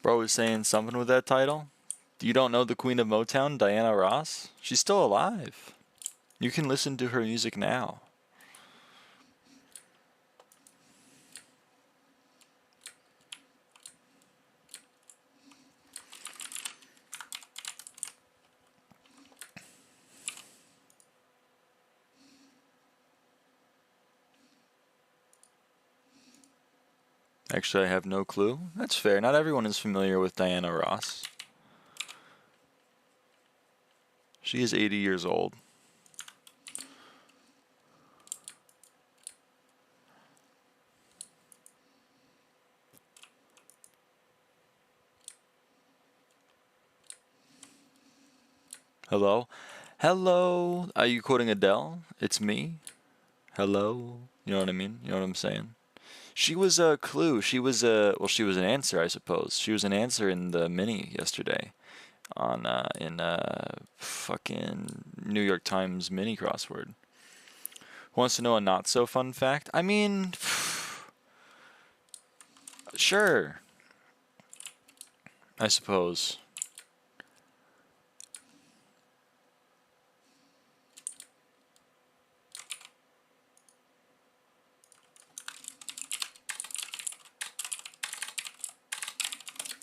Bro was saying something with that title. You don't know the Queen of Motown, Diana Ross? She's still alive. You can listen to her music now. Actually, I have no clue. That's fair. Not everyone is familiar with Diana Ross. She is 80 years old. Hello? Hello? Are you quoting Adele? It's me? Hello? You know what I mean? You know what I'm saying? She was a clue. She was a, well, she was an answer, I suppose. She was an answer in the mini yesterday on fucking New York Times mini crossword. Who wants to know a not so fun fact? I mean, sure. I suppose.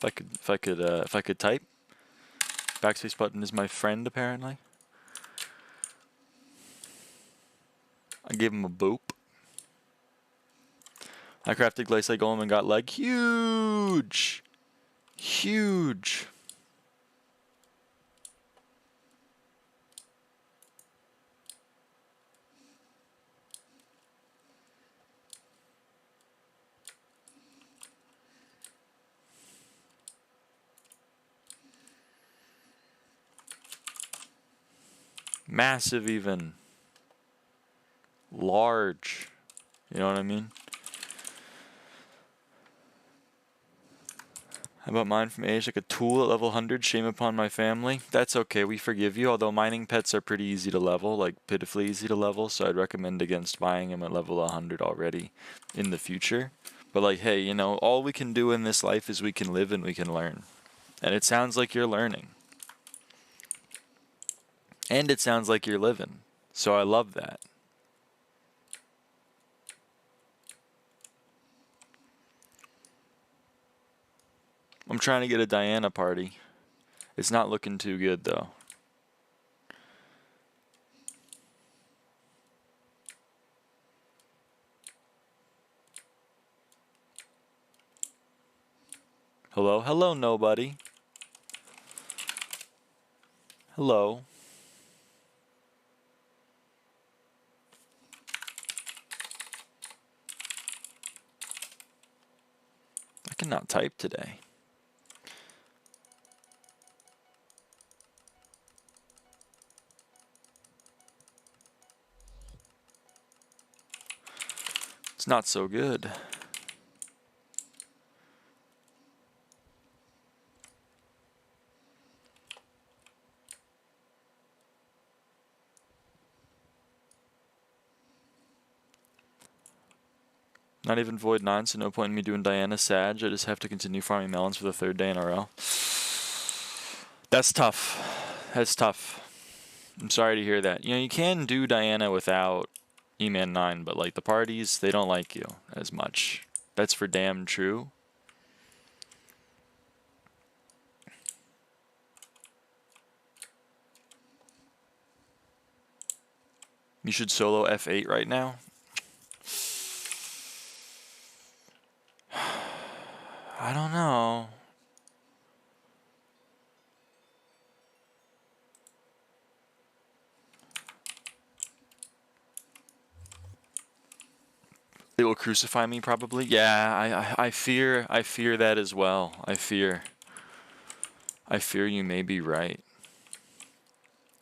If I could type. Backspace button is my friend, apparently. I gave him a boop. I crafted Glace like Golem and got like huge. Huge. Massive even. Large. You know what I mean? How about mine from Mage? Like a tool at level 100, shame upon my family. That's okay, we forgive you, although mining pets are pretty easy to level, like pitifully easy to level, so I'd recommend against buying them at level 100 already in the future. But like, hey, you know, all we can do in this life is we can live and we can learn. And it sounds like you're learning. And it sounds like you're living. So I love that. I'm trying to get a Diana party. It's not looking too good though. Hello? Hello, nobody. Hello. I cannot type today. It's not so good. Not even Void 9, so no point in me doing Diana Sag. I just have to continue farming melons for the 3rd day in a row. That's tough. That's tough. I'm sorry to hear that. You know, you can do Diana without E-Man 9, but like the parties, they don't like you as much. That's for damn true. You should solo F8 right now. I don't know. It will crucify me probably. Yeah, I fear that as well. I fear you may be right.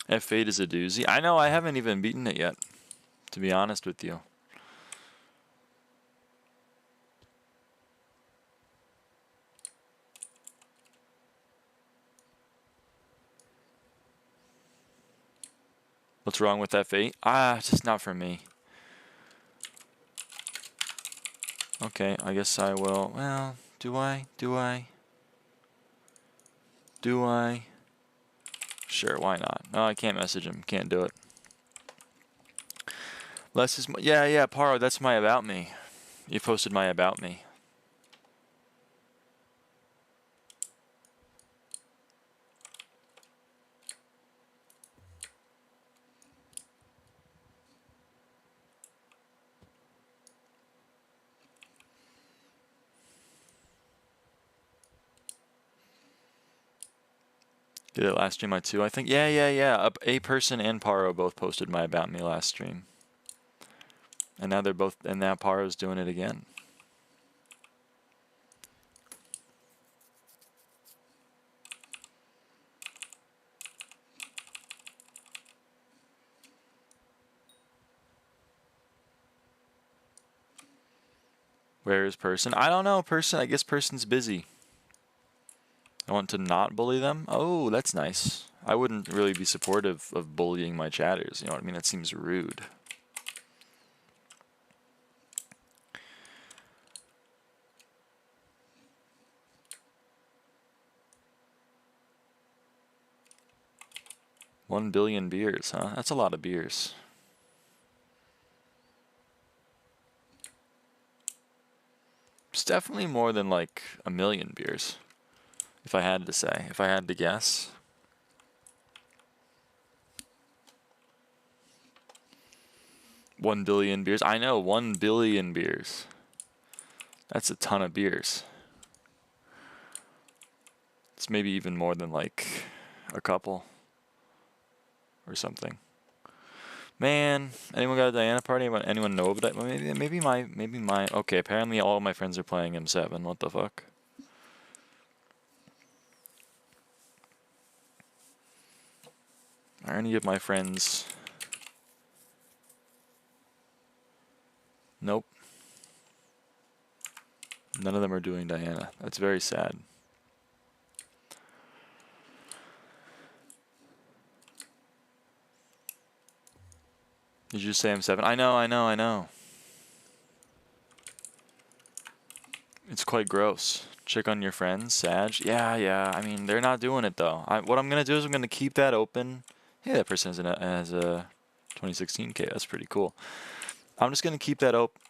F8 is a doozy. I know, I haven't even beaten it yet, to be honest with you. What's wrong with F8? It's just not for me. Okay, I guess I will. Well, do I? Do I? Sure, why not? No, I can't message him. Can't do it. Less is yeah, Paro, that's my about me. You posted my about me. Did it last stream too? I think yeah. A person and Paro both posted my about me last stream. And now they're both, and now Paro's doing it again. Where is person? I don't know, person. I guess person's busy. I want to not bully them. Oh, that's nice. I wouldn't really be supportive of bullying my chatters. You know what I mean? That seems rude. $1 billion beers, huh? That's a lot of beers. It's definitely more than like 1 million beers. If I had to say, if I had to guess. $1 billion beers. I know, 1 billion beers. That's a ton of beers. It's maybe even more than like a couple or something. Man, anyone got a Diana party? Anyone know of that? Maybe my. Okay, apparently all my friends are playing M7. What the fuck? Are any of my friends? Nope. None of them are doing Diana. That's very sad. Did you just say M7? I know. It's quite gross. Check on your friends, Sag. Yeah. I mean, they're not doing it though. What I'm gonna do is I'm gonna keep that open. Hey, that person has a 2016K. That's pretty cool. I'm just gonna keep that open.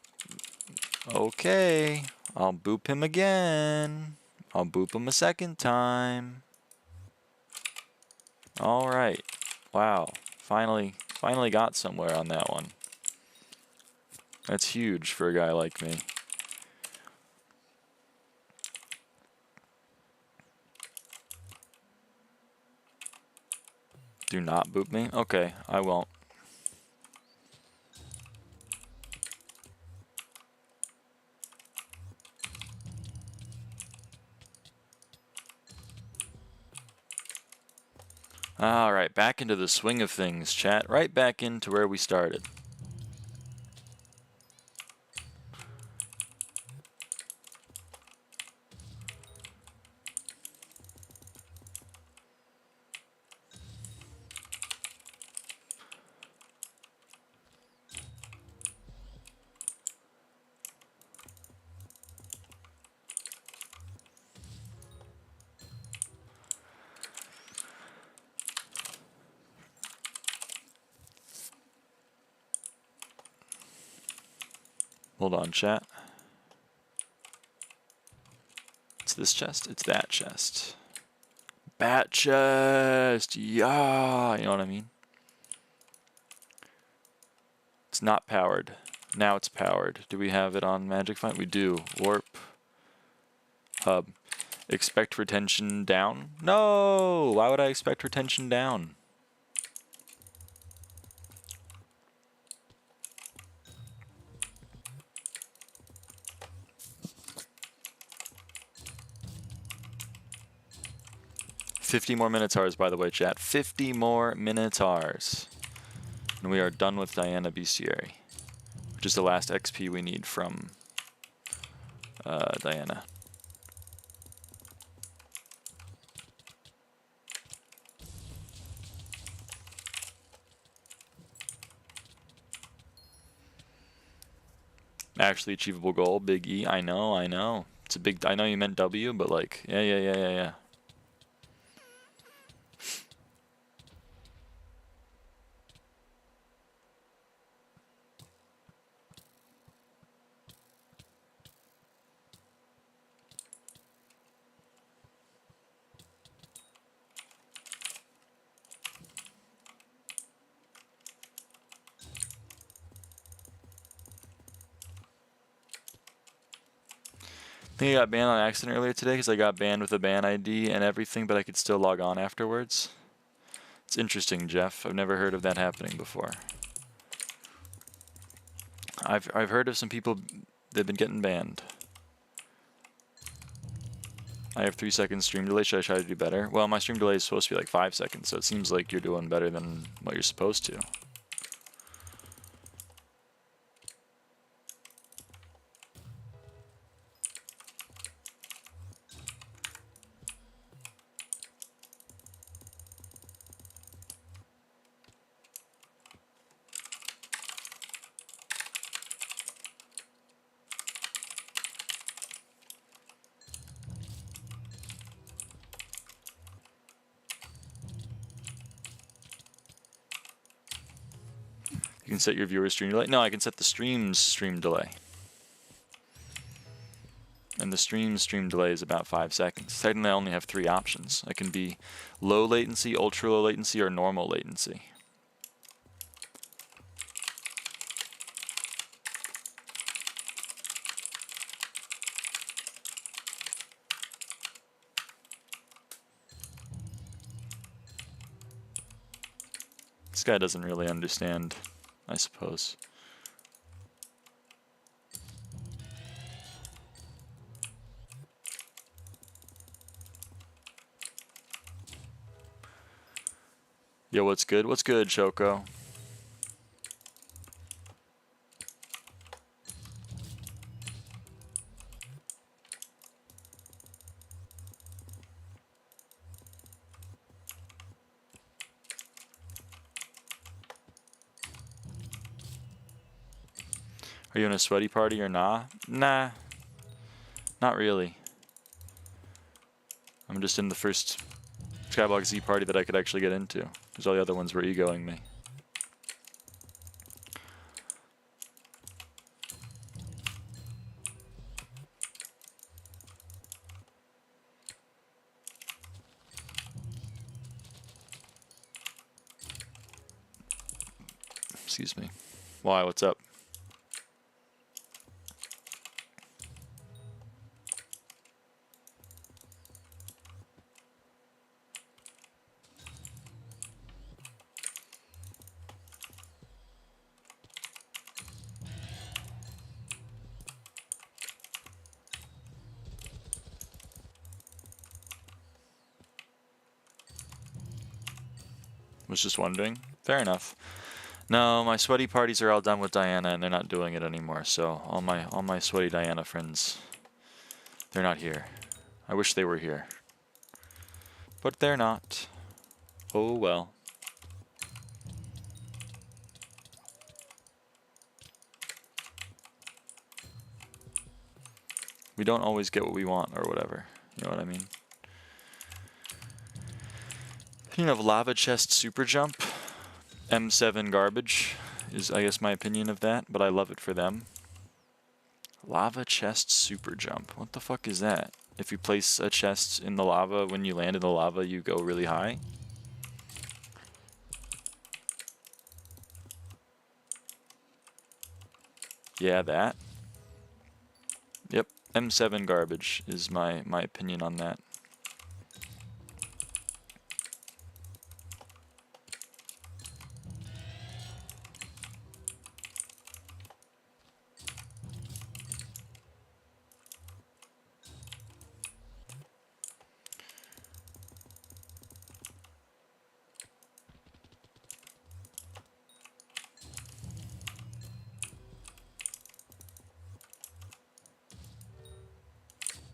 Okay, I'll boop him again. I'll boop him a second time. All right. Wow. Finally got somewhere on that one. That's huge for a guy like me. Do not boop me? Okay, I won't. All right, back into the swing of things, chat. Right back into where we started. Hold on, chat. It's this chest. It's that chest. Bat chest. Yeah. You know what I mean? It's not powered. Now it's powered. Do we have it on Magic Find? We do. Warp. Hub. Expect retention down? No! Why would I expect retention down? $50 more Minotaurs, by the way, chat. 50 more Minotaurs. And we are done with Diana Bestiary, which is the last XP we need from Diana. Actually achievable goal, big E. I know. It's a big, I know you meant W, but like, yeah. think I got banned on accident earlier today because I got banned with a ban ID and everything, but I could still log on afterwards. It's interesting, Jeff. I've never heard of that happening before. I've heard of some people that've been getting banned. I have 3 seconds stream delay. Should I try to do better? Well, my stream delay is supposed to be like 5 seconds, so it seems like you're doing better than what you're supposed to. You can set your viewer's stream delay. No, I can set the stream's stream delay. And the stream's stream delay is about 5 seconds. Technically, I only have 3 options. I can be low latency, ultra low latency, or normal latency. This guy doesn't really understand, I suppose. Yo, what's good? What's good, Choco? Are you in a sweaty party or nah? Nah, not really. I'm just in the first SkyBlock Z party that I could actually get into, because all the other ones were egoing me. Excuse me. Why? What's up? Was just wondering. Fair enough. No, my sweaty parties are all done with Diana, and they're not doing it anymore. So all my sweaty Diana friends, they're not here. I wish they were here, but they're not. Oh well. We don't always get what we want, or whatever. You know what I mean? Opinion of Lava Chest Super Jump. M7 garbage is, I guess, my opinion of that, but I love it for them. Lava Chest Super Jump. What the fuck is that? If you place a chest in the lava, when you land in the lava, you go really high? Yeah, that. Yep, M7 garbage is my opinion on that.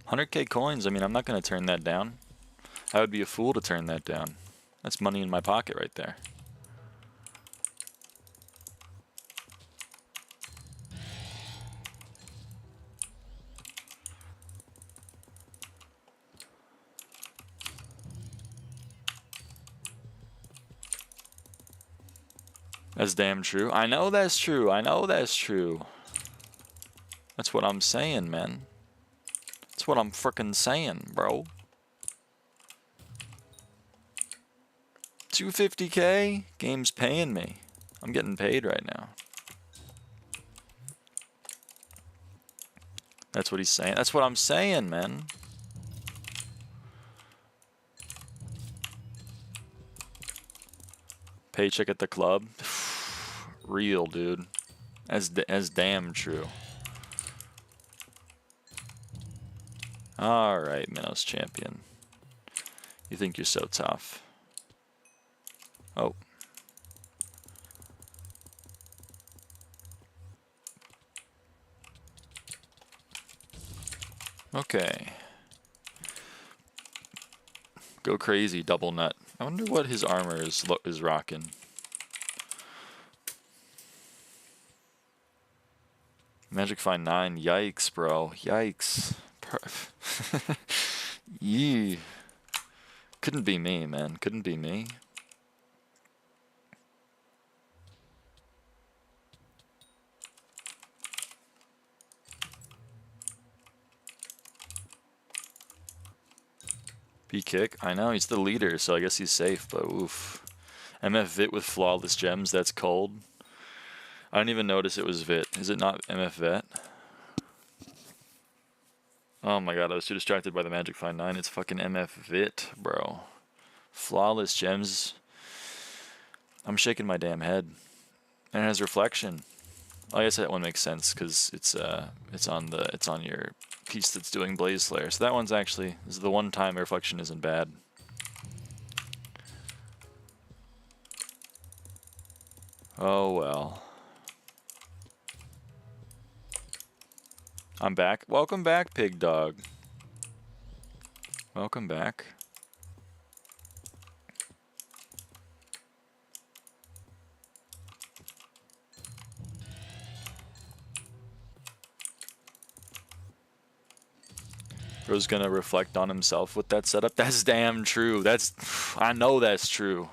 $100K coins, I mean, I'm not going to turn that down. I would be a fool to turn that down. That's money in my pocket right there. That's damn true. I know that's true. I know that's true. That's what I'm saying, man. That's what I'm frickin' saying, bro. 250K? Game's paying me. I'm getting paid right now. That's what he's saying. That's what I'm saying, man. Paycheck at the club. Real, dude. As damn true. Alright, Minnows champion. You think you're so tough. Oh. Okay. Go crazy, double nut. I wonder what his armor is rocking. Magic Find 9. Yikes, bro. Yikes. Yee. Couldn't be me, man. Couldn't be me. P-kick. I know, he's the leader, so I guess he's safe, but oof. MF Vit with flawless gems, that's cold. I didn't even notice it was Vit. Is it not MF Vet? Oh my god, I was too distracted by the Magic Find 9. It's fucking MF Vit, bro. Flawless gems. I'm shaking my damn head. And it has reflection. I guess that one makes sense because it's on your piece that's doing Blaze Slayer. So that one's actually, this is the one time reflection isn't bad. Oh well. I'm back. Welcome back, Pig Dog. Welcome back. Bro's gonna reflect on himself with that setup. That's damn true. I know that's true.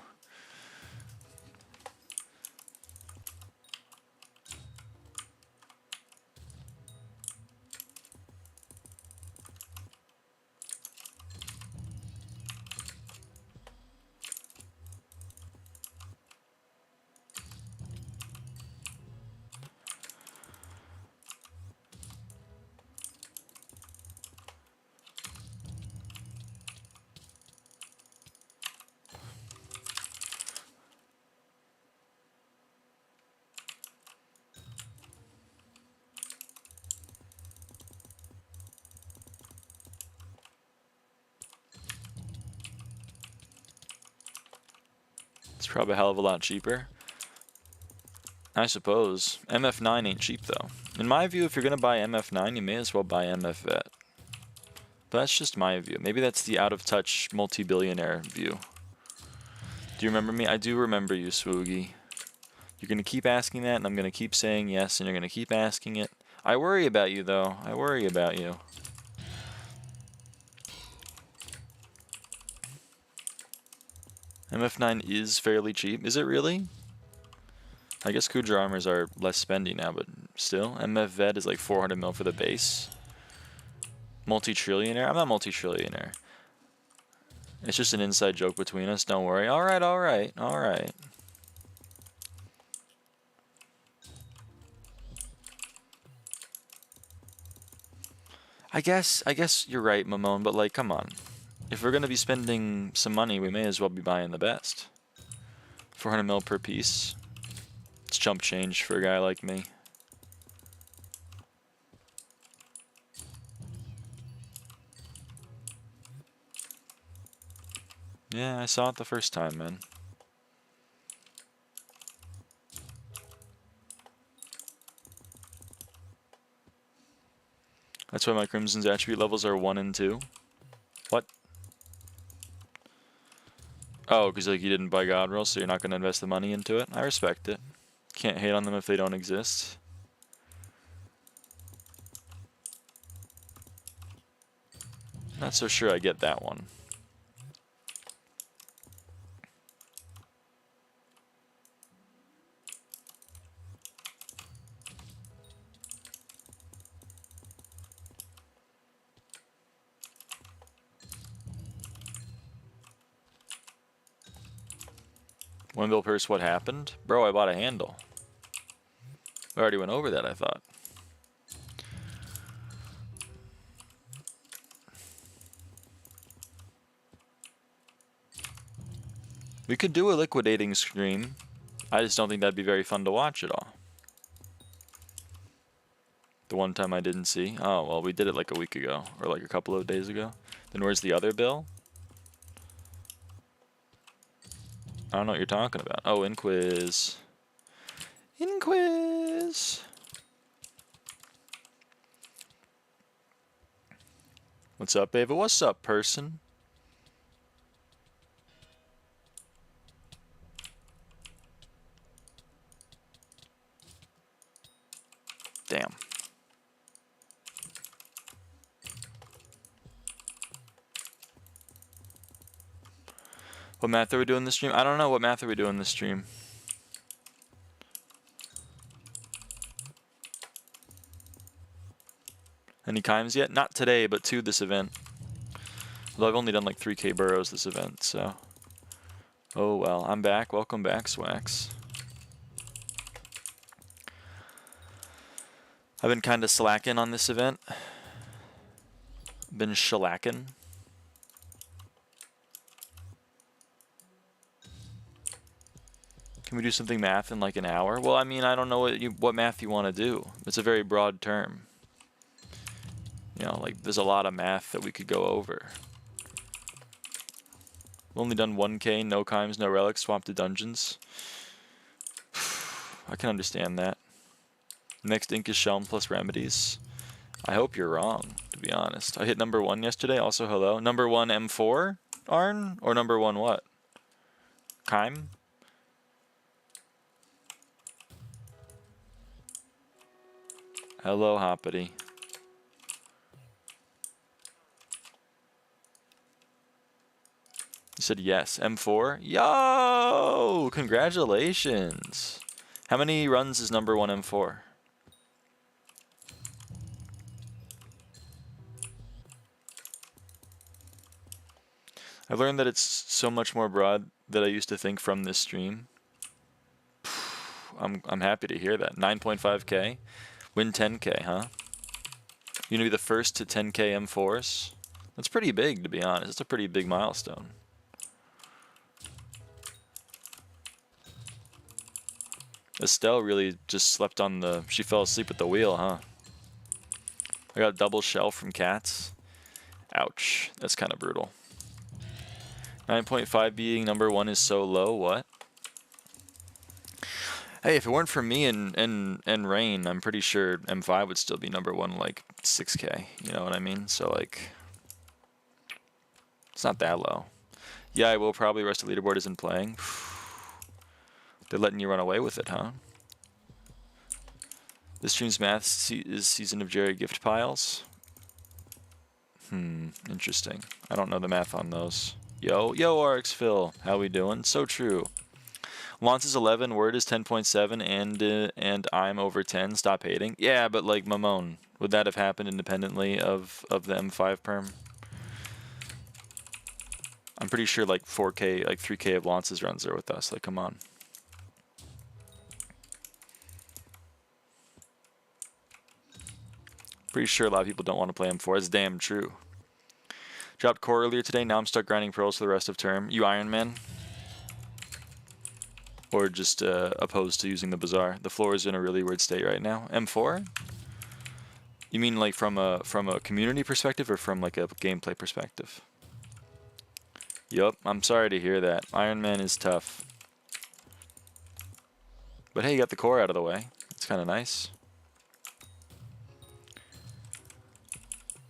It's probably a hell of a lot cheaper. I suppose. MF9 ain't cheap though. In my view, if you're gonna buy MF9, you may as well buy MF Vet. But that's just my view. Maybe that's the out-of-touch multi-billionaire view. Do you remember me? I do remember you, Swoogie. You're gonna keep asking that, and I'm gonna keep saying yes, and you're gonna keep asking it. I worry about you, though. I worry about you. MF9 is fairly cheap. Is it really? I guess Kudra armors are less spendy now, but still. MF Vet is like 400 mil for the base. Multi-trillionaire? I'm not multi-trillionaire. It's just an inside joke between us. Don't worry. Alright, alright, alright. I guess you're right, Mamone, but like, come on. If we're gonna be spending some money, we may as well be buying the best. 400 mil per piece. It's chump change for a guy like me. Yeah, I saw it the first time, man. That's why my Crimson's attribute levels are 1 and 2. What? Oh, because like you didn't buy God Roll, so you're not going to invest the money into it? I respect it. Can't hate on them if they don't exist. Not so sure I get that one. One bill purse, what happened? Bro, I bought a handle. We already went over that, I thought. We could do a liquidating stream. I just don't think that'd be very fun to watch at all. The one time I didn't see. Oh, well, we did it like a week ago, or like a couple of days ago. Then where's the other bill? I don't know what you're talking about. Oh, Inquiz. Inquiz! What's up, Ava? What's up, person? Damn. What math are we doing this stream? I don't know. What math are we doing this stream? Any chimes yet? Not today, but to this event. Although I've only done like 3k burrows this event, so. Oh well, I'm back. Welcome back, Swax. I've been kind of slacking on this event. Been shellacking. Can we do something math in like an hour? Well, I mean, I don't know what math you want to do. It's a very broad term. You know, like there's a lot of math that we could go over. We've only done 1k, no chimes, no relics, swap to dungeons. I can understand that. Next ink is Shelm plus remedies. I hope you're wrong, to be honest. I hit number 1 yesterday, also hello. Number 1 M4, Arn? Or number 1 what? Chime? Hello, Hoppity. You said yes. M4? Yo! Congratulations! How many runs is number 1 M4? I've learned that it's so much more broad than I used to think from this stream. I'm happy to hear that. 9.5k. Win 10k, huh? You're gonna be the first to 10k M4s? That's pretty big, to be honest. It's a pretty big milestone. Estelle really just slept on the... She fell asleep at the wheel, huh? I got a double shell from cats. Ouch. That's kind of brutal. 9.5 being number 1 is so low. What? Hey, if it weren't for me and Rain, I'm pretty sure M5 would still be number 1, like 6k. You know what I mean? So like, it's not that low. Yeah, I will probably. The rest of the leaderboard isn't playing. They're letting you run away with it, huh? This stream's math is Season of Jerry gift piles. Interesting. I don't know the math on those. Yo, RxPhil, how we doing? So true. Lance is 11, Word is 10.7, and I'm over 10. Stop hating. Yeah, but like Mamone, would that have happened independently of the M5 perm? I'm pretty sure like 4k, like 3k of Lance's runs are with us. Like, come on. Pretty sure a lot of people don't want to play M4. It's damn true. Dropped core earlier today. Now I'm stuck grinding pearls for the rest of term. You Iron Man? Or just opposed to using the Bazaar? The floor is in a really weird state right now. M4? You mean like from a community perspective or from like a gameplay perspective? Yup, I'm sorry to hear that. Iron Man is tough. But hey, you got the core out of the way. It's kind of nice.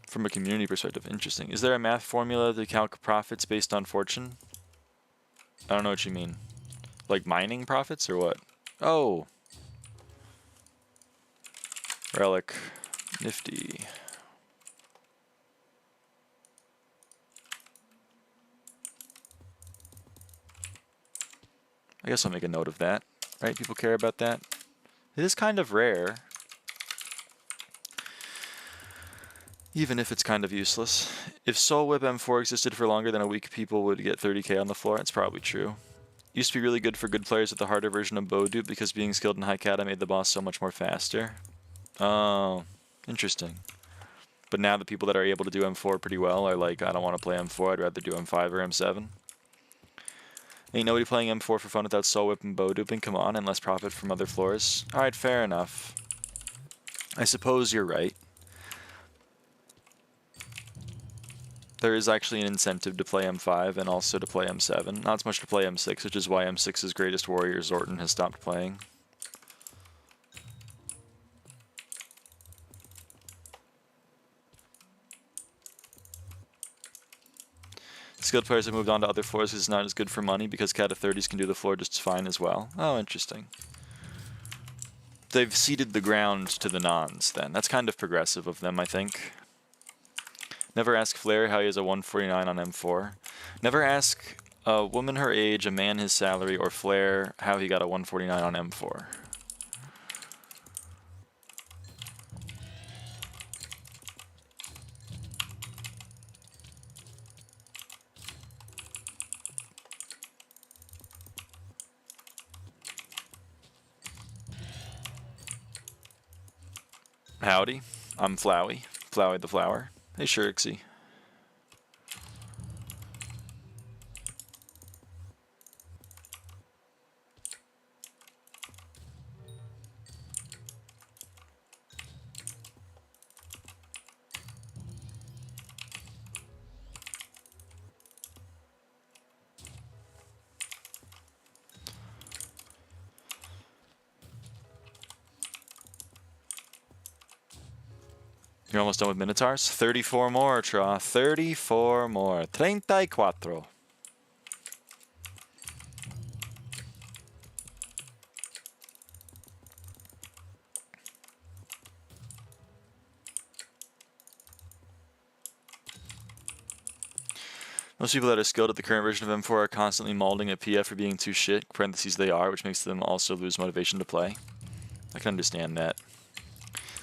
From a community perspective, interesting. Is there a math formula to calc profits based on fortune? I don't know what you mean. Like mining profits or what? Oh. Relic. Nifty. I guess I'll make a note of that. Right? People care about that. It is kind of rare. Even if it's kind of useless. If Soul Whip M4 existed for longer than a week, people would get 30k on the floor. It's probably true. Used to be really good for good players with the harder version of bow dupe because being skilled in high cata made the boss so much more faster. Oh, interesting. But now the people that are able to do M4 pretty well are like, I don't want to play M4, I'd rather do M5 or M7. Ain't nobody playing M4 for fun without soul whip and bow duping. Come on, and less profit from other floors. Alright, fair enough. I suppose you're right. There is actually an incentive to play M5 and also to play M7. Not as much to play M6, which is why M6's greatest warrior, Zorton, has stopped playing. Skilled players have moved on to other floors because it's not as good for money because cata 30s can do the floor just fine as well. Oh, interesting. They've ceded the ground to the nons then. That's kind of progressive of them, I think. Never ask Flair how he has a 149 on M4. Never ask a woman her age, a man his salary, or Flair how he got a 149 on M4. Howdy, I'm Flowey. Flowey the Flower. Hey, Shirixie. You're almost done with Minotaurs? 34 more, Tra. 34 more. 34. Most people that are skilled at the current version of M4 are constantly mauling at PF for being too shit, parentheses they are, which makes them also lose motivation to play. I can understand that.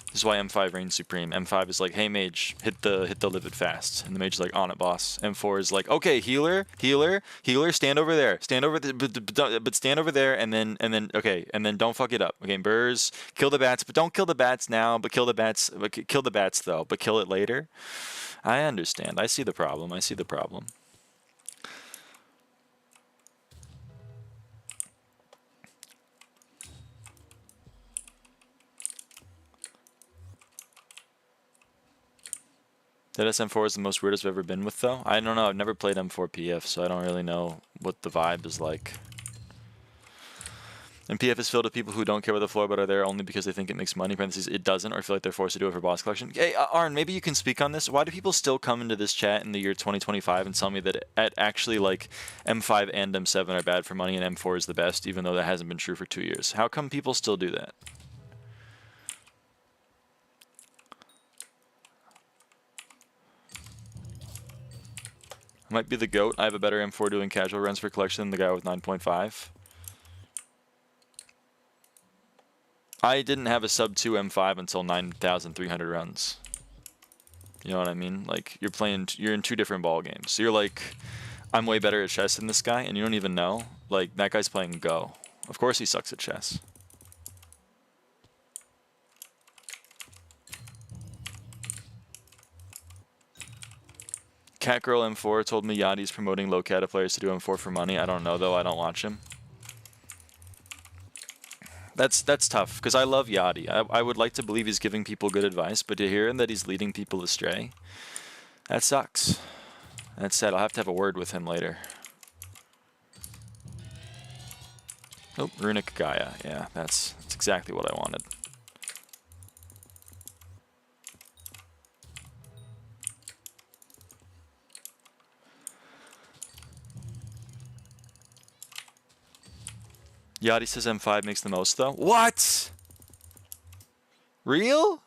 This is why M5 reigns supreme. M5 is like, hey Mage, hit the livid fast. And the Mage is like, on it, boss. M4 is like, okay, healer, stand over there. Stand over but stand over there and then okay, and then don't fuck it up. Okay, burrs, kill the bats, but don't kill the bats now, but kill the bats though, but kill it later. I understand. I see the problem. I see the problem. That SM4 is the most weirdest I've ever been with, though. I don't know. I've never played M4 PF, so I don't really know what the vibe is like. And PF is filled with people who don't care about the floor, but are there only because they think it makes money. Parentheses, it doesn't, or feel like they're forced to do it for boss collection. Hey, Arn, maybe you can speak on this. Why do people still come into this chat in the year 2025 and tell me that actually, like, M5 and M7 are bad for money and M4 is the best, even though that hasn't been true for 2 years? How come people still do that? I might be the GOAT. I have a better M4 doing casual runs for collection than the guy with 9.5. I didn't have a sub 2 M5 until 9,300 runs. You know what I mean? Like, you're in two different ball games. So you're like, I'm way better at chess than this guy, and you don't even know. Like, that guy's playing Go. Of course he sucks at chess. Catgirl M4 told me Yachty's promoting low cata players to do M4 for money. I don't know, though. I don't watch him. That's tough, because I love Yachty. I would like to believe he's giving people good advice, but to hear him that he's leading people astray, that sucks. That's sad. I'll have to have a word with him later. Oh, Runic Gaia. Yeah, that's exactly what I wanted. Yachty says M5 makes the most, though. What? Real?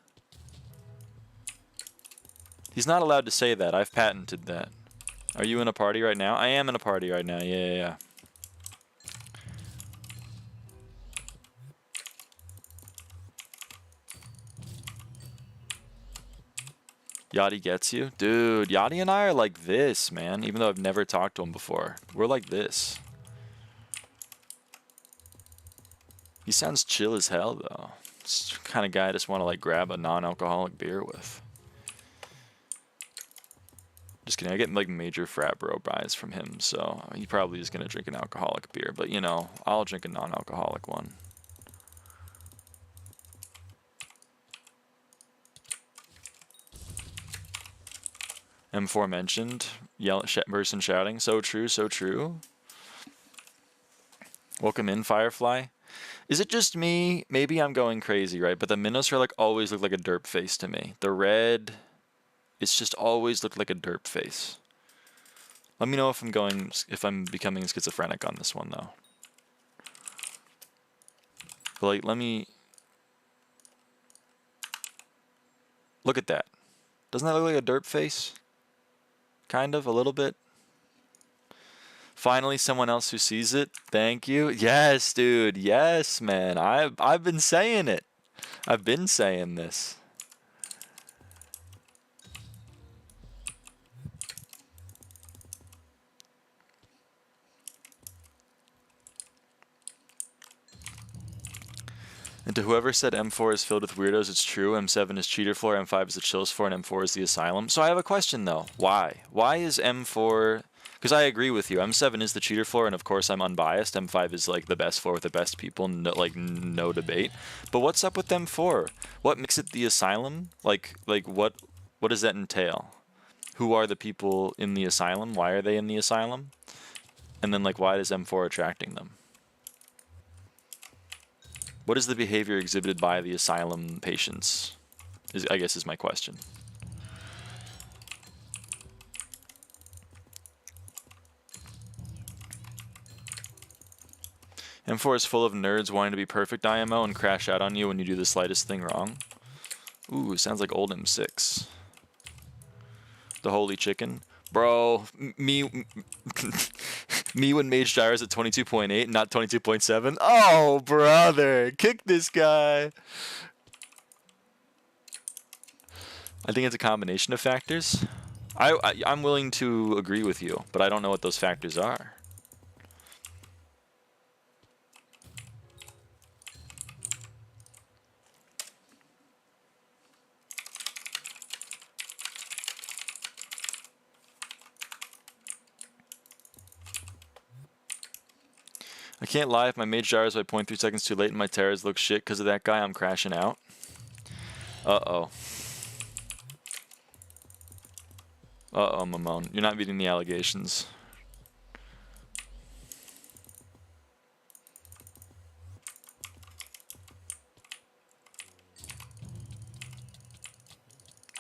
He's not allowed to say that. I've patented that. Are you in a party right now? I am in a party right now. Yeah. Yachty gets you? Dude, Yachty and I are like this, man. Even though I've never talked to him before. We're like this. He sounds chill as hell, though. It's the kind of guy I just want to, like, grab a non-alcoholic beer with. Just kidding. I get like major frat bro buys from him, so he probably is gonna drink an alcoholic beer. But you know, I'll drink a non-alcoholic one. M4 mentioned. Person shouting. So true, so true. Welcome in, Firefly. Is it just me? Maybe I'm going crazy, right? But the Minos are like always look like a derp face to me. The red, it's just always looked like a derp face. Let me know if I'm becoming schizophrenic on this one though. But like, let me look at that. Doesn't that look like a derp face? Kind of, a little bit. Finally, someone else who sees it. Thank you. Yes, dude. Yes, man. I've been saying it. I've been saying this. And to whoever said M4 is filled with weirdos, it's true. M7 is cheater floor, M5 is the chills floor, and M4 is the asylum. So I have a question though. Why? Why is M4... Because I agree with you. M7 is the cheater floor, and of course I'm unbiased. M5 is like the best floor with the best people, no debate. But what's up with M4? What makes it the asylum? Like what does that entail? Who are the people in the asylum? Why are they in the asylum? And then like why is M4 attracting them? What is the behavior exhibited by the asylum patients? I guess is my question. M4 is full of nerds wanting to be perfect IMO and crash out on you when you do the slightest thing wrong. Ooh, sounds like old M6. The holy chicken. Bro, me when Mage gyros at 22.8, not 22.7. Oh, brother, kick this guy. I think it's a combination of factors. I'm willing to agree with you, but I don't know what those factors are. I can't lie, if my Mage gyros by 0.3 seconds too late and my terrors look shit because of that guy, I'm crashing out. Uh-oh. Uh-oh, Mamone. You're not meeting the allegations.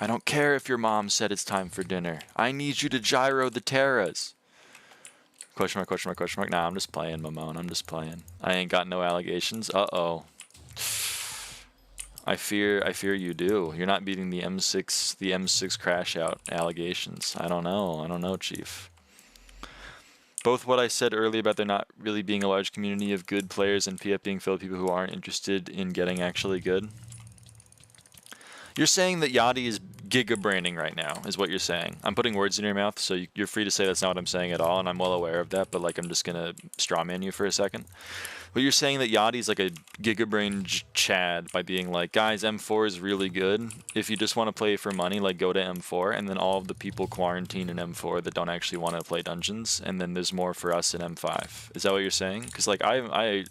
I don't care if your mom said it's time for dinner. I need you to gyro the terras. Question mark, question mark, question mark. Nah, I'm just playing, Mamone. I'm just playing. I ain't got no allegations. Uh-oh. I fear you do. You're not beating the M6 crash out allegations. I don't know, Chief. Both what I said earlier about there not really being a large community of good players and PF being filled with people who aren't interested in getting actually good. You're saying that Yachty is giga branding right now, is what you're saying. I'm putting words in your mouth, so you're free to say that's not what I'm saying at all, and I'm well aware of that, but like I'm just gonna strawman you for a second. But you're saying that Yachty's like a gigabrain Chad by being like, guys, M4 is really good. If you just want to play for money, like go to M4, and then all of the people quarantine in M4 that don't actually want to play dungeons, and then there's more for us in M5. Is that what you're saying? Because like I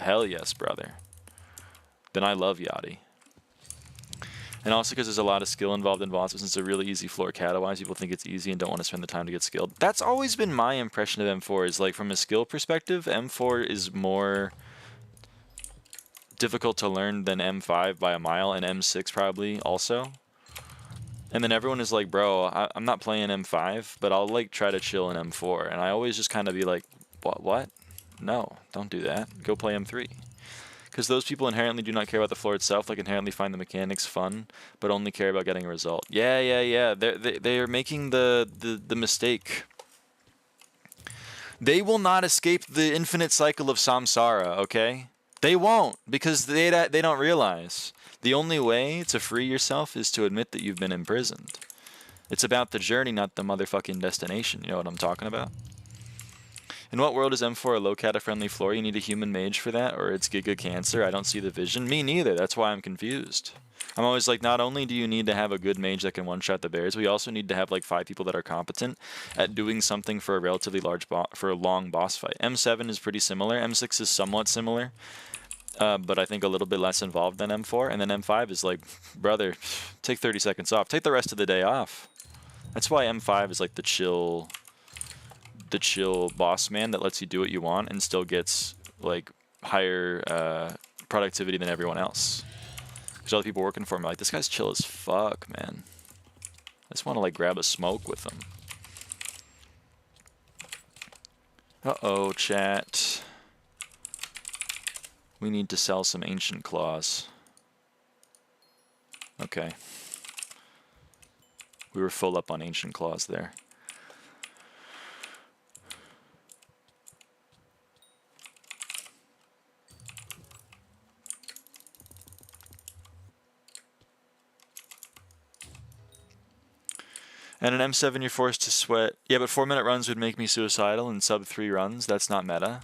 hell yes, brother. Then I love Yachty. And also because there's a lot of skill involved in bosses, since it's a really easy floor cata-wise, people think it's easy and don't want to spend the time to get skilled. That's always been my impression of M4, is like from a skill perspective, M4 is more difficult to learn than M5 by a mile, and M6 probably also. And then everyone is like, bro, I'm not playing M5, but I'll like try to chill in M4. And I always just kind of be like, what? No, don't do that. Go play M3. Because those people inherently do not care about the floor itself, like inherently find the mechanics fun, but only care about getting a result. Yeah. They are making the mistake. They will not escape the infinite cycle of samsara, okay? They won't, because they don't realize. The only way to free yourself is to admit that you've been imprisoned. It's about the journey, not the motherfucking destination. You know what I'm talking about? In what world is M4 a low cata friendly floor? You need a human mage for that, or it's Giga Cancer. I don't see the vision. Me neither. That's why I'm confused. I'm always like, not only do you need to have a good mage that can one-shot the bears, we also need to have like 5 people that are competent at doing something for a relatively for a long boss fight. M7 is pretty similar. M6 is somewhat similar, but I think a little bit less involved than M4. And then M5 is like, brother, take 30 seconds off. Take the rest of the day off. That's why M5 is like the chill boss man that lets you do what you want and still gets like higher productivity than everyone else. There's other people working for him like, this guy's chill as fuck, man. I just want to like grab a smoke with him. Uh-oh, chat. We need to sell some ancient claws. Okay. We were full up on ancient claws there. And an M7 you're forced to sweat. Yeah, but 4-minute runs would make me suicidal in sub 3 runs. That's not meta.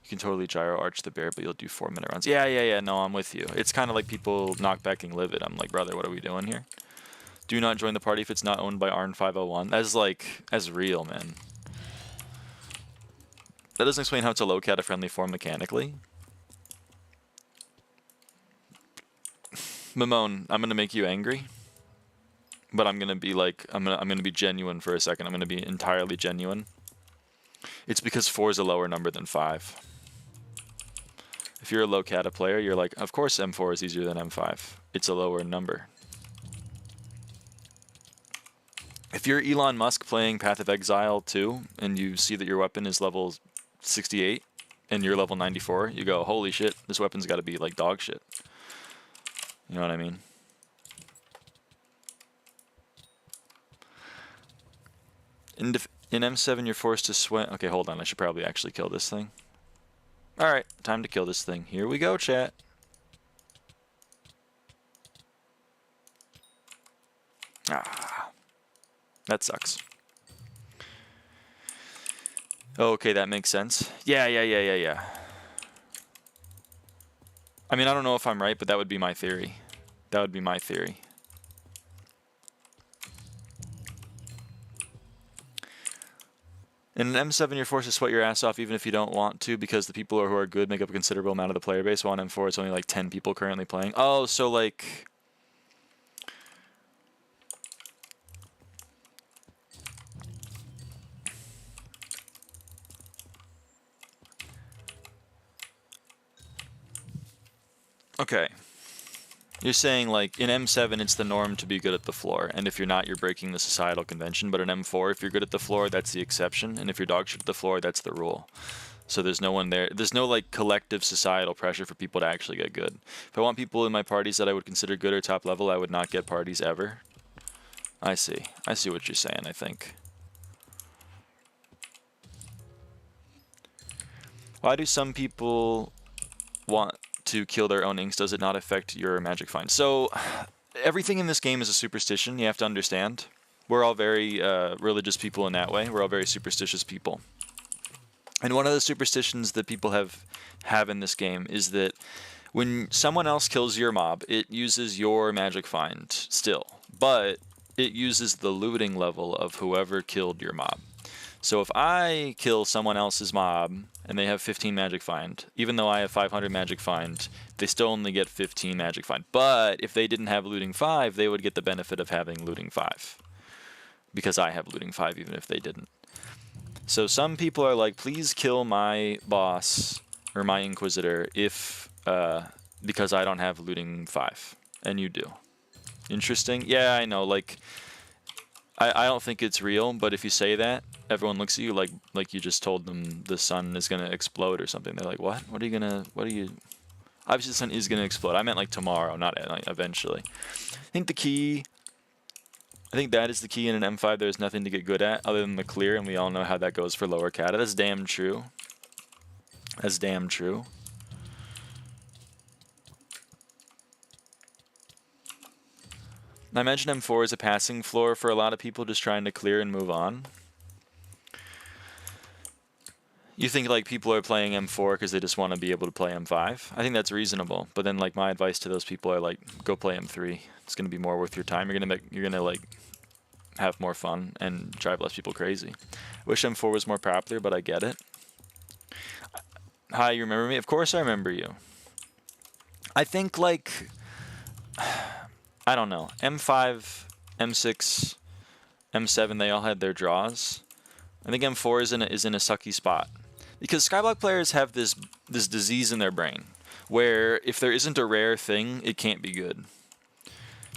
You can totally gyro arch the bear, but you'll do 4-minute runs. Yeah, no, I'm with you. It's kind of like people knockbacking Livid. I'm like, brother, what are we doing here? Do not join the party if it's not owned by ARN501. That's like, that's real, man. That doesn't explain how it's a low cata friendly form mechanically. Mamone, I'm gonna make you angry. But I'm gonna be like, I'm gonna be genuine for a second. I'm gonna be entirely genuine. It's because 4 is a lower number than 5. If you're a low cata player, you're like, of course M4 is easier than M5. It's a lower number. If you're Elon Musk playing Path of Exile 2, and you see that your weapon is level 68, and you're level 94, you go, holy shit, this weapon's gotta be like dog shit. You know what I mean? In M7, you're forced to sweat. Okay, hold on. I should probably actually kill this thing. Alright, time to kill this thing. Here we go, chat. Ah, that sucks. Okay, that makes sense. Yeah. I mean, I don't know if I'm right, but that would be my theory. That would be my theory. In an M7, you're forced to sweat your ass off even if you don't want to, because the people who are good make up a considerable amount of the player base, while on M4 it's only like 10 people currently playing. Oh, so like... Okay. You're saying, like, in M7, it's the norm to be good at the floor, and if you're not, you're breaking the societal convention, but in M4, if you're good at the floor, that's the exception, and if you're dog shit at the floor, that's the rule. So there's no one there. There's no, like, collective societal pressure for people to actually get good. If I want people in my parties that I would consider good or top level, I would not get parties ever. I see. I see what you're saying, I think. Why do some people want to kill their own inks? Does it not affect your magic find? So everything in this game is a superstition. You have to understand. We're all very religious people in that way. We're all very superstitious people. And one of the superstitions that people have in this game is that when someone else kills your mob, it uses your magic find still, but it uses the looting level of whoever killed your mob. So if I kill someone else's mob and they have 15 magic find, even though I have 500 magic find, they still only get 15 magic find. But if they didn't have looting 5, they would get the benefit of having looting 5. Because I have looting 5 even if they didn't. So some people are like, please kill my boss or my inquisitor if because I don't have looting 5. And you do. Interesting. Yeah, I know. Like, I don't think it's real, but if you say that, everyone looks at you like you just told them the sun is gonna explode or something. They're like, what? What are you? Obviously, the sun is gonna explode. I meant like tomorrow, not like eventually. I think that is the key in an M5. There's nothing to get good at other than the clear, and we all know how that goes for lower cata. That's damn true. That's damn true. I imagine M4 is a passing floor for a lot of people just trying to clear and move on. You think like people are playing M4 because they just want to be able to play M5? I think that's reasonable. But then like my advice to those people are like, go play M3. It's gonna be more worth your time. You're gonna like have more fun and drive less people crazy. I wish M4 was more popular, but I get it. Hi, you remember me? Of course I remember you. I think like I don't know. M5, M6, M7, they all had their draws. I think M4 is in a sucky spot. Because SkyBlock players have this disease in their brain where if there isn't a rare thing, it can't be good.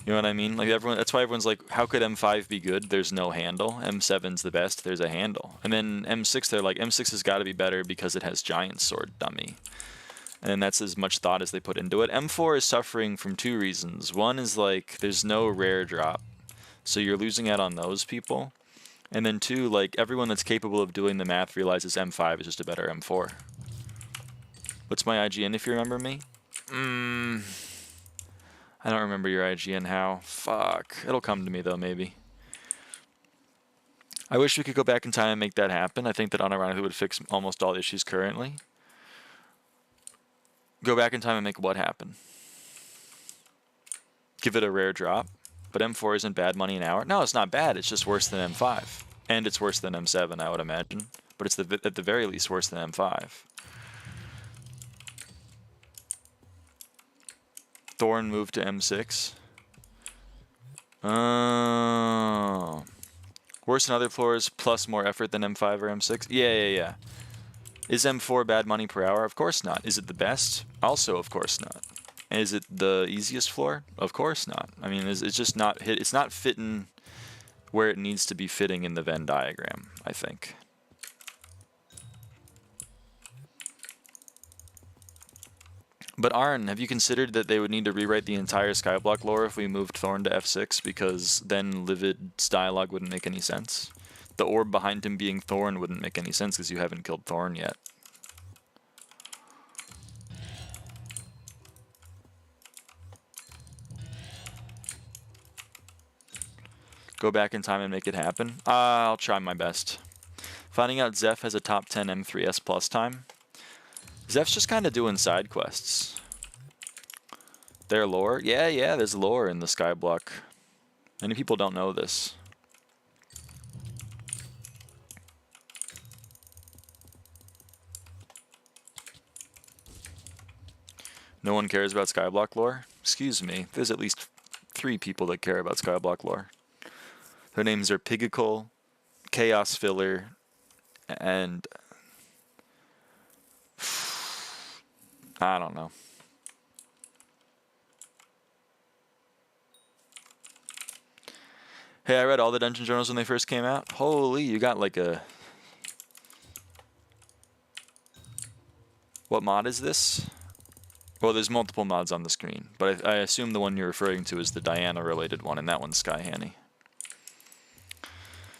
You know what I mean? Like that's why everyone's like, how could M5 be good? There's no handle. M7's the best. There's a handle. And then M6, they're like, M6 has got to be better because it has giant sword dummy. And then that's as much thought as they put into it. M4 is suffering from two reasons. One is like there's no rare drop, so you're losing out on those people. And then two, like everyone that's capable of doing the math realizes M5 is just a better M4. What's my IGN if you remember me? I don't remember your IGN how. Fuck. It'll come to me though, maybe. I wish we could go back in time and make that happen. I think that unironically would fix almost all issues currently. Go back in time and make what happen? Give it a rare drop. But M4 isn't bad money an hour. No, it's not bad. It's just worse than M5. And it's worse than M7, I would imagine. But it's at the very least worse than M5. Thorn moved to M6. Oh. Worse than other floors, plus more effort than M5 or M6? Yeah. Is M4 bad money per hour? Of course not. Is it the best? Also, of course not. Is it the easiest floor? Of course not. I mean, it's just not hit. It's not fitting where it needs to be fitting in the Venn diagram, I think. But Arn, have you considered that they would need to rewrite the entire SkyBlock lore if we moved Thorn to F6, because then Livid's dialogue wouldn't make any sense? The orb behind him being Thorn wouldn't make any sense because you haven't killed Thorn yet. Go back in time and make it happen? I'll try my best. Finding out Zeph has a top 10 M3S plus time. Zeph's just kind of doing side quests. Their lore? Yeah, there's lore in the SkyBlock. Many people don't know this. No one cares about SkyBlock lore? Excuse me, there's at least 3 people that care about SkyBlock lore. Their names are Pigicle, Chaos Filler, and I don't know. Hey, I read all the dungeon journals when they first came out. Holy, you got like a... What mod is this? Well, there's multiple mods on the screen, but I assume the one you're referring to is the Diana-related one, and that one's SkyHanni.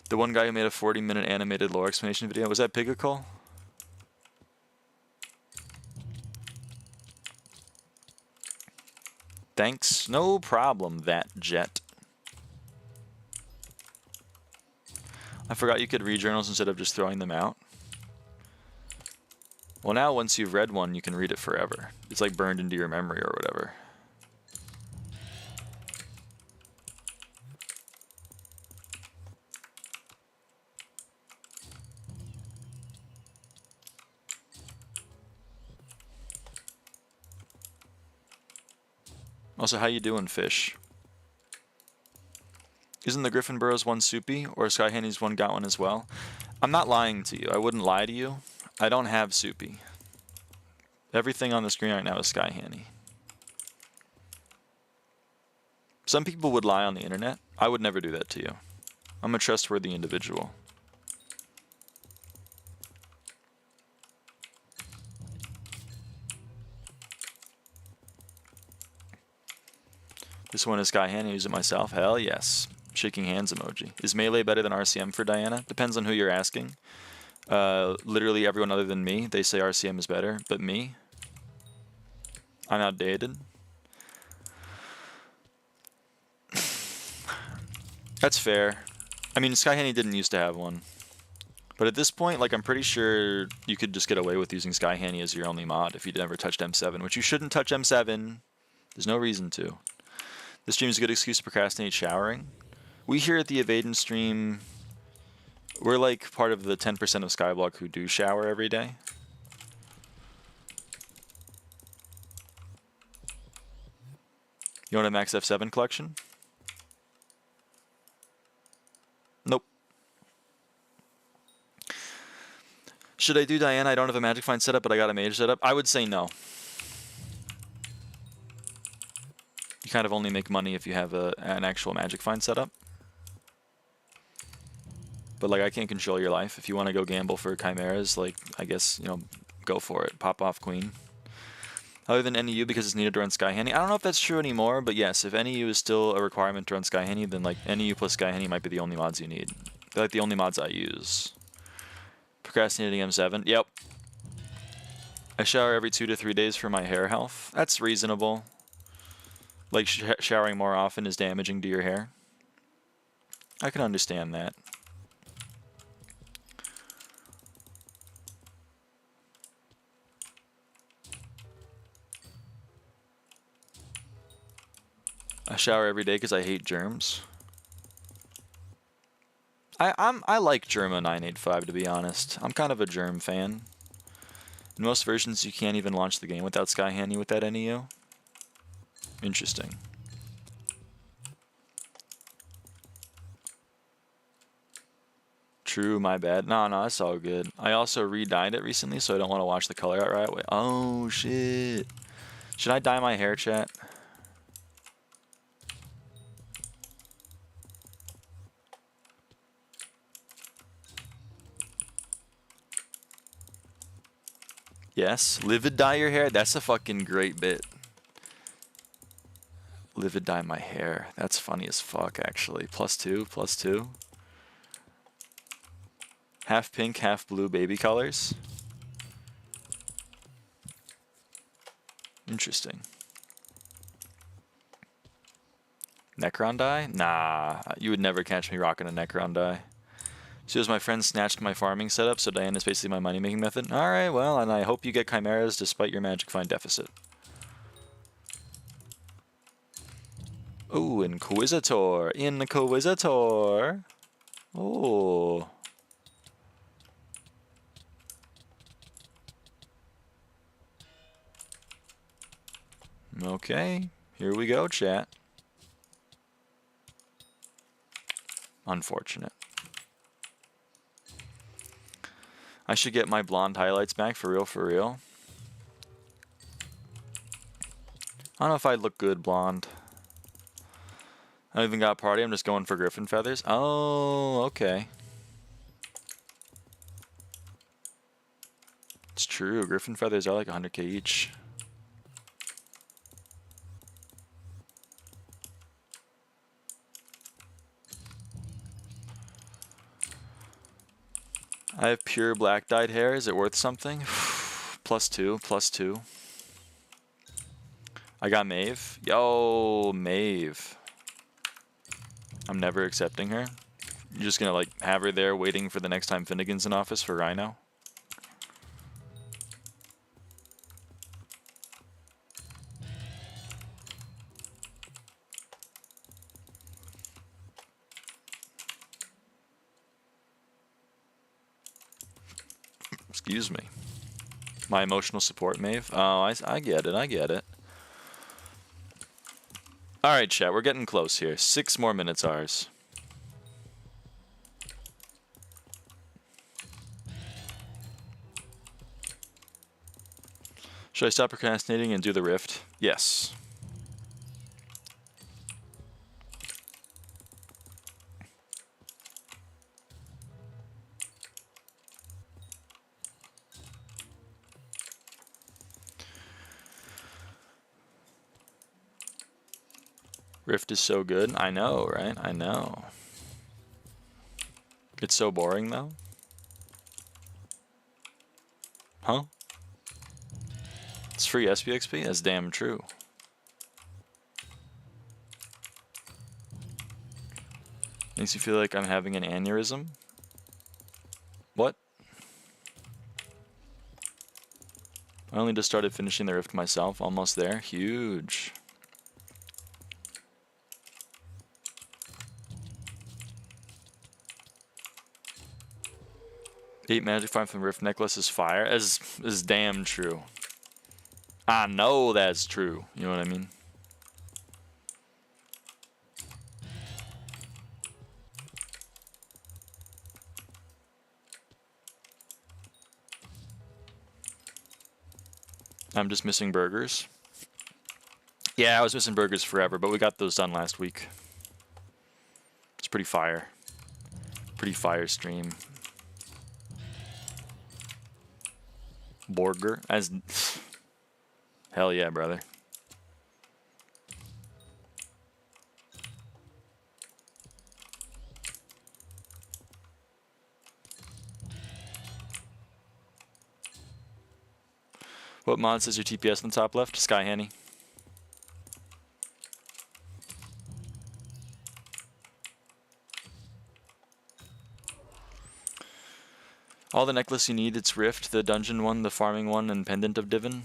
The one guy who made a 40-minute animated lore explanation video, was that Pigicle? Thanks. No problem, that jet. I forgot you could read journals instead of just throwing them out. Well, now once you've read one, you can read it forever. It's like burned into your memory or whatever. Also, how you doing, fish? Isn't the Griffin burrows one soupy, or SkyHanni's one got one as well? I'm not lying to you. I wouldn't lie to you. I don't have soupy. Everything on the screen right now is SkyHanni. Some people would lie on the internet. I would never do that to you. I'm a trustworthy individual. This one is SkyHanni. I use it myself. Hell yes. Shaking hands emoji. Is melee better than RCM for Diana? Depends on who you're asking. Literally everyone other than me, they say RCM is better, but me, I'm outdated. That's fair. I mean, SkyHanni didn't used to have one, But at this point, like, I'm pretty sure you could just get away with using SkyHanni as your only mod if you never touched M7, which you shouldn't touch M7. There's no reason to. This stream is a good excuse to procrastinate showering. We here at the avaaidan stream, we're like part of the 10% of SkyBlock who do shower every day. You want a max F7 collection? Nope. Should I do Diana? I don't have a Magic Find setup, but I got a Mage setup. I would say no. You kind of only make money if you have an actual Magic Find setup. But like, I can't control your life. If you want to go gamble for chimeras, like, I guess, you know, go for it. Pop off Queen. Other than NEU because it's needed to run SkyHanni. I don't know if that's true anymore, but yes, if NEU is still a requirement to run SkyHanni, then like NEU plus SkyHanni might be the only mods you need. They're like the only mods I use. Procrastinating M7. Yep. I shower every 2 to 3 days for my hair health. That's reasonable. Like, showering more often is damaging to your hair. I can understand that. I shower every day because I hate germs. I like Germa 985 to be honest. I'm kind of a germ fan. In most versions, you can't even launch the game without SkyHanni with that NEU. Interesting. True, my bad. No, that's all good. I also re-dyed it recently, so I don't want to wash the color out right away. Oh, shit. Should I dye my hair, chat? Yes, livid dye your hair. That's a fucking great bit. Livid dye my hair. That's funny as fuck, actually. +2, +2. Half pink, half blue baby colors. Interesting. Necron dye? Nah, you would never catch me rocking a Necron dye. So as my friend snatched my farming setup, so Diana's basically my money-making method. Alright, well, and I hope you get chimeras despite your Magic Find deficit. Ooh, Inquisitor. Inquisitor. Oh. Okay, here we go, chat. Unfortunate. I should get my blonde highlights back, for real, for real. I don't know if I'd look good blonde. I don't even got a party, I'm just going for Griffin feathers. Oh, okay. It's true, Griffin feathers are like 100k each. I have pure black dyed hair. Is it worth something? +2, +2. I got Maeve. Yo, Maeve. I'm never accepting her. You're just gonna like have her there waiting for the next time Finnegan's in office for Rhino. Excuse me. My emotional support, Maeve. Oh, I get it. I get it. All right, chat. We're getting close here. 6 more minutes, ours. Should I stop procrastinating and do the rift? Yes. Rift is so good. I know, right? I know. It's so boring, though. Huh? It's free sbxp? That's damn true. Makes you feel like I'm having an aneurysm? What? I only just started finishing the rift myself. Almost there. Huge. Eight magic find from the rift necklace is fire. Is damn true. I know that's true. You know what I mean? I'm just missing burgers. Yeah, I was missing burgers forever, but we got those done last week. It's pretty fire. Pretty fire stream. Burger as hell yeah, brother. What mod says your TPS in the top left? SkyHanni. All the necklace you need, it's Rift, the dungeon one, the farming one, and Pendant of Divin.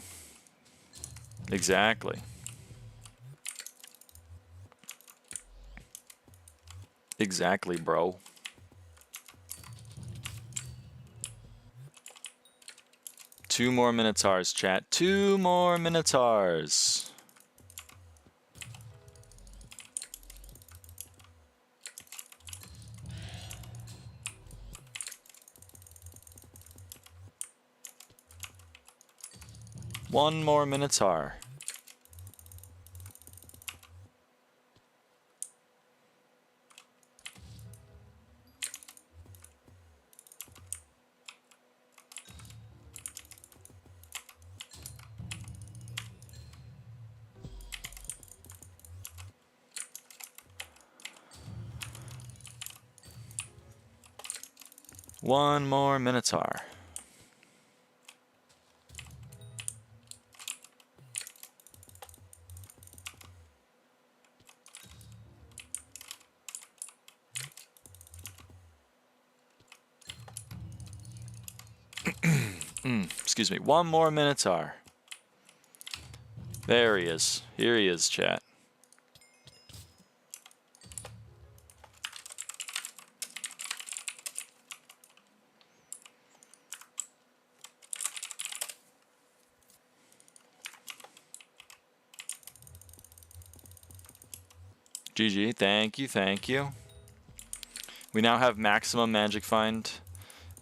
Exactly. Exactly, bro. Two more Minotaurs, chat. Two more Minotaurs. One more Minotaur. One more Minotaur. Excuse me. One more Minotaur. There he is. Here he is, chat. GG. Thank you. Thank you. We now have maximum magic find,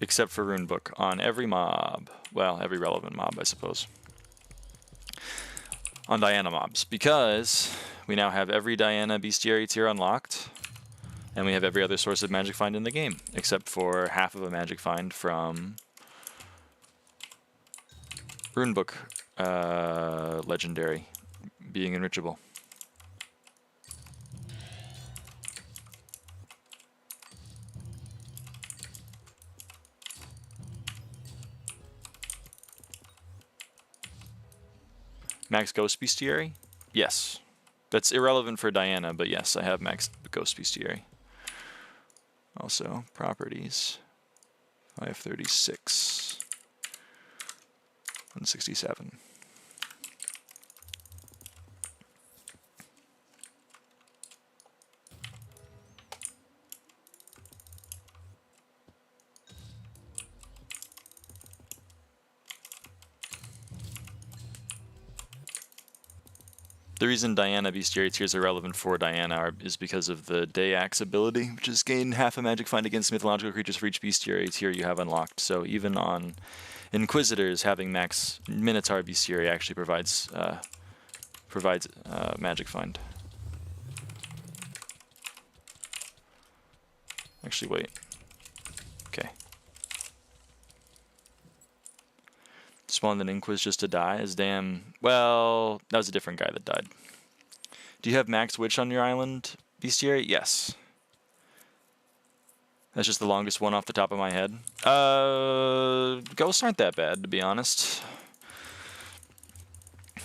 except for Runebook, on every mob. Well, every relevant mob, I suppose. On Diana mobs, because we now have every Diana Bestiary tier unlocked, and we have every other source of magic find in the game, except for half of a magic find from Runebook legendary, being enrichable. Max Ghost Bestiary? Yes. That's irrelevant for Diana, but yes, I have Max Ghost Bestiary. Also, properties. 536. 167. The reason Diana Bestiary tiers are relevant for Diana is because of the Dayax ability, which is gain half a magic find against mythological creatures for each Bestiary tier you have unlocked. So even on Inquisitors, having max Minotaur Bestiary actually provides magic find. Actually, wait. Okay. Spawned an Inquis just to die is damn... Well, that was a different guy that died. Do you have Max Witch on your island, Bestiary? Yes. That's just the longest one off the top of my head. Ghosts aren't that bad, to be honest.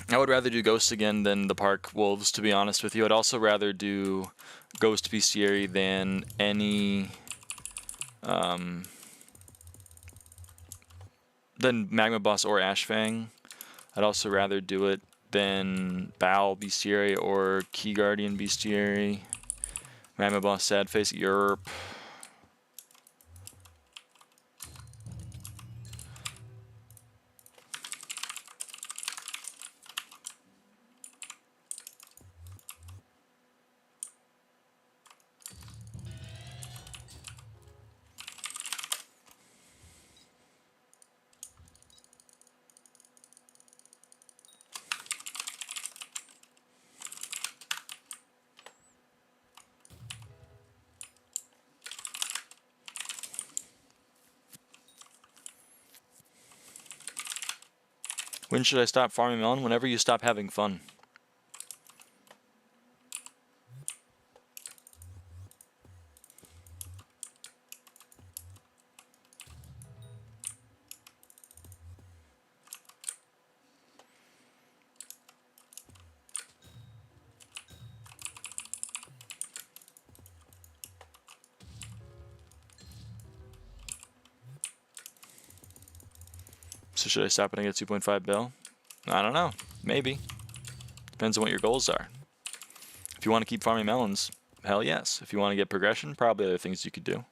I would rather do Ghosts again than the Park Wolves, to be honest with you. I'd also rather do Ghost Bestiary than any... than Magma Boss or Ashfang. I'd also rather do it than Bow Bestiary or Key Guardian Bestiary. Magma Boss Sad Face, Yerp. When should I stop farming melon? Whenever you stop having fun. So should I stop when I get 2.5 bill? I don't know. Maybe. Depends on what your goals are. If you want to keep farming melons, hell yes. If you want to get progression, probably other things you could do.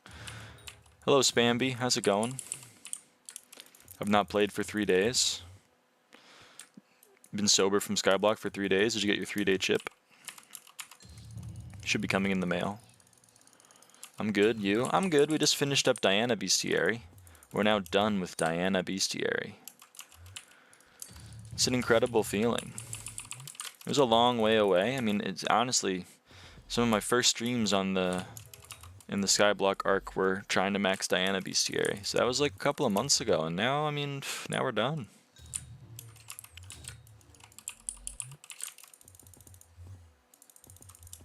Hello, Spamby. How's it going? I've not played for 3 days. Been sober from SkyBlock for 3 days. Did you get your 3-day chip? Should be coming in the mail. I'm good. You? I'm good. We just finished up Diana Bestiary. We're now done with Diana Bestiary. It's an incredible feeling. It was a long way away. I mean, it's honestly some of my first streams on in the SkyBlock arc were trying to max Diana Bestiary. So that was like a couple of months ago, and now, I mean, now we're done.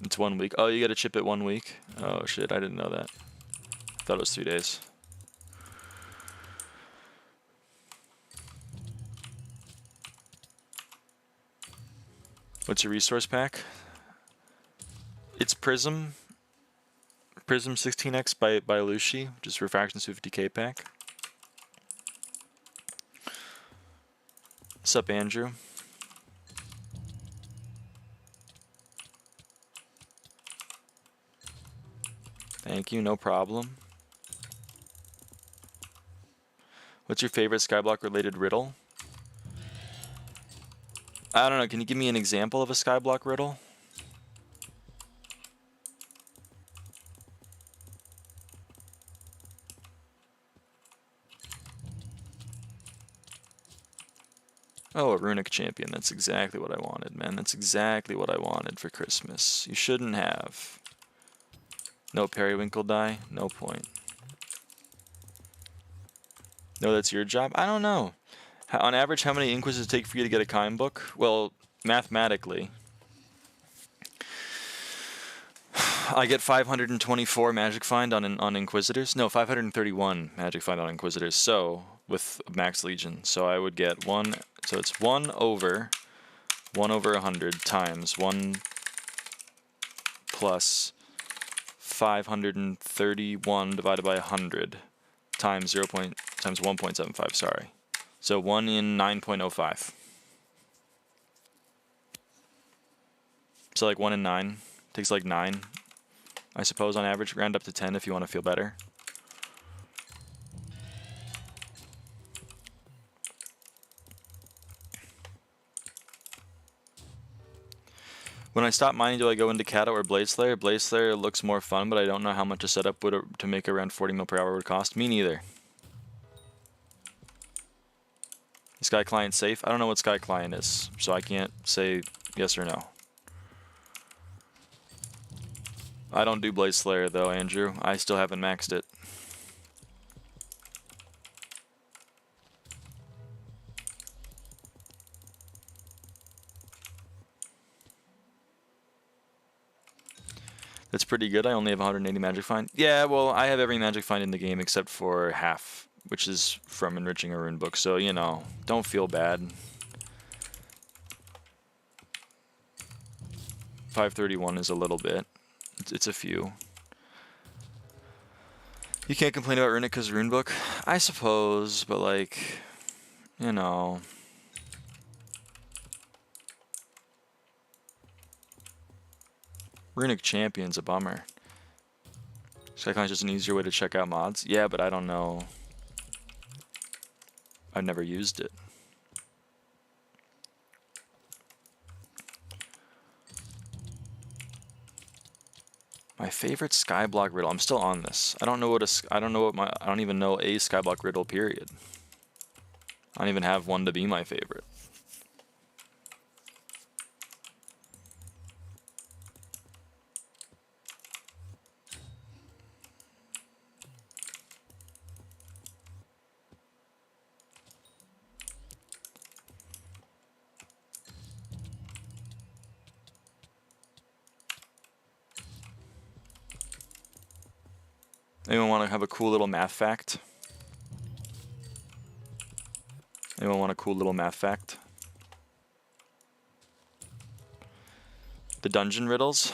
It's 1 week. Oh, you got to chip it 1 week? Oh shit, I didn't know that. Thought it was 3 days. What's your resource pack? It's Prism 16x by Lucy, just Refractions 50k pack. What's up, Andrew? Thank you, no problem. What's your favorite SkyBlock related riddle? I don't know, can you give me an example of a SkyBlock riddle? Oh, a runic champion. That's exactly what I wanted, man. That's exactly what I wanted for Christmas. You shouldn't have. No periwinkle die? No point. No, that's your job? I don't know. On average, how many inquis does it take for you to get a Kime book? Well, mathematically, I get 524 magic find on Inquisitors. No, 531 magic find on Inquisitors. So, with Max Legion. So I would get 1, so it's 1 over 100 times 1 plus 531 divided by 100 times times 1.75, sorry. So 1 in 9.05. So like 1 in 9. Takes like 9, I suppose, on average. Round up to 10 if you want to feel better. When I stop mining, do I go into Cata or Blade Slayer? Blade Slayer looks more fun, but I don't know how much a setup to make around 40 mil per hour would cost. Me neither. Is Sky Client safe? I don't know what Sky Client is, so I can't say yes or no. I don't do Blade Slayer though, Andrew. I still haven't maxed it. That's pretty good. I only have 180 magic find. Yeah, well, I have every magic find in the game except for half, which is from enriching a rune book. So, you know, don't feel bad. 531 is a little bit. It's a few. You can't complain about runic because rune book? I suppose, but like, you know. Runic Champion's a bummer. SkyCon's just an easier way to check out mods. Yeah, but I don't know. I've never used it. My favorite SkyBlock riddle. I'm still on this. I don't know what I don't even know a SkyBlock riddle, period. I don't even have one to be my favorite. Anyone want to have a cool little math fact? Anyone want a cool little math fact? The dungeon riddles?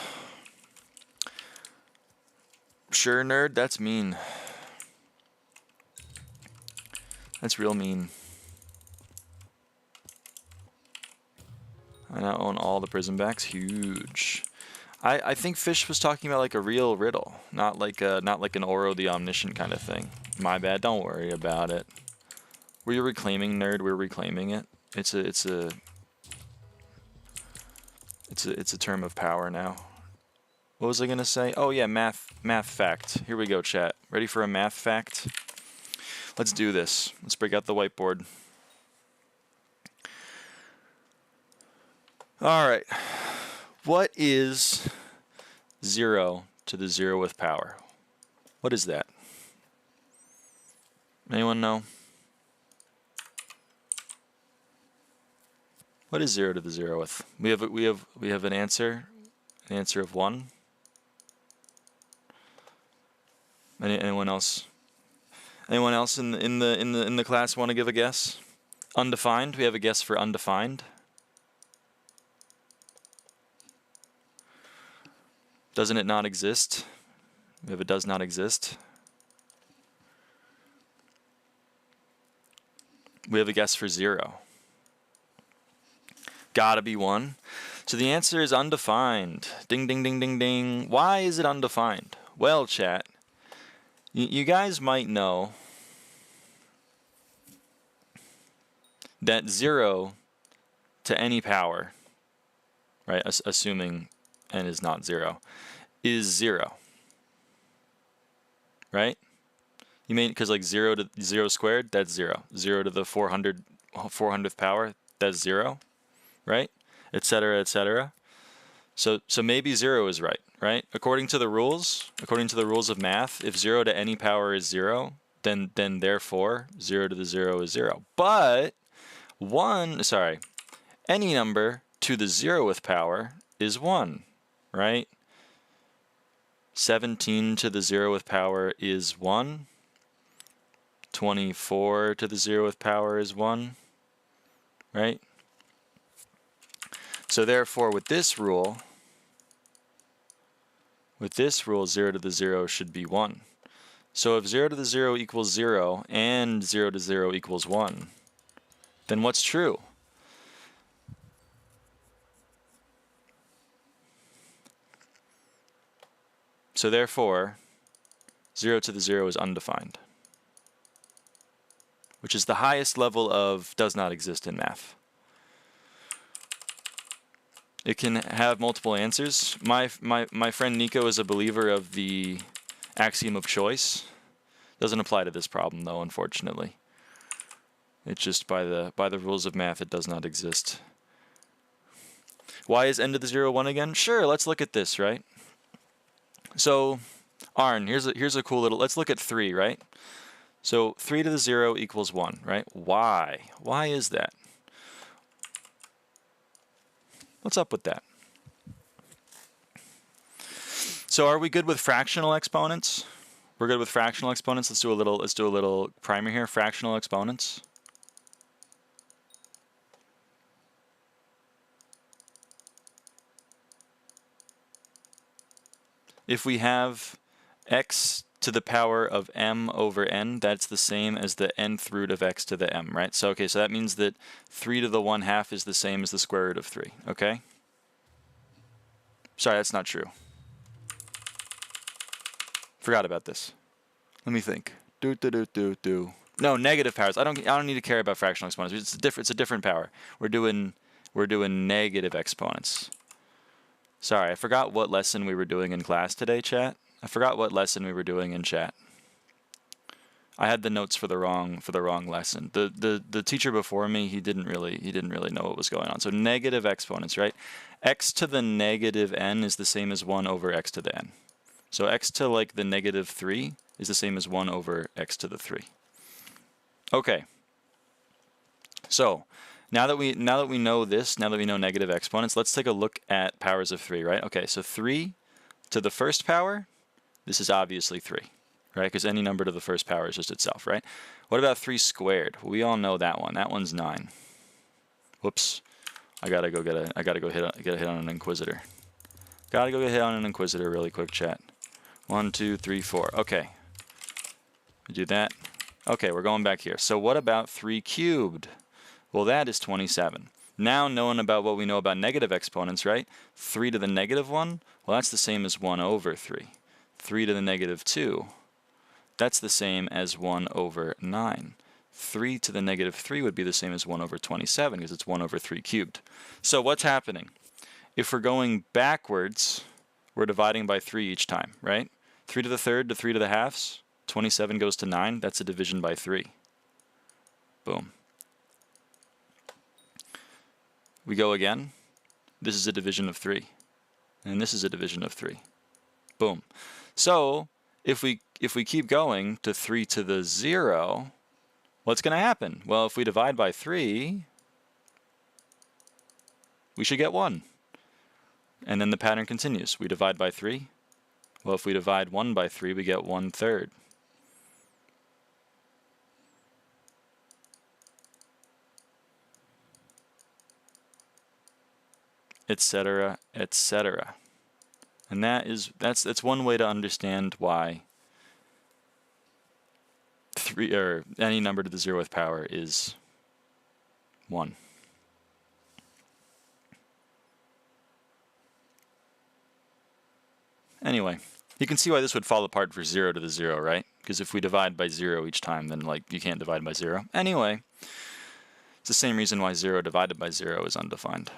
Sure, nerd, that's mean. That's real mean. I now own all the prison backs. Huge. I think Fish was talking about like a real riddle, not like an Oro the Omniscient kind of thing. My bad. Don't worry about it. Were you reclaiming, nerd? We're reclaiming it. It's a term of power now. What was I gonna say? Oh yeah, math fact. Here we go, chat. Ready for a math fact? Let's do this. Let's break out the whiteboard. All right. What is 0 to the 0th power? What is that? Anyone know? What is 0 to the 0th? We have an answer of 1. Anyone else? Anyone else in the class want to give a guess? Undefined. We have a guess for undefined. Doesn't it not exist? We have it does not exist. We have a guess for 0. Gotta be 1. So the answer is undefined. Ding, ding, ding, ding, ding. Why is it undefined? Well, chat, you guys might know that 0 to any power, right, assuming n is not 0, is 0, right? You mean, because like 0 to 0 squared, that's 0. 0 to the 400th power, that's 0, right? Etc. etc. So maybe 0 is right? According to the rules of math, if 0 to any power is 0, then therefore 0 to the 0 is 0. But any number to the 0th power is 1, right? 17 to the 0th power is 1. 24 to the 0th power is 1, right? So therefore, with this rule, 0 to the 0 should be 1. So if 0 to the 0 equals 0 and 0 to 0 equals 1, then what's true? So therefore, 0 to the 0 is undefined, which is the highest level of does not exist in math. It can have multiple answers. My friend Nico is a believer of the axiom of choice. Doesn't apply to this problem though, unfortunately. It's just by the rules of math, it does not exist. Why is n to the 0 1 again? Sure, let's look at this, right? So, Arn, here's a cool little. Let's look at 3, right? So 3 to the 0 equals 1, right? Why? Why is that? What's up with that? So are we good with fractional exponents? We're good with fractional exponents. Let's do a little primer here. Fractional exponents. If we have x to the power of m over n, that's the same as the nth root of x to the m, right? So, okay, so that means that 3 to the 1/2 is the same as the square root of 3, okay? Sorry, that's not true. Forgot about this. Let me think. No, negative powers. I don't need to care about fractional exponents. It's a different power. We're doing negative exponents. Sorry, I forgot what lesson we were doing in class today, chat. I forgot what lesson we were doing in chat. I had the notes for the wrong lesson. The teacher before me, he didn't really know what was going on. So negative exponents, right? X to the negative n is the same as 1 over x to the n. So x to like the negative 3 is the same as 1 over x to the 3. Okay. So now that we know this, now that we know negative exponents, let's take a look at powers of 3, right? Okay, so 3 to the first power, this is obviously 3. Right, because any number to the first power is just itself, right? What about 3 squared? Well, we all know that one. That one's 9. Whoops. I gotta go get a hit on an inquisitor. Gotta go get a hit on an inquisitor really quick, chat. 1, 2, 3, 4. Okay. We do that. Okay, we're going back here. So what about 3 cubed? Well, that is 27. Now knowing about what we know about negative exponents, right? 3 to the negative 1, well, that's the same as 1 over 3. 3 to the negative 2. That's the same as 1 over 9. 3 to the negative 3 would be the same as 1 over 27 because it's 1 over 3 cubed. So what's happening? If we're going backwards, we're dividing by 3 each time, right? 3 to the third to 3 to the halves. 27 goes to 9. That's a division by 3. Boom. We go again. This is a division of 3. And this is a division of 3. Boom. So if we keep going to 3 to the 0, what's going to happen? Well, if we divide by 3, we should get 1. And then the pattern continues. We divide by 3. Well, if we divide 1 by 3, we get 1/3. Etc., etc. And that's one way to understand why 3 or any number to the 0th power is 1. Anyway, you can see why this would fall apart for 0 to the 0, right? Because if we divide by 0 each time, then like you can't divide by 0. Anyway, it's the same reason why 0 divided by 0 is undefined.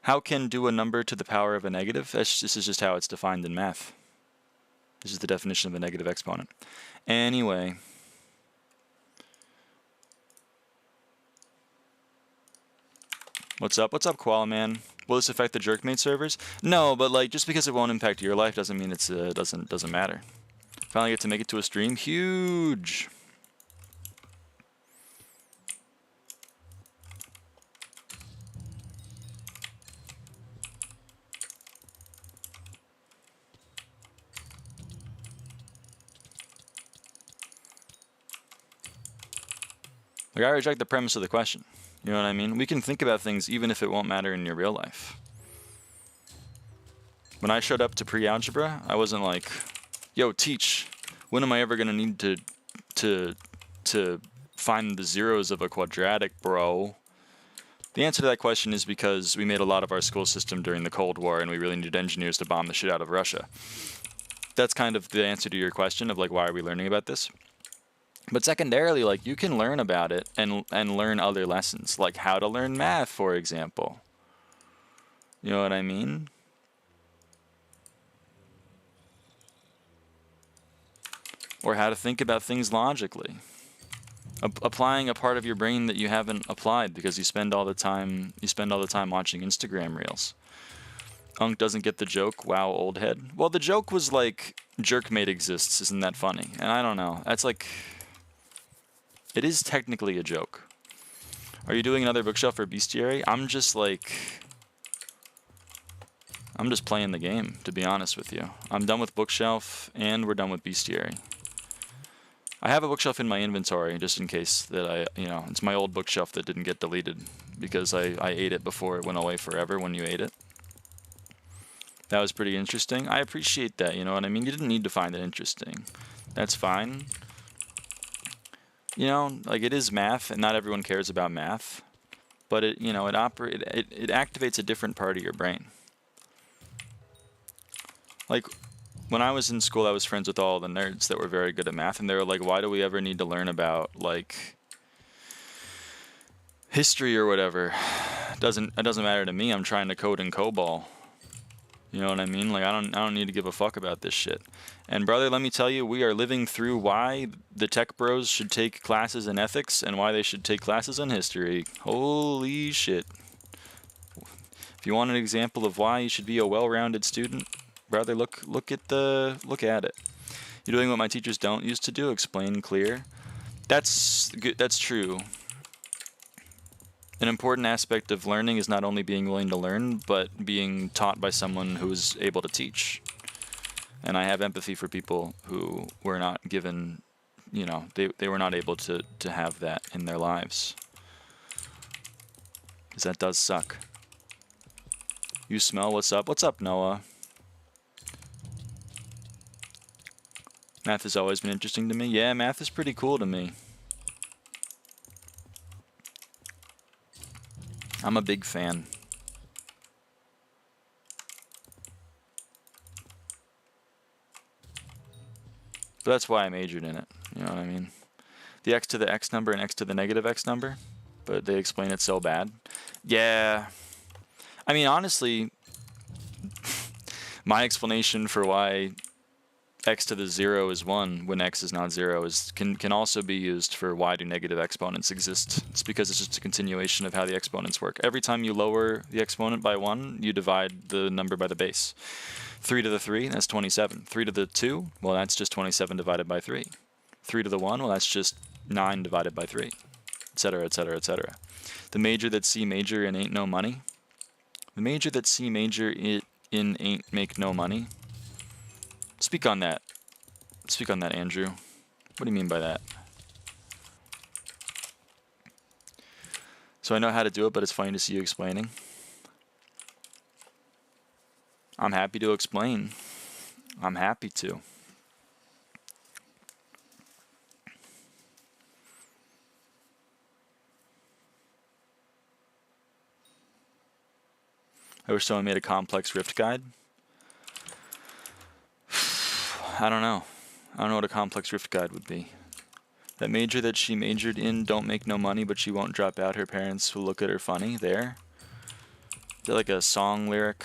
How can do a number to the power of a negative? This is just how it's defined in math. This is the definition of a negative exponent. Anyway. What's up? What's up, Koala Man? Will this affect the Jerkmate servers? No, but like just because it won't impact your life doesn't mean it's doesn't matter. Finally get to make it to a stream. Huge. Like, I reject the premise of the question. You know what I mean? We can think about things even if it won't matter in your real life. When I showed up to pre-algebra, I wasn't like, yo, teach, when am I ever going to need to find the zeros of a quadratic, bro? The answer to that question is because we made a lot of our school system during the Cold War and we really needed engineers to bomb the shit out of Russia. That's kind of the answer to your question of like, why are we learning about this? But secondarily, like, you can learn about it and learn other lessons, like how to learn math, for example. You know what I mean? Or how to think about things logically. Applying a part of your brain that you haven't applied because you spend all the time watching Instagram reels. Unk doesn't get the joke. Wow, old head. Well, the joke was like, Jerkmate exists. Isn't that funny? And I don't know. That's like... It is technically a joke. Are you doing another bookshelf for Bestiary? I'm just playing the game, to be honest with you. I'm done with bookshelf, and we're done with Bestiary. I have a bookshelf in my inventory, just in case that it's my old bookshelf that didn't get deleted, because I ate it before it went away forever when you ate it. That was pretty interesting. I appreciate that, you know what I mean? You didn't need to find it interesting. That's fine. You know, like, it is math, and not everyone cares about math, but it activates a different part of your brain. Like, when I was in school, I was friends with all the nerds that were very good at math, and they were like, why do we ever need to learn about, like, history or whatever? It doesn't matter to me. I'm trying to code in COBOL. You know what I mean? Like, I don't need to give a fuck about this shit. And brother, let me tell you, we are living through why the tech bros should take classes in ethics and why they should take classes in history. Holy shit. If you want an example of why you should be a well-rounded student, brother, look at it. You're doing what my teachers don't used to do, explain clear. That's good. That's true. An important aspect of learning is not only being willing to learn, but being taught by someone who is able to teach. And I have empathy for people who were not given, you know, they were not able to have that in their lives. Because that does suck. You smell, what's up? What's up, Noah? Math has always been interesting to me. Yeah, math is pretty cool to me. I'm a big fan. But that's why I majored in it. You know what I mean? The x to the x number and x to the negative x number, but they explain it so bad. Yeah. I mean, honestly, my explanation for why x to the 0 is 1 when x is not 0 can also be used for why do negative exponents exist. It's because it's just a continuation of how the exponents work. Every time you lower the exponent by 1, you divide the number by the base. 3 to the 3, that's 27. 3 to the 2, well, that's just 27 divided by 3. 3 to the 1, well, that's just 9 divided by 3, etc., etc., etc. The major that C major in ain't no money. The major that C major in ain't make no money. Speak on that. Speak on that, Andrew. What do you mean by that? So I know how to do it, but it's funny to see you explaining. I'm happy to explain. I'm happy to. I wish someone made a complex Rift guide. I don't know. I don't know what a complex Rift guide would be. That major that she majored in don't make no money, but she won't drop out. Her parents will look at her funny. There. Is that like a song lyric?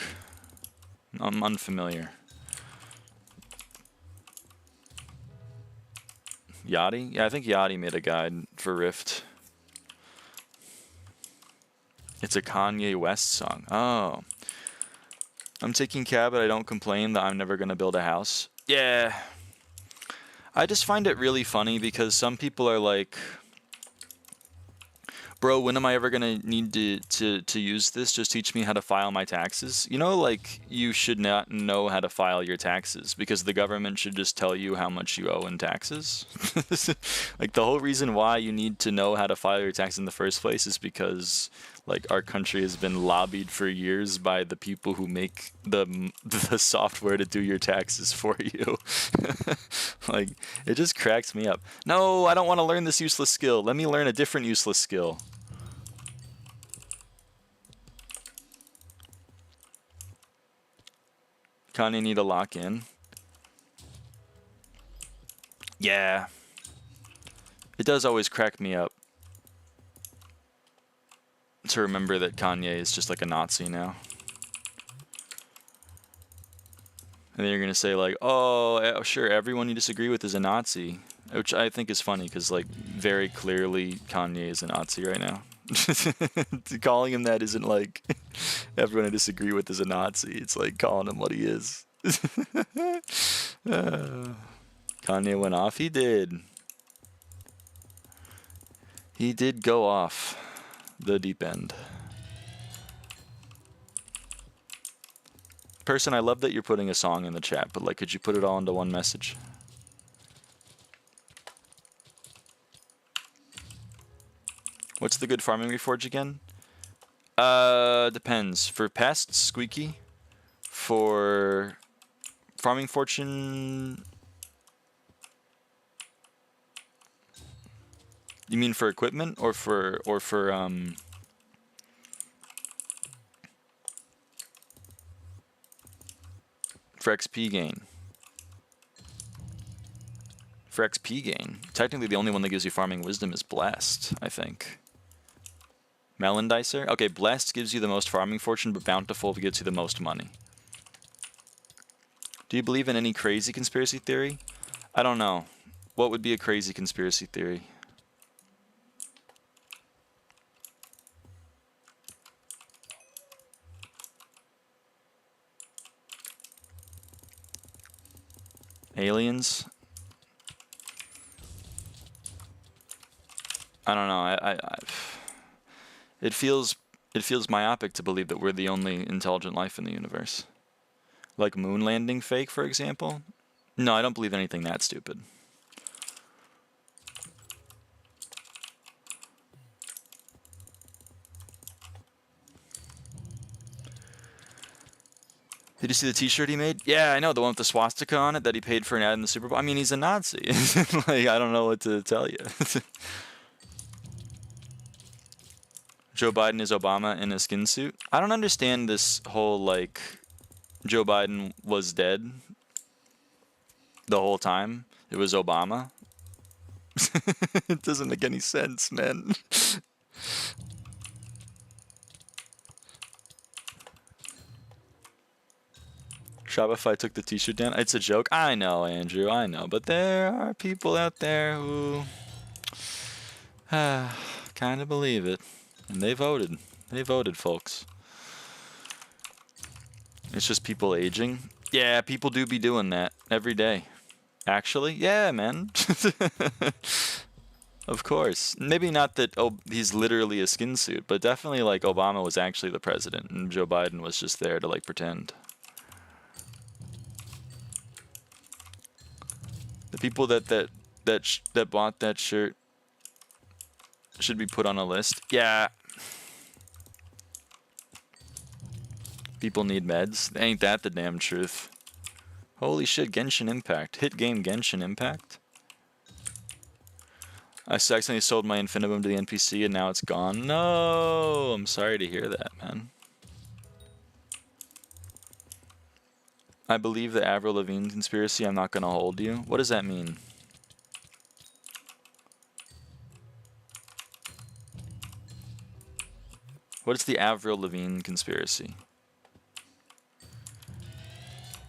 I'm unfamiliar. Yachty? Yeah, I think Yachty made a guide for Rift. It's a Kanye West song. Oh. I'm taking cab, but I don't complain that I'm never going to build a house. Yeah. I just find it really funny because some people are like, bro, when am I ever going to need to use this? Just teach me how to file my taxes. You know, like, you should not know how to file your taxes because the government should just tell you how much you owe in taxes. Like, the whole reason why you need to know how to file your taxes in the first place is because, like, our country has been lobbied for years by the people who make the software to do your taxes for you. Like, it just cracks me up. No, I don't want to learn this useless skill. Let me learn a different useless skill. Kanye need to lock in. Yeah. It does always crack me up to remember that Kanye is just like a Nazi now. And then you're going to say like, oh, sure, everyone you disagree with is a Nazi. Which I think is funny because, like, very clearly Kanye is a Nazi right now. Calling him that isn't like everyone I disagree with is a Nazi. It's like calling him what he is. Kanye went off. He did. He did go off the deep end. Person, I love that you're putting a song in the chat, but, like, could you put it all into one message? What's the good farming reforge again? Depends. For pests, squeaky. For farming fortune, you mean for equipment or for For XP gain. For XP gain. Technically, the only one that gives you farming wisdom is Blessed, I think. Melon Dicer? Okay, Blessed gives you the most farming fortune, but Bountiful gets you the most money. Do you believe in any crazy conspiracy theory? I don't know. What would be a crazy conspiracy theory? Aliens? I don't know. It feels myopic to believe that we're the only intelligent life in the universe. Like moon landing fake, for example? No, I don't believe anything that stupid. Did you see the t-shirt he made? Yeah, I know, the one with the swastika on it that he paid for an ad in the Super Bowl. I mean, he's a Nazi. Like, I don't know what to tell you. Joe Biden is Obama in a skin suit. I don't understand this whole, like, Joe Biden was dead the whole time. It was Obama. It doesn't make any sense, man. Shopify took the t-shirt down. It's a joke. I know, Andrew, I know. But there are people out there who kind of believe it. And they voted. They voted, folks. It's just people aging. Yeah, people do be doing that every day. Actually, yeah, man. Of course. Maybe not that he's literally a skin suit, but definitely like Obama was actually the president and Joe Biden was just there to like pretend. The people that bought that shirt should be put on a list. Yeah. People need meds. Ain't that the damn truth? Holy shit, Genshin Impact. Hit game Genshin Impact. I accidentally sold my Infiniboom to the NPC and now it's gone. No! I'm sorry to hear that, man. I believe the Avril Lavigne conspiracy. I'm not gonna hold you. What does that mean? What is the Avril Lavigne conspiracy?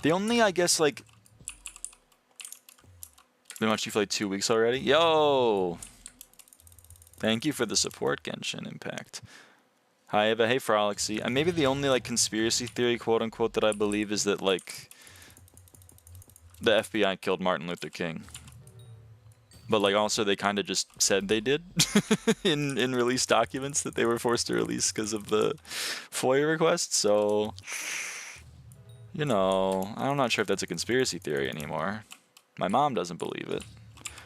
The only, I guess, like... Been watching you for like 2 weeks already? Yo! Thank you for the support, Genshin Impact. Hi, Eva. Hey, Frolicsy. And maybe the only, like, conspiracy theory, quote-unquote, that I believe is that, like... the FBI killed Martin Luther King. But, like, also they kind of just said they did in released documents that they were forced to release because of the FOIA request. So, you know, I'm not sure if that's a conspiracy theory anymore. My mom doesn't believe it.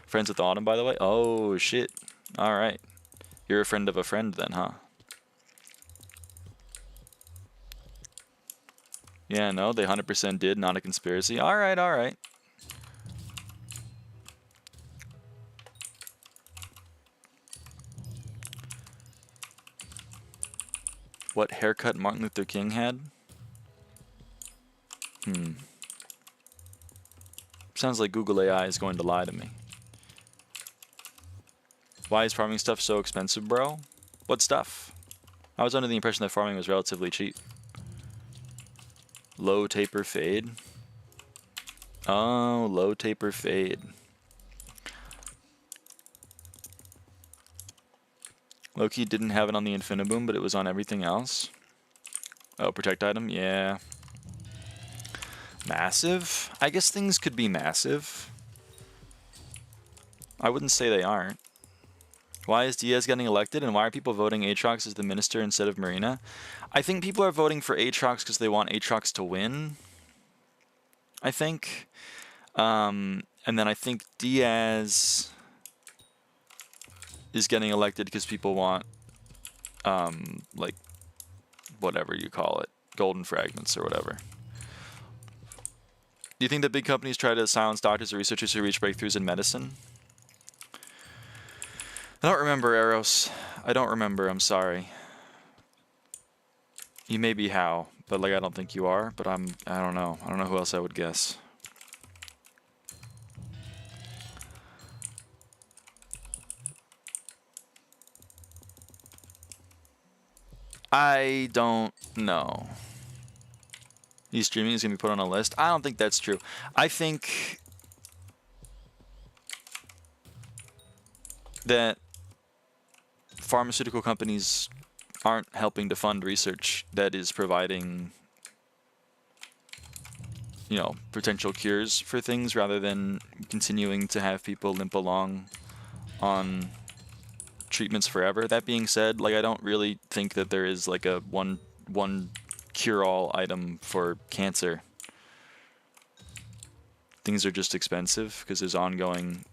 Friends with Autumn, by the way? Oh, shit. All right. You're a friend of a friend then, huh? Yeah, no, they 100% did. Not a conspiracy. All right, all right. What haircut Martin Luther King had? Sounds like Google AI is going to lie to me. Why is farming stuff so expensive, bro? What stuff? I was under the impression that farming was relatively cheap. Low taper fade. Oh, low taper fade. Loki didn't have it on the Infiniboom, but it was on everything else. Oh, protect item? Yeah. Massive? I guess things could be massive. I wouldn't say they aren't. Why is Diaz getting elected, and why are people voting Aatrox as the minister instead of Marina? I think people are voting for Aatrox because they want Aatrox to win. I think. And then I think Diaz is getting elected because people want, like, whatever you call it, golden fragments or whatever. Do you think that big companies try to silence doctors or researchers who reach breakthroughs in medicine? I don't remember, Eros. I don't remember, I'm sorry. You may be how, but like I don't think you are. But I don't know. I don't know who else I would guess. I don't know. He's streaming, he's gonna be put on a list. I don't think that's true. I think that pharmaceutical companies aren't helping to fund research that is providing, you know, potential cures for things, rather than continuing to have people limp along on treatments forever. That being said, like, I don't really think that there is like a one cure-all item for cancer. Things are just expensive because there's ongoing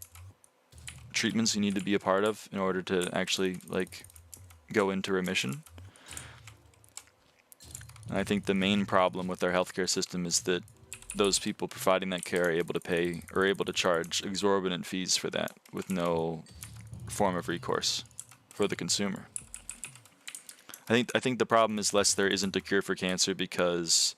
treatments you need to be a part of in order to actually like go into remission. And I think the main problem with our healthcare system is that those people providing that care are able to pay or able to charge exorbitant fees for that with no form of recourse for the consumer. I think the problem is less there isn't a cure for cancer because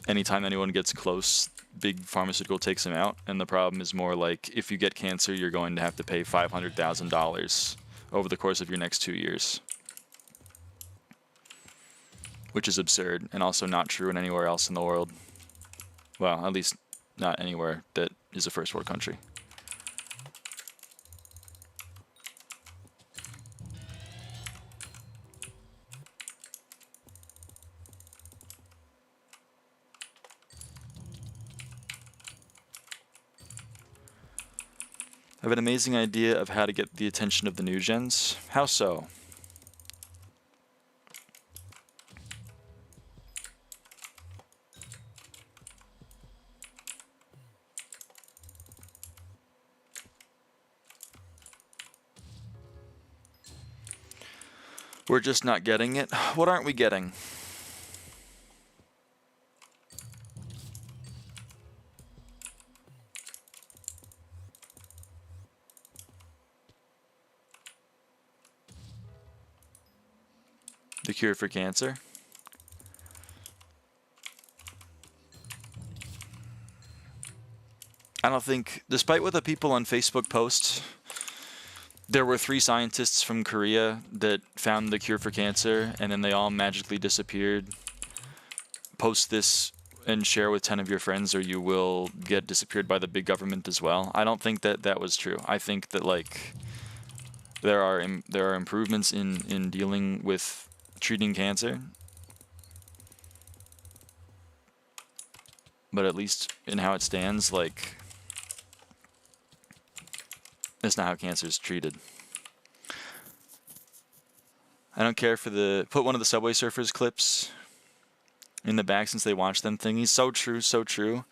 anytime anyone gets close, big pharmaceutical takes them out, and the problem is more like if you get cancer, you're going to have to pay $500,000 over the course of your next 2 years, which is absurd and also not true in anywhere else in the world. Well, at least not anywhere that is a first world country. I have an amazing idea of how to get the attention of the new gens. How so? We're just not getting it. What aren't we getting? The cure for cancer? I don't think, despite what the people on Facebook post, there were 3 scientists from Korea that found the cure for cancer, and then they all magically disappeared. Post this and share with 10 of your friends, or you will get disappeared by the big government as well. I don't think that that was true. I think that like there are improvements in dealing with treating cancer, but at least in how it stands, like, that's not how cancer is treated. I don't care for put one of the Subway Surfers clips in the back since they watch them thingies. So true, so true.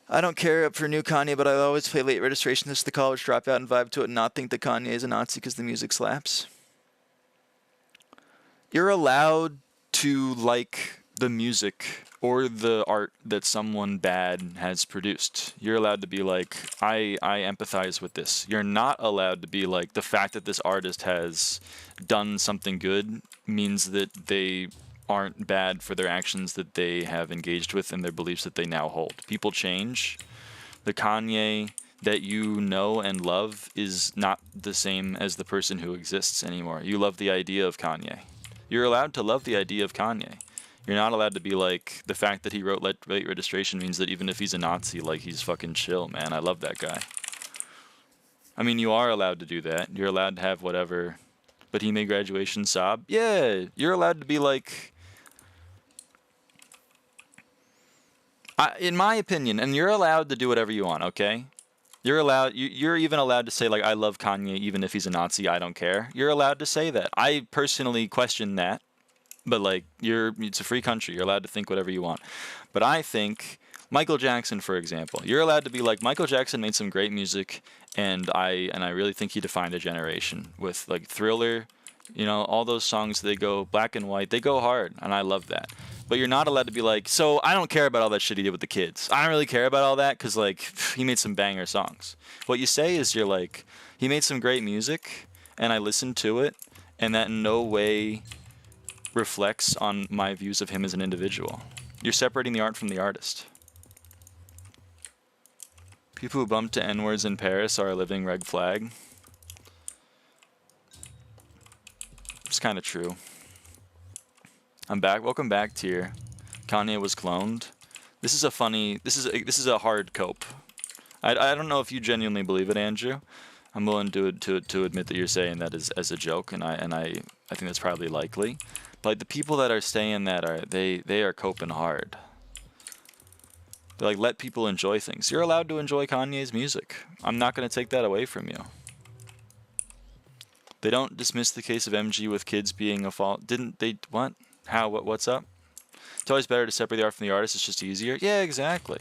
I don't care for new Kanye, but I always play Late Registration. This is the college dropout and vibe to it and not think that Kanye is a Nazi because the music slaps. You're allowed to like the music or the art that someone bad has produced. You're allowed to be like, I empathize with this. You're not allowed to be like, the fact that this artist has done something good means that they aren't bad for their actions that they have engaged with and their beliefs that they now hold. People change. The Kanye that you know and love is not the same as the person who exists anymore. You love the idea of Kanye. You're allowed to love the idea of Kanye. You're not allowed to be like, the fact that he wrote Late Registration means that even if he's a Nazi, like, he's fucking chill, man. I love that guy. I mean, you are allowed to do that. You're allowed to have whatever. But he made graduation sob. Yeah, you're allowed to be like, in my opinion, and you're allowed to do whatever you want, okay? You're allowed. You're even allowed to say, like, I love Kanye even if he's a Nazi. I don't care. You're allowed to say that. I personally question that, but like, it's a free country. You're allowed to think whatever you want. But I think Michael Jackson, for example, you're allowed to be like, Michael Jackson made some great music, and I really think he defined a generation with like Thriller. You know, all those songs, they go black and white. They go hard, and I love that. But you're not allowed to be like, so I don't care about all that shit he did with the kids. I don't really care about all that because, like, he made some banger songs. What you say is you're like, he made some great music, and I listened to it, and that in no way reflects on my views of him as an individual. You're separating the art from the artist. People who bump to N-words in Paris are a living red flag. It's kind of true. I'm back. Welcome back, Tier. Kanye was cloned. This is a funny. This is a hard cope. I don't know if you genuinely believe it, Andrew. I'm willing to admit that you're saying that as a joke, and I think that's probably likely. But like, the people that are saying that they are coping hard. They're like, let people enjoy things. You're allowed to enjoy Kanye's music. I'm not going to take that away from you. They don't dismiss the case of MG with kids being a fault. Didn't they? What? How? What's up? It's always better to separate the art from the artist. It's just easier. Yeah, exactly.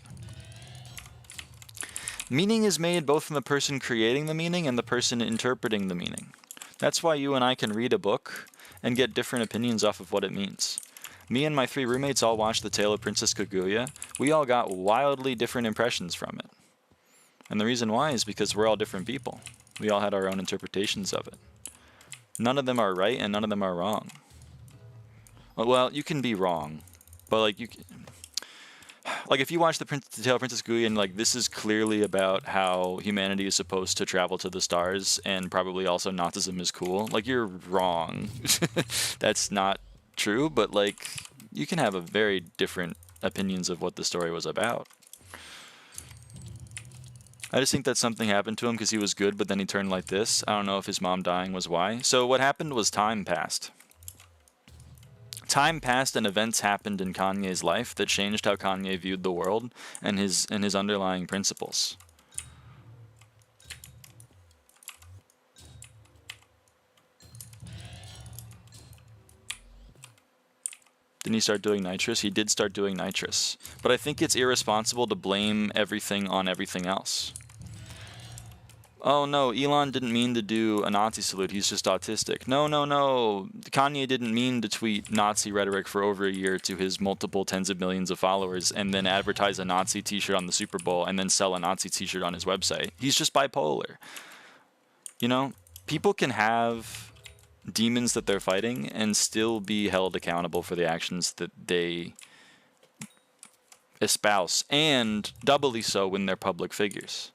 Meaning is made both from the person creating the meaning and the person interpreting the meaning. That's why you and I can read a book and get different opinions off of what it means. Me and my 3 roommates all watched The Tale of Princess Kaguya. We all got wildly different impressions from it. And the reason why is because we're all different people. We all had our own interpretations of it. None of them are right and none of them are wrong. Well, you can be wrong, but like if you watch The Tale of Princess Kaguya and like this is clearly about how humanity is supposed to travel to the stars and probably also Nazism is cool, like you're wrong. That's not true, but like you can have a very different opinions of what the story was about. I just think that something happened to him because he was good, but then he turned like this. I don't know if his mom dying was why. So what happened was time passed. Time passed and events happened in Kanye's life that changed how Kanye viewed the world and his underlying principles. Didn't he start doing nitrous? He did start doing nitrous. But I think it's irresponsible to blame everything on everything else. Oh no, Elon didn't mean to do a Nazi salute, he's just autistic. No. Kanye didn't mean to tweet Nazi rhetoric for over a year to his multiple tens of millions of followers and then advertise a Nazi t-shirt on the Super Bowl and then sell a Nazi t-shirt on his website. He's just bipolar. You know, people can have demons that they're fighting and still be held accountable for the actions that they espouse, and doubly so when they're public figures.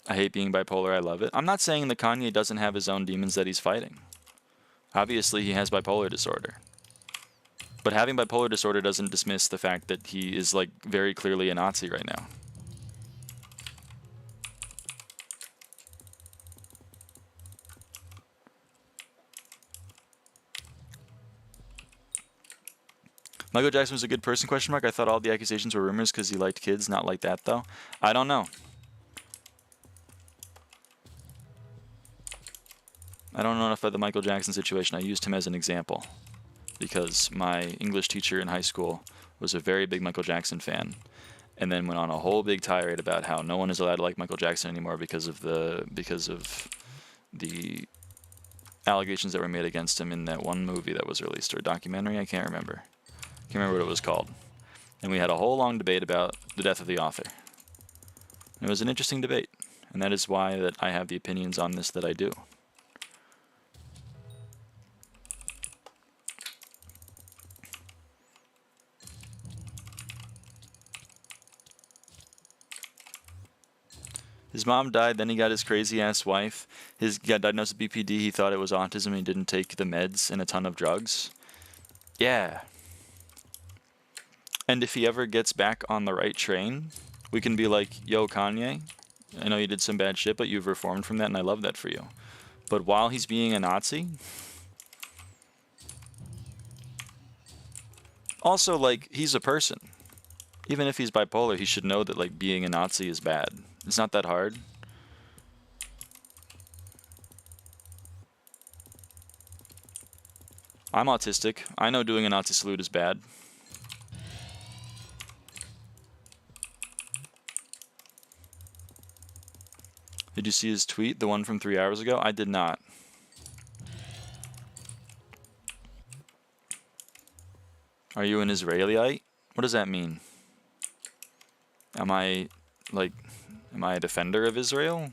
I hate being bipolar, I love it. I'm not saying that Kanye doesn't have his own demons that he's fighting. Obviously, he has bipolar disorder. But having bipolar disorder doesn't dismiss the fact that he is, like, very clearly a Nazi right now. Michael Jackson was a good person, question mark? I thought all the accusations were rumors because he liked kids, not like that, though. I don't know. I don't know enough about the Michael Jackson situation. I used him as an example because my English teacher in high school was a very big Michael Jackson fan and then went on a whole big tirade about how no one is allowed to like Michael Jackson anymore because of the allegations that were made against him in that one movie that was released, or a documentary, I can't remember. Can't remember what it was called. And we had a whole long debate about the death of the author. It was an interesting debate, and that is why that I have the opinions on this that I do. His mom died, then he got his crazy-ass wife. He got diagnosed with BPD, he thought it was autism, and he didn't take the meds and a ton of drugs. Yeah. And if he ever gets back on the right train, we can be like, yo, Kanye, I know you did some bad shit, but you've reformed from that, and I love that for you. But while he's being a Nazi, also, like, he's a person. Even if he's bipolar, he should know that, like, being a Nazi is bad. It's not that hard. I'm autistic. I know doing a Nazi salute is bad. Did you see his tweet, the one from 3 hours ago? I did not. Are you an Israelite? What does that mean? Am I a defender of Israel?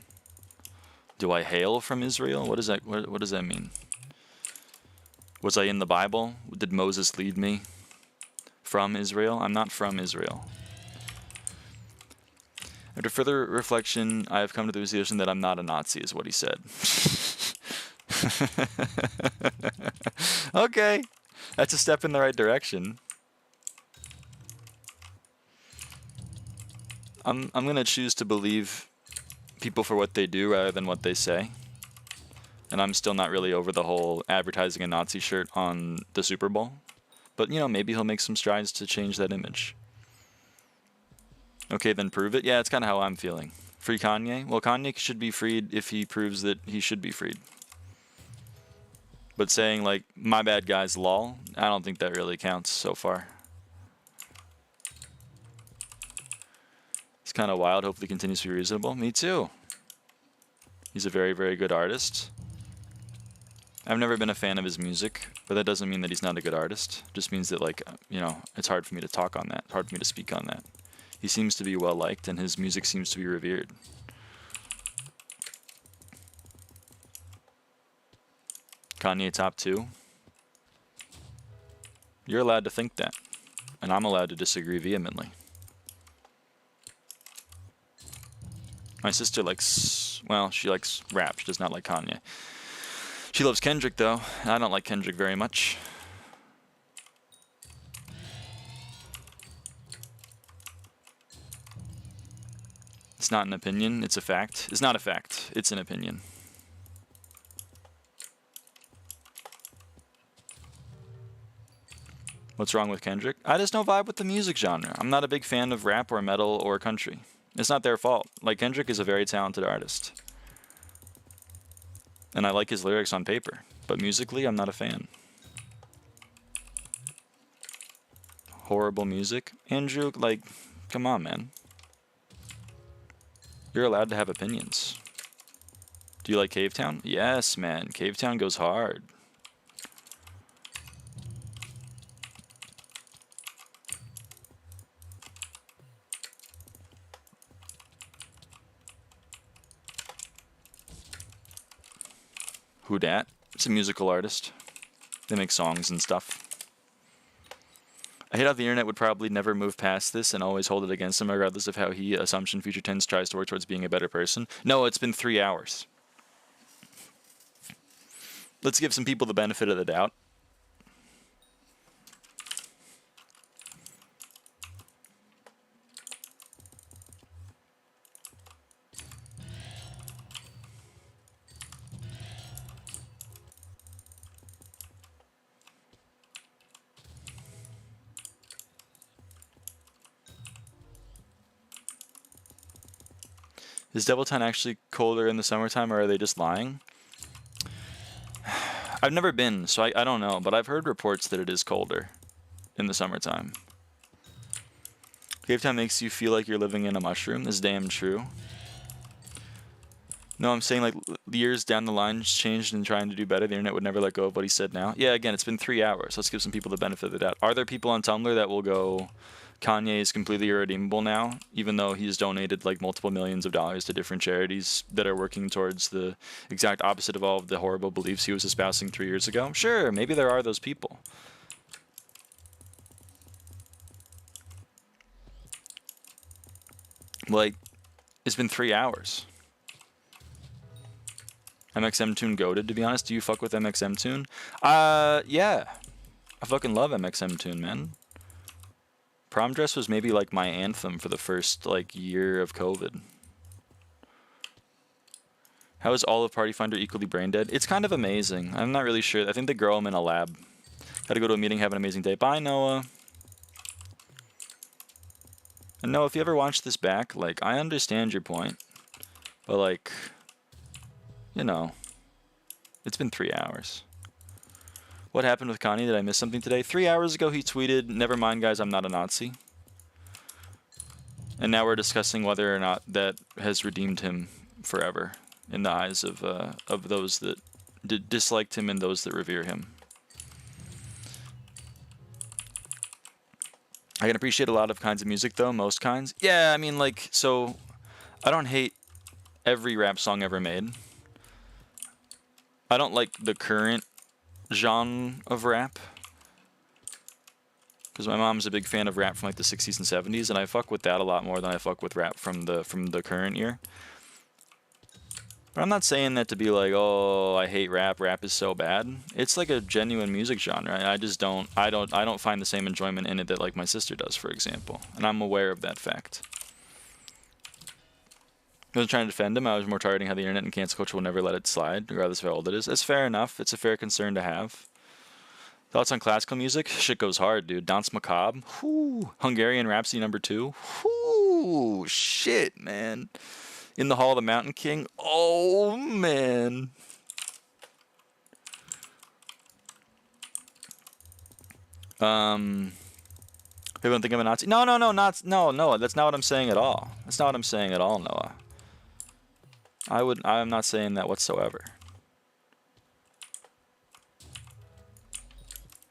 Do I hail from Israel? What does that what does that mean? Was I in the Bible? Did Moses lead me from Israel? I'm not from Israel. After further reflection, I have come to the realization that I'm not a Nazi, is what he said. Okay, that's a step in the right direction. I'm gonna choose to believe people for what they do rather than what they say. And I'm still not really over the whole advertising a Nazi shirt on the Super Bowl. But, you know, maybe he'll make some strides to change that image. Okay, then prove it. Yeah, it's kind of how I'm feeling. Free Kanye? Well, Kanye should be freed if he proves that he should be freed. But saying, like, my bad guys, lol, I don't think that really counts so far. It's kind of wild. Hopefully continues to be reasonable. Me too. He's a very, very good artist. I've never been a fan of his music, but that doesn't mean that he's not a good artist. It just means that, like, you know, it's hard for me to talk on that. It's hard for me to speak on that. He seems to be well liked, and his music seems to be revered. Kanye top 2. You're allowed to think that, and I'm allowed to disagree vehemently. My sister likes, well, she likes rap. She does not like Kanye. She loves Kendrick, though. I don't like Kendrick very much. It's not an opinion. It's a fact. It's not a fact. It's an opinion. What's wrong with Kendrick? I just don't vibe with the music genre. I'm not a big fan of rap or metal or country. It's not their fault. Like, Kendrick is a very talented artist. And I like his lyrics on paper. But musically, I'm not a fan. Horrible music? Andrew, like, come on, man. You're allowed to have opinions. Do you like Cavetown? Yes, man. Cavetown goes hard. Who dat? It's a musical artist. They make songs and stuff. I hate how the internet would probably never move past this and always hold it against him, regardless of how he, Assumption Future Tense, tries to work towards being a better person. No, it's been 3 hours. Let's give some people the benefit of the doubt. Is Deviltown actually colder in the summertime, or are they just lying? I've never been, so I don't know, but I've heard reports that it is colder in the summertime. Cavetown makes you feel like you're living in a mushroom. That's damn true. No, I'm saying, like, years down the line changed and trying to do better. The internet would never let go of what he said now. Yeah, again, it's been 3 hours. Let's give some people the benefit of the doubt. Are there people on Tumblr that will go, Kanye is completely irredeemable now, even though he's donated, like, multiple millions of dollars to different charities that are working towards the exact opposite of all of the horrible beliefs he was espousing 3 years ago? Sure, maybe there are those people. Like, it's been 3 hours. MXM Tune goated, to be honest. Do you fuck with MXM Tune? Yeah. I fucking love MXM Tune, man. Prom Dress was maybe like my anthem for the first like year of COVID. How is all of Party Finder equally brain dead? It's kind of amazing. I'm not really sure. I think they grow them in a lab. Gotta go to a meeting, have an amazing day. Bye, Noah. And Noah, if you ever watch this back, like, I understand your point. But like, you know, it's been 3 hours. What happened with Kanye? Did I miss something today? 3 hours ago he tweeted, "Never mind guys, I'm not a Nazi." And now we're discussing whether or not that has redeemed him forever in the eyes of those that disliked him and those that revere him. I can appreciate a lot of kinds of music though, most kinds. Yeah, I mean, like, so I don't hate every rap song ever made. I don't like the current genre of rap. Because my mom's a big fan of rap from like the 60s and 70s, and I fuck with that a lot more than I fuck with rap from the current year. But I'm not saying that to be like, oh, I hate rap. Rap is so bad. It's like a genuine music genre. I just don't. I don't find the same enjoyment in it that like my sister does, for example. And I'm aware of that fact. I wasn't trying to defend him. I was more targeting how the internet and cancel culture will never let it slide, regardless of how old it is. It's fair enough. It's a fair concern to have. Thoughts on classical music? Shit goes hard, dude. Danse Macabre. Whoo. Hungarian Rhapsody #2. Whoo. Shit, man. In the Hall of the Mountain King. Oh, man. People think I'm a Nazi? No, no, that's not what I'm saying at all. That's not what I'm saying at all, Noah. I'm not saying that whatsoever.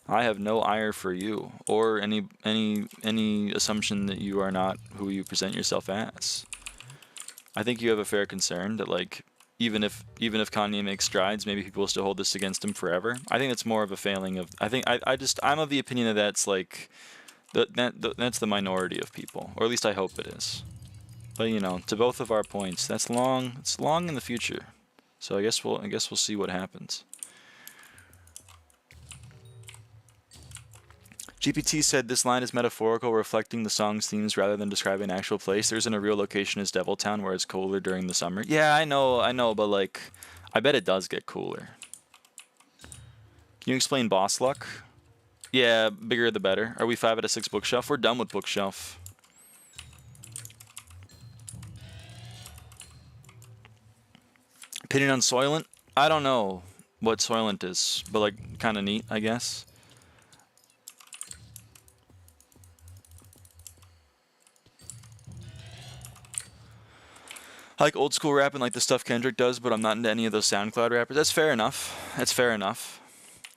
I have no ire for you or any assumption that you are not who you present yourself as. I think you have a fair concern that like even if Kanye makes strides, maybe people will still hold this against him forever. I think it's more of a failing of. I'm of the opinion that that's like that's the minority of people, or at least I hope it is. But you know, to both of our points, that's long. It's long in the future, so I guess we'll see what happens. GPT said this line is metaphorical, reflecting the song's themes rather than describing an actual place. There isn't a real location as Deviltown where it's cooler during the summer. Yeah, I know, but like, I bet it does get cooler. Can you explain boss luck? Yeah, bigger the better. Are we 5 out of 6 bookshelf? We're done with bookshelf. Opinion on Soylent? I don't know what Soylent is, but like, kind of neat, I guess. I like old school rap and like the stuff Kendrick does, but I'm not into any of those SoundCloud rappers. That's fair enough. That's fair enough.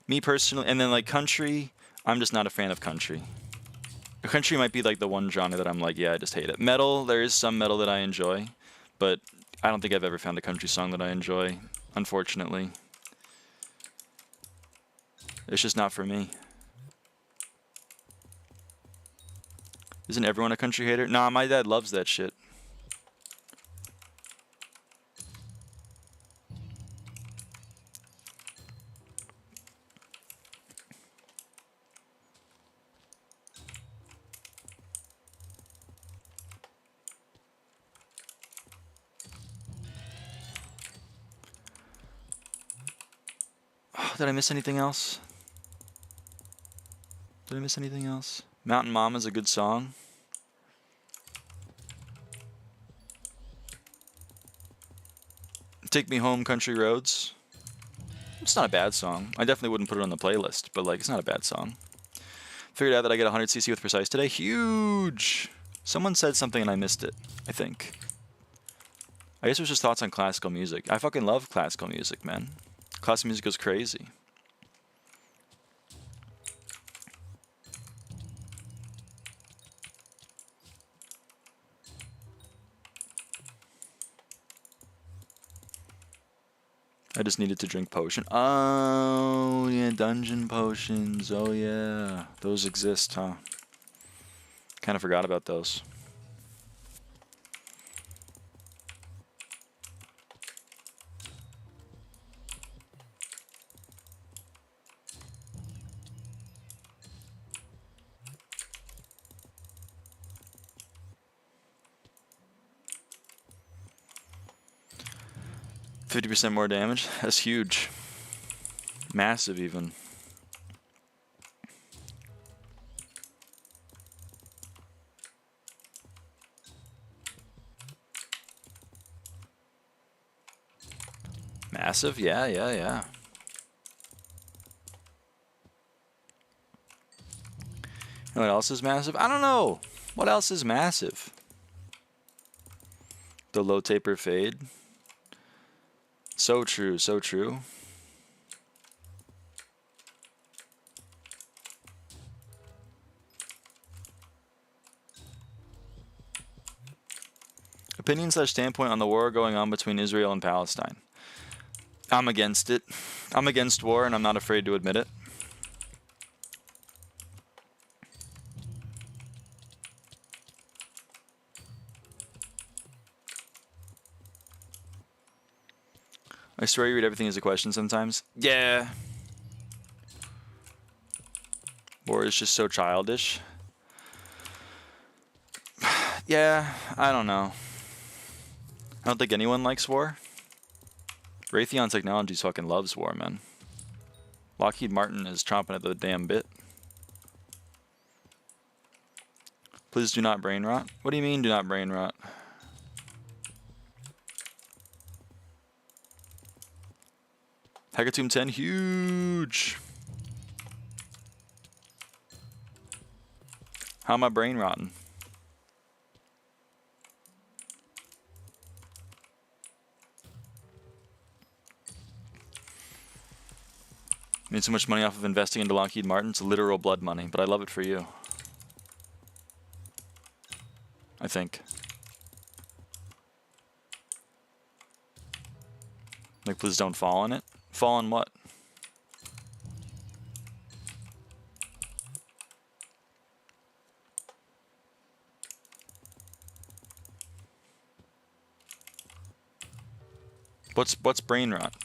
Me personally, and then like country, I'm just not a fan of country. Country might be like the one genre that I'm like, yeah, I just hate it. Metal, there is some metal that I enjoy, but I don't think I've ever found a country song that I enjoy, unfortunately. It's just not for me. Isn't everyone a country hater? Nah, my dad loves that shit. Did I miss anything else? Did I miss anything else? Mountain Mama's a good song. Take Me Home, Country Roads. It's not a bad song. I definitely wouldn't put it on the playlist, but like, it's not a bad song. Figured out that I get 100cc with Precise today. Huge! Someone said something and I missed it, I think. I guess it was just thoughts on classical music. I fucking love classical music, man. Classical music goes crazy. I just needed to drink potion. Oh, yeah, dungeon potions. Oh, yeah. Those exist, huh? Kind of forgot about those. %50 more damage. That's huge. Massive, even. Massive? Yeah. You know what else is massive? I don't know. What else is massive? The low taper fade. So true, so true. Opinion / standpoint on the war going on between Israel and Palestine. I'm against it. I'm against war, and I'm not afraid to admit it. I swear you read everything as a question sometimes. Yeah. War is just so childish. Yeah, I don't know. I don't think anyone likes war. Raytheon Technologies fucking loves war, man. Lockheed Martin is chomping at the damn bit. Please do not brain rot. What do you mean do not brain rot? Hecatomb 10, huge. How am I brain rotting? Made so much money off of investing into Lockheed Martin. It's literal blood money, but I love it for you. I think. Like, please don't fall on it. Fall on what? What's brain rot?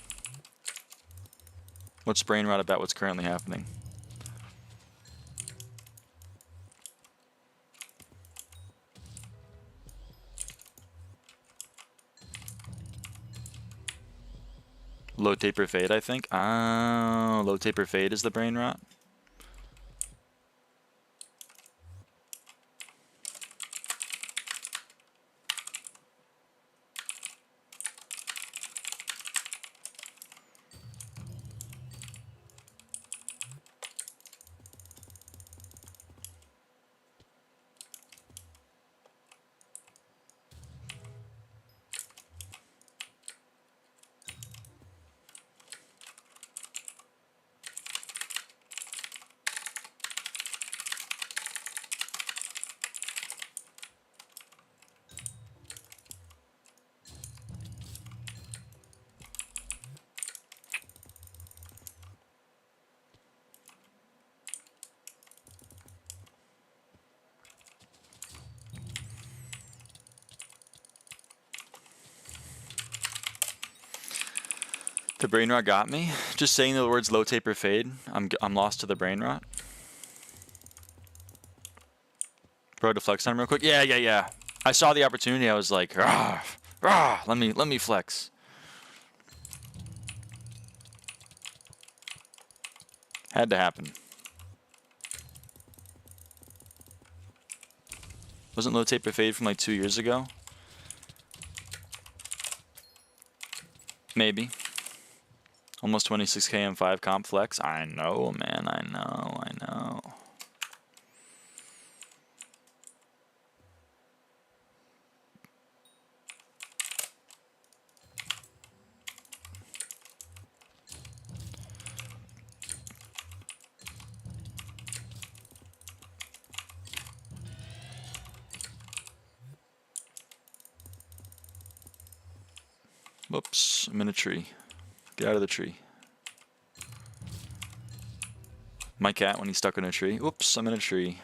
What's brain rot about what's currently happening? Low taper fade, I think. Oh, low taper fade is the brain rot. The brain rot got me. Just saying the words low taper fade, I'm lost to the brain rot. Bro, to flex time real quick. Yeah. I saw the opportunity. I was like, let me flex. Had to happen. Wasn't low taper fade from like 2 years ago? Maybe. Almost 26k M5 comp flex. I know, man. I know. Whoops, I'm in a tree. Get out of the tree. My cat when he's stuck in a tree. Whoops, I'm in a tree.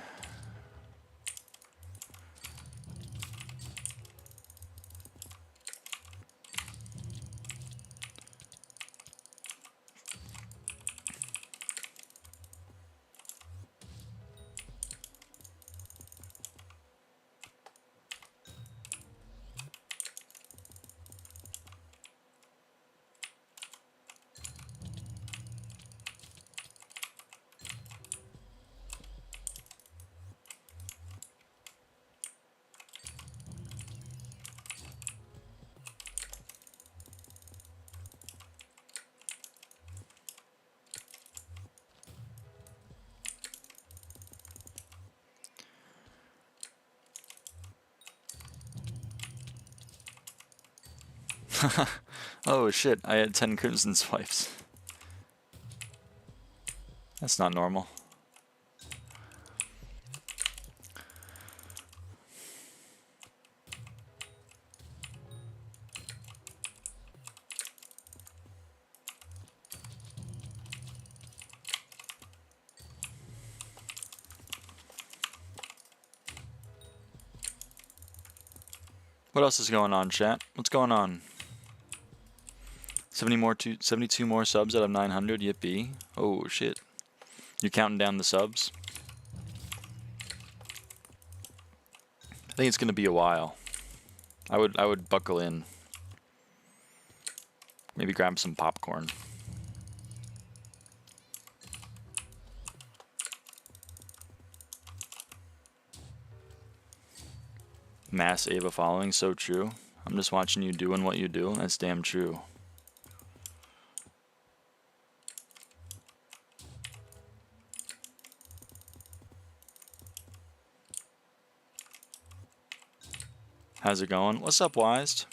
Oh shit, I had 10 crimson swipes. That's not normal. What else is going on, chat? What's going on? 72 more subs out of 900. Yippee! Oh shit! You're counting down the subs. I think it's gonna be a while. I would buckle in. Maybe grab some popcorn. Mass Ava following, so true. I'm just watching you doing what you do. That's damn true. How's it going? What's up, Wised?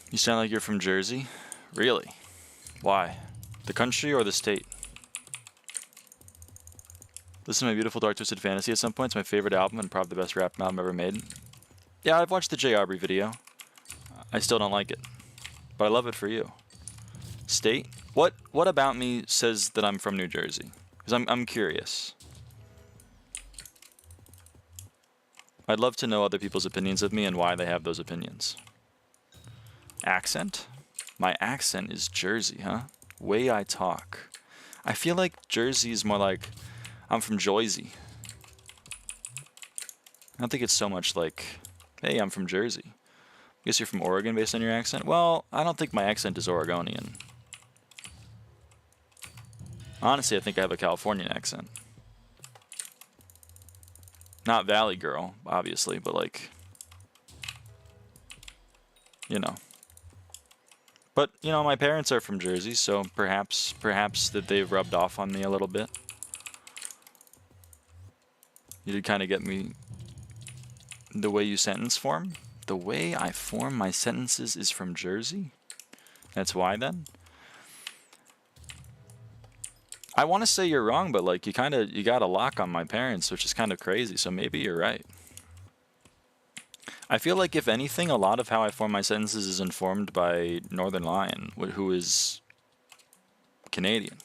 You sound like you're from Jersey? Really? Why? The country or the state? Listen to my beautiful Dark Twisted Fantasy at some point. It's my favorite album and probably the best rap album ever made. Yeah, I've watched the J. Aubrey video. I still don't like it. But I love it for you. State? What about me says that I'm from New Jersey? Because I'm curious. I'd love to know other people's opinions of me and why they have those opinions. Accent? My accent is Jersey, huh? Way I talk. I feel like Jersey is more like I'm from Jersey. I don't think it's so much like, hey, I'm from Jersey. I guess you're from Oregon based on your accent? Well, I don't think my accent is Oregonian. Honestly, I think I have a Californian accent. Not Valley Girl, obviously, but like, you know. But, you know, my parents are from Jersey, so perhaps that they've rubbed off on me a little bit. You did kind of get me the way you sentence form. The way I form my sentences is from Jersey? That's why then? I want to say you're wrong, but like you got a lock on my parents, which is kind of crazy, so maybe you're right. I feel like, if anything, a lot of how I form my sentences is informed by Northern Lion, who is Canadian.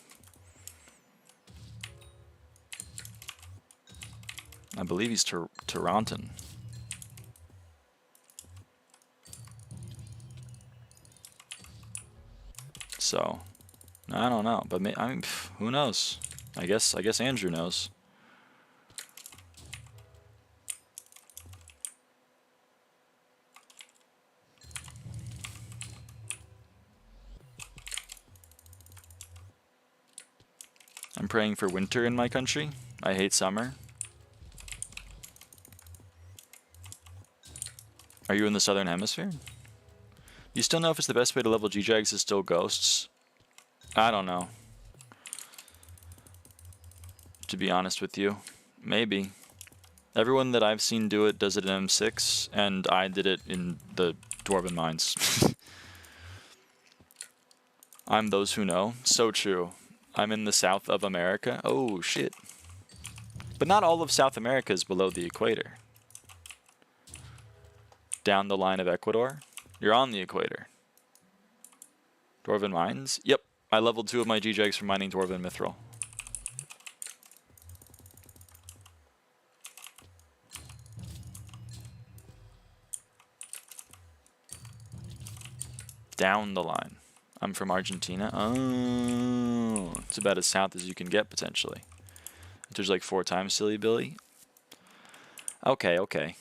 I believe he's Toronton. So, I don't know, but I mean, who knows? I guess Andrew knows. I'm praying for winter in my country. I hate summer. Are you in the southern hemisphere? Do you still know if it's the best way to level G-Jags is still ghosts? I don't know. To be honest with you. Maybe. Everyone that I've seen do it does it in M6, and I did it in the Dwarven Mines. I'm those who know. So true. I'm in the south of America. Oh, shit. But not all of South America is below the equator. Down the line of Ecuador, you're on the equator. Dwarven Mines? Yep. I leveled 2 of my G-Jags from mining Dwarven Mithril. Down the line. I'm from Argentina. Oh, it's about as south as you can get, potentially. There's like 4 times Silly Billy. Okay, okay.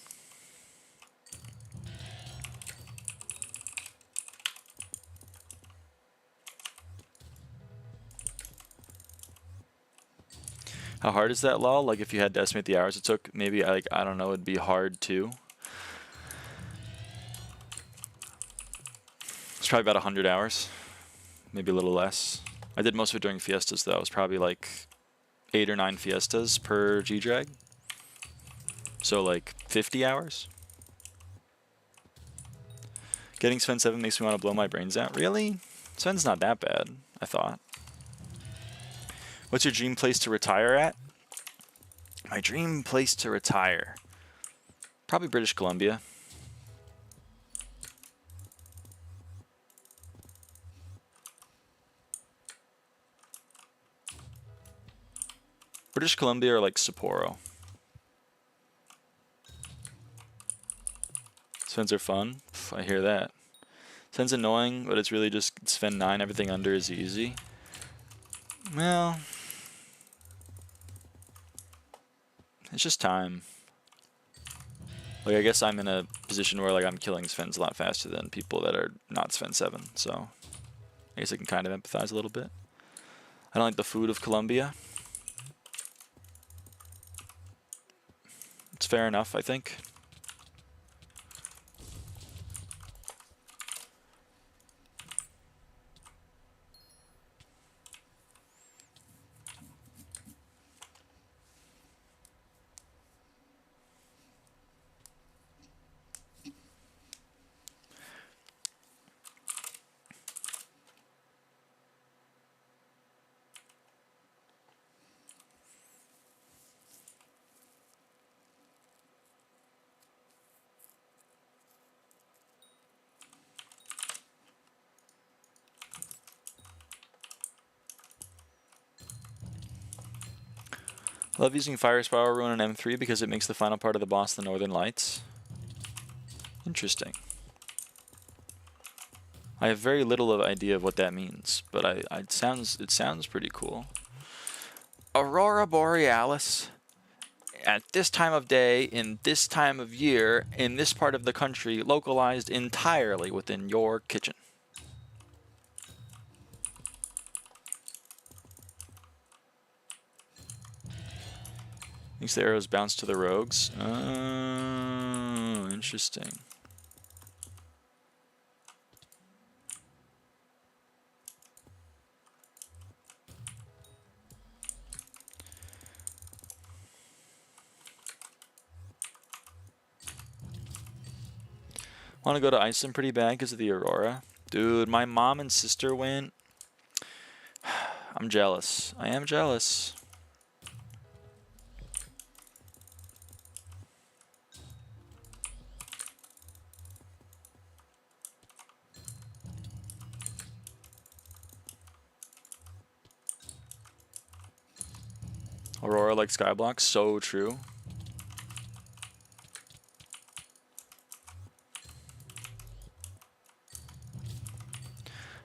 How hard is that, lol? Like, if you had to estimate the hours it took, maybe, like, I don't know, it'd be hard too. It's probably about 100 hours. Maybe a little less. I did most of it during fiestas, though. It was probably like 8 or 9 fiestas per G-Drag. So, like, 50 hours? Getting Sven 7 makes me want to blow my brains out. Really? Sven's not that bad, I thought. What's your dream place to retire at? My dream place to retire? Probably British Columbia. British Columbia or like Sapporo. Svens are fun. I hear that. Sven's annoying, but it's really just Sven 9. Everything under is easy. Well, it's just time. Like, I guess I'm in a position where like I'm killing Svens a lot faster than people that are not Sven 7. So I guess I can kind of empathize a little bit. I don't like the food of Colombia. It's fair enough, I think. Love using Fire Spiral Ruin on M3 because it makes the final part of the boss the Northern Lights. Interesting. I have very little of idea of what that means, but it sounds pretty cool. Aurora Borealis at this time of day, in this time of year, in this part of the country, localized entirely within your kitchen. Thinks the arrows bounce to the rogues. Oh, interesting. Want to go to Iceland pretty bad because of the Aurora. Dude, my mom and sister went. I'm jealous. I am jealous. Aurora like SkyBlock, so true.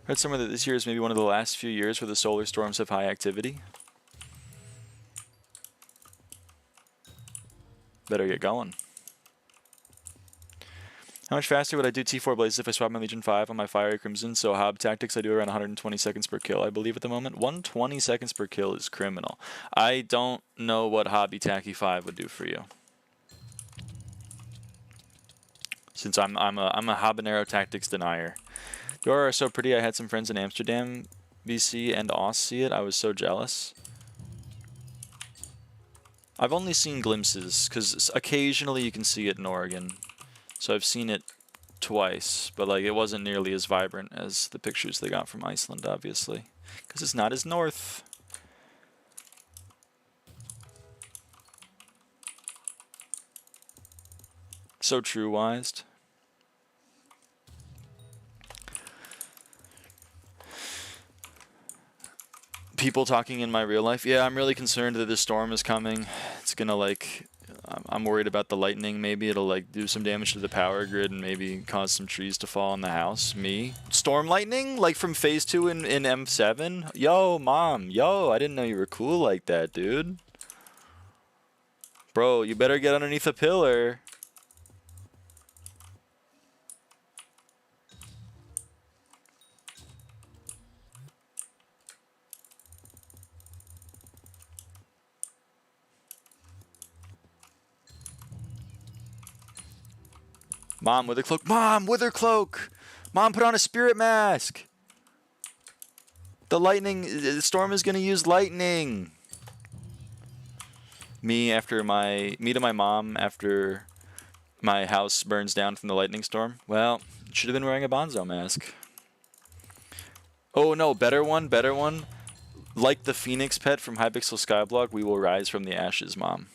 Read somewhere that this year is maybe one of the last few years where the solar storms have high activity. Better get going. How much faster would I do T4 Blazes if I swap my Legion 5 on my Fiery Crimson? So Hob Tactics I do around 120 seconds per kill, I believe at the moment. 120 seconds per kill is criminal. I don't know what Hobby Tacky 5 would do for you. Since I'm a habanero tactics denier. The Aurora are so pretty. I had some friends in Amsterdam, BC, and Aus see it. I was so jealous. I've only seen glimpses, because occasionally you can see it in Oregon. So I've seen it twice, but like it wasn't nearly as vibrant as the pictures they got from Iceland, obviously, because it's not as north. So true-wised. People talking in my real life. Yeah, I'm really concerned that this storm is coming. It's gonna like... I'm worried about the lightning. Maybe it'll like do some damage to the power grid and maybe cause some trees to fall on the house. Me? Storm lightning? Like from phase 2 in M7? Yo, mom. Yo, I didn't know you were cool like that, dude. Bro, you better get underneath a pillar. Mom, wither cloak. Mom, wither cloak. Mom, put on a spirit mask. The storm is gonna use lightning. Me to my mom after my house burns down from the lightning storm. Well, Should have been wearing a Bonzo mask. Oh no, better one, better one. Like the Phoenix pet from Hypixel SkyBlock, we will rise from the ashes, Mom.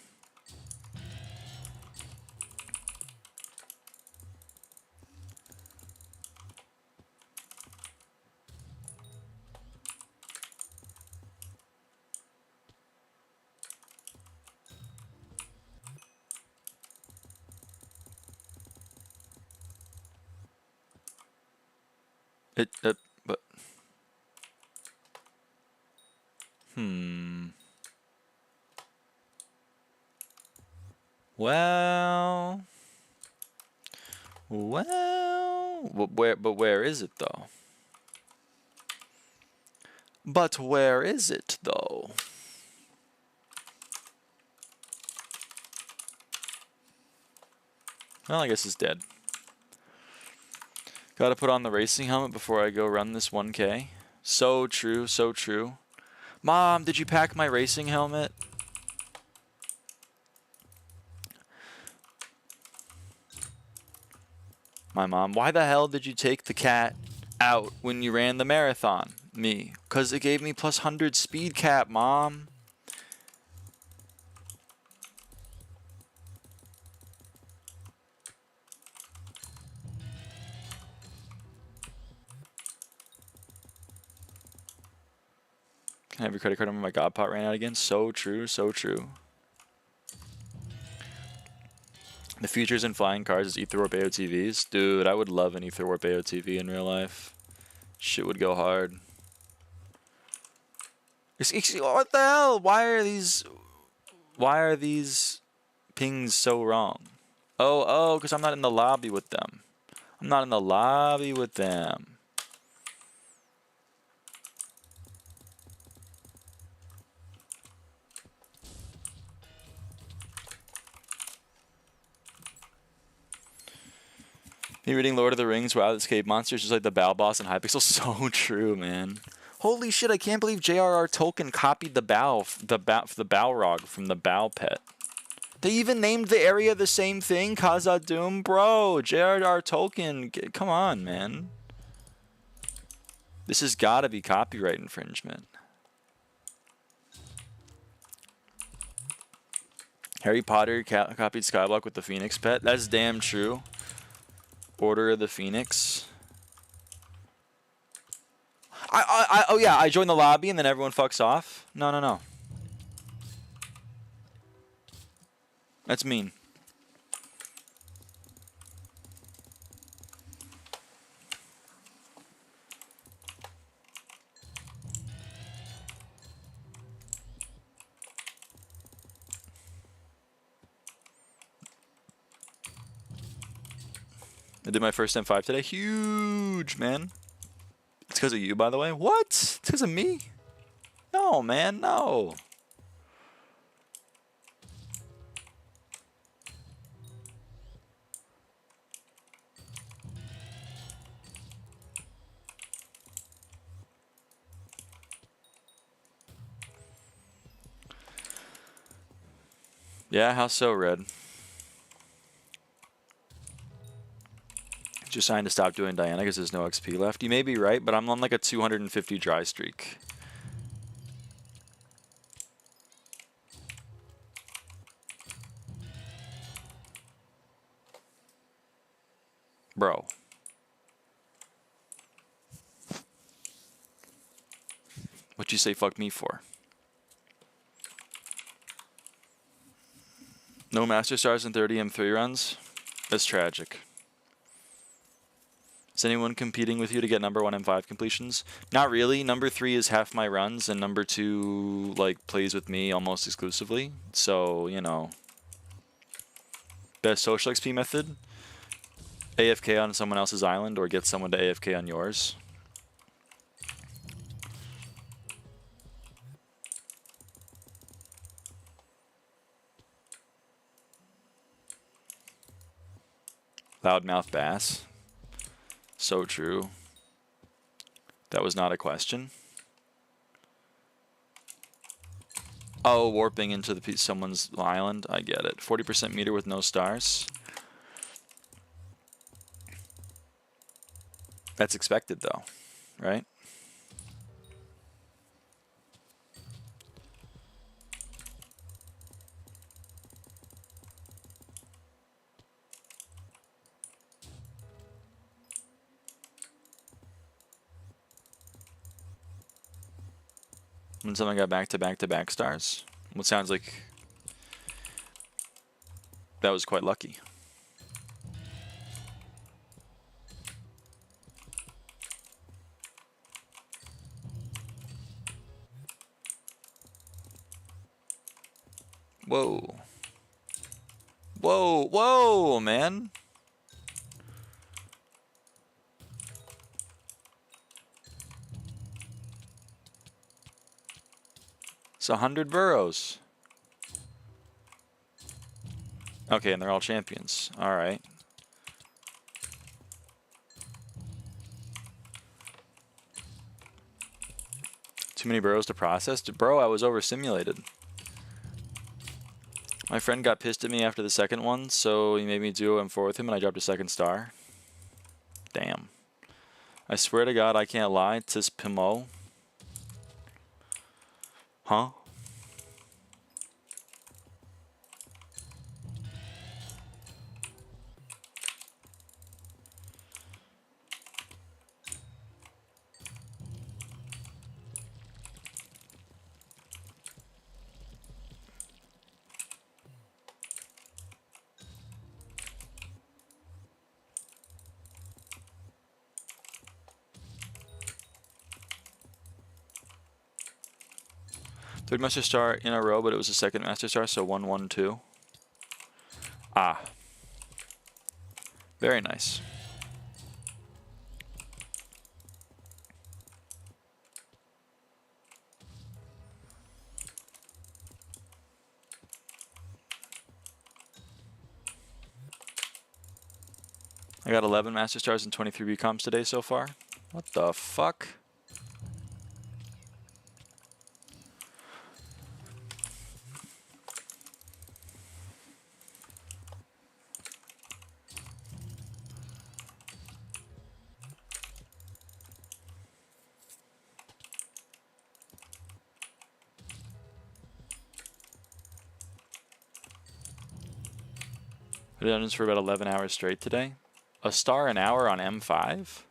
But well, where is it though? But where is it though? Well, I guess it's dead. Gotta put on the racing helmet before I go run this 1K. So true, so true. Mom, did you pack my racing helmet? My mom, why the hell did you take the cat out when you ran the marathon? Me, because it gave me plus 100 speed cap, Mom. Can I have your credit card number? My God pot ran out again. So true, so true. The futures in flying cars is Ether Warp AOTVs. Dude, I would love an Ether Warp AOTV in real life. Shit would go hard. What the hell? Why are these pings so wrong? Oh, because I'm not in the lobby with them. I'm not in the lobby with them. Me reading Lord of the Rings, Wild Escape Monsters, just like the Bow Boss in Hypixel. So true, man. Holy shit! I can't believe J.R.R. Tolkien copied the Balrog from the Bow Pet. They even named the area the same thing, Khazad-dûm, bro. J.R.R. Tolkien, come on, man. This has got to be copyright infringement. Harry Potter copied SkyBlock with the Phoenix pet. That's damn true. Order of the Phoenix. Oh yeah, I joined the lobby and then everyone fucks off. No. That's mean. I did my first M5 today. Huge, man. It's because of you, by the way. What? It's because of me? No, man, no. Yeah, how so, Red? Just trying to stop doing Diana because there's no XP left. You may be right, but I'm on like a 250 dry streak. Bro. What'd you say fuck me for? No Master Stars in 30 M3 runs? That's tragic. Is anyone competing with you to get number 1 M5 completions? Not really. Number 3 is half my runs, and number 2 like plays with me almost exclusively. So, you know. Best social XP method? AFK on someone else's island or get someone to AFK on yours. Loudmouth bass. So true. That was not a question. Oh, warping into someone's island. I get it. 40% meter with no stars. That's expected though, right? When someone got back-to-back-to-back stars. What sounds like that was quite lucky. Whoa. Whoa, whoa, man. It's 100 burrows. Okay, and they're all champions. All right. Too many burrows to process? Bro, I was overstimulated. My friend got pissed at me after the second one, so he made me duo M4 with him, and I dropped a second star. Damn. I swear to God, I can't lie. Tis Pimo. Huh? Third Master Star in a row, but it was the second Master Star, so 1-1-2. Ah. Very nice. I got 11 Master Stars and 23 Becoms today so far. What the fuck? I did dungeons for about 11 hours straight today. A star an hour on M5?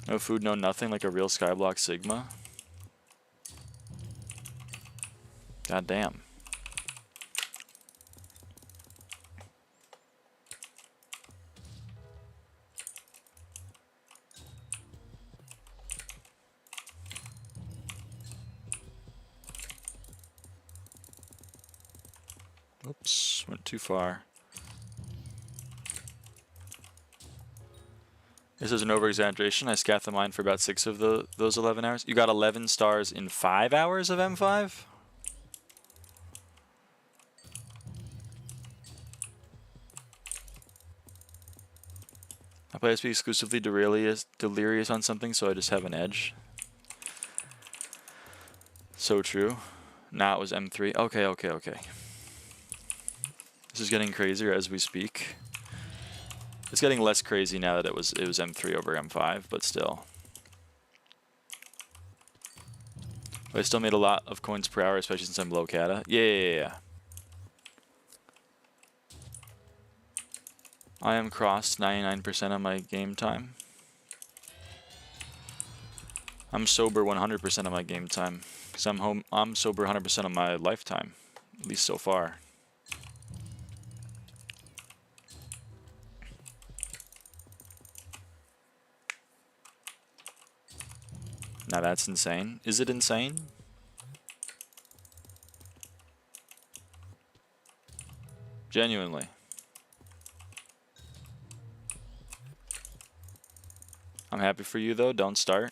No food, no nothing, like a real SkyBlock Sigma. God damn. Oops, went too far. This is an over-exaggeration. I scat the mine for about 6 of those 11 hours. You got 11 stars in 5 hours of M5? I play SP exclusively delirious on something, so I just have an edge. So true. Nah, it was M3. Okay, okay, okay. This is getting crazier as we speak. It's getting less crazy now that it was M3 over M5, but still. But I still made a lot of coins per hour, especially since I'm low cata. Yeah. I am crossed 99% of my game time. I'm sober 100% of my game time. Because I'm sober 100% of my lifetime. At least so far. Now that's insane. Is it insane? Genuinely. I'm happy for you though, don't start.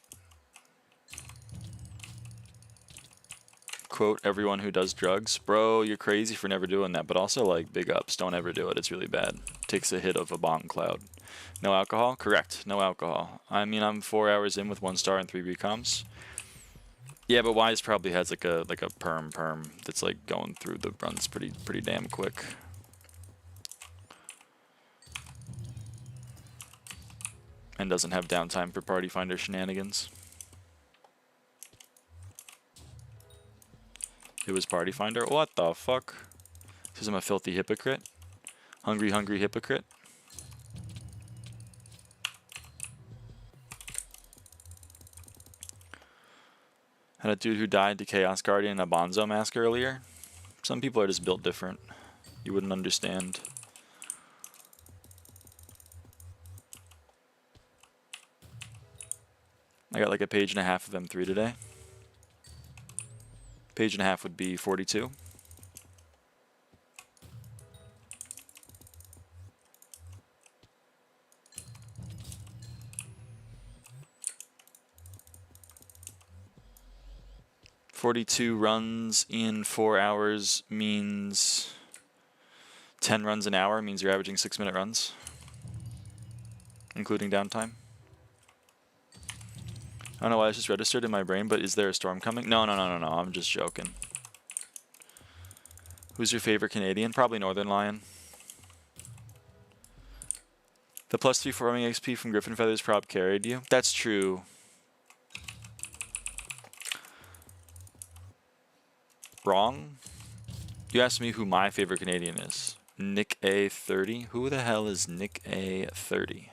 Quote everyone who does drugs. Bro, you're crazy for never doing that, but also like big ups, don't ever do it, it's really bad. Takes a hit of a bomb cloud. No alcohol? Correct, no alcohol. I mean, I'm 4 hours in with 1 star and 3 becomes. Yeah, but Wise probably has like a perm that's like going through the runs pretty damn quick. and doesn't have downtime for party finder shenanigans. It was party finder? What the fuck? Because I'm a filthy hypocrite. Hungry, hungry hypocrite. Had a dude who died to Chaos Guardian in a Bonzo mask earlier. Some people are just built different. You wouldn't understand. I got like a page and a half of M3 today. Page and a half would be 42. "42 runs in 4 hours means 10 runs an hour, means you're averaging 6-minute runs, including downtime. I don't know why it's just registered in my brain, but is there a storm coming? No, I'm just joking. Who's your favorite Canadian? Probably Northern Lion. The +3 farming XP from Griffin Feathers prop carried you. That's true. Wrong? You asked me who my favorite Canadian is. Nick A30. Who the hell is Nick A30?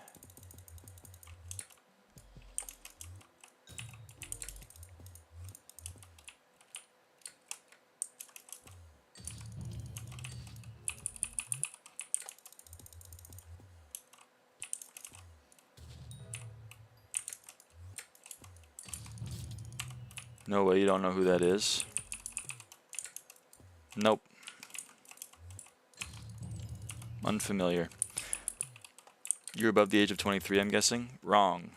No way you don't know who that is. Nope. Unfamiliar. You're above the age of 23, I'm guessing? Wrong.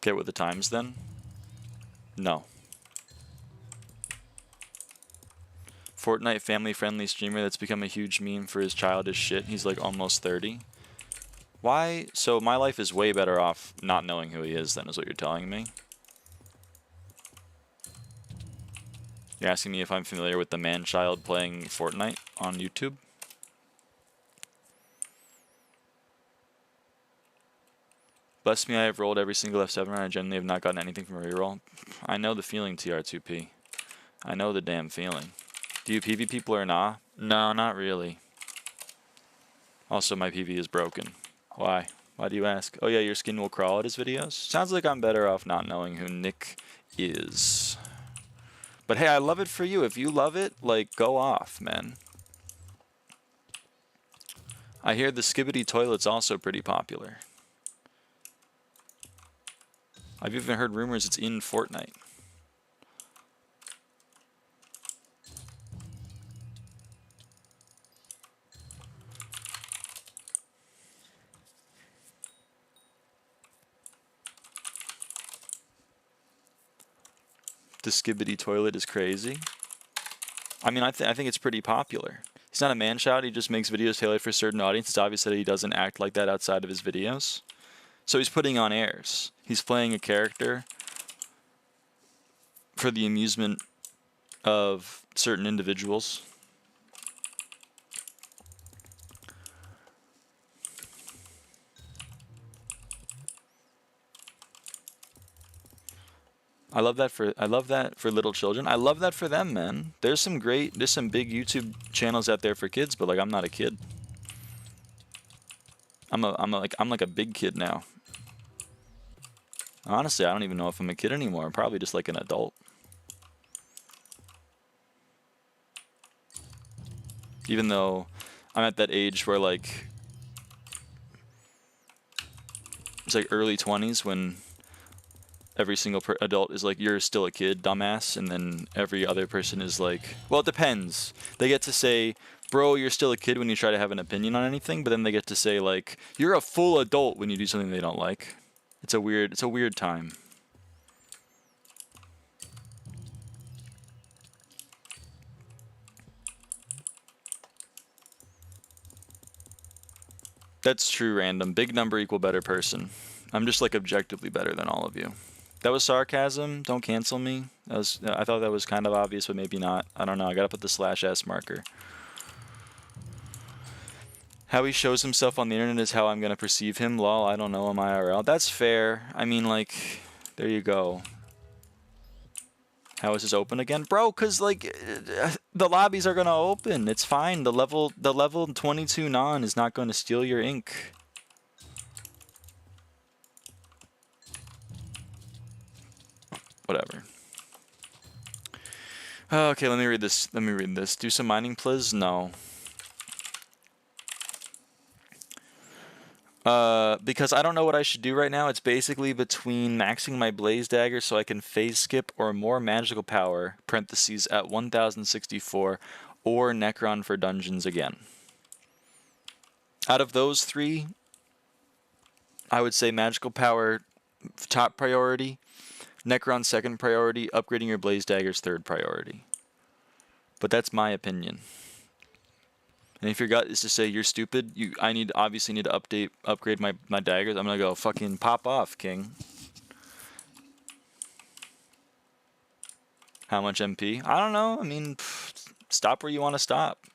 Get with the times then? No. Fortnite family-friendly streamer that's become a huge meme for his childish shit. He's like almost 30. Why? So my life is way better off not knowing who he is then, is what you're telling me? You're asking me if I'm familiar with the man-child playing Fortnite on YouTube? Bless me, I have rolled every single F7 round. I genuinely have not gotten anything from a reroll. I know the feeling, TR2P. I know the damn feeling. Do you PV people or nah? No, not really. Also, my PV is broken. Why? Why do you ask? Oh yeah, your skin will crawl at his videos? Sounds like I'm better off not knowing who Nick is. But hey, I love it for you. If you love it, like, go off, man. I hear the Skibbity toilet's also pretty popular. I've even heard rumors it's in Fortnite. The Skibbity toilet is crazy. I mean, I think it's pretty popular. He's not a man-child. He just makes videos tailored for a certain audience. It's obvious that he doesn't act like that outside of his videos. So he's putting on airs. He's playing a character for the amusement of certain individuals. I love that for little children. I love that for them, man. There's some big YouTube channels out there for kids, but like I'm not a kid. I'm like a big kid now. Honestly, I don't even know if I'm a kid anymore. I'm probably just like an adult. Even though I'm at that age where like it's like early 20s when every single adult is like, you're still a kid, dumbass, and then every other person is like, well, it depends. They get to say, bro, you're still a kid when you try to have an opinion on anything, but then they get to say like, you're a full adult when you do something they don't like. It's a weird time. That's true, random. Big number equal better person. I'm just like objectively better than all of you. That was sarcasm. Don't cancel me. I thought that was kind of obvious, but maybe not. I don't know. I gotta put the /s marker. How he shows himself on the internet is how I'm gonna perceive him. Lol, I don't know him IRL. That's fair. I mean, like, there you go. How is this open again? Bro, cause like the lobbies are gonna open. It's fine. The level 22 non is not gonna steal your ink. Whatever. Okay, let me read this. Do some mining, please? No. Because I don't know what I should do right now. It's basically between maxing my blaze dagger so I can phase skip or more magical power, parentheses, at 1064, or Necron for dungeons again. Out of those three, I would say magical power top priority, Necron second priority, upgrading your blaze daggers third priority. But that's my opinion. And if your gut is to say you're stupid, I obviously need to upgrade my daggers. I'm gonna go fucking pop off, king. How much MP? I don't know. I mean, stop where you want to stop.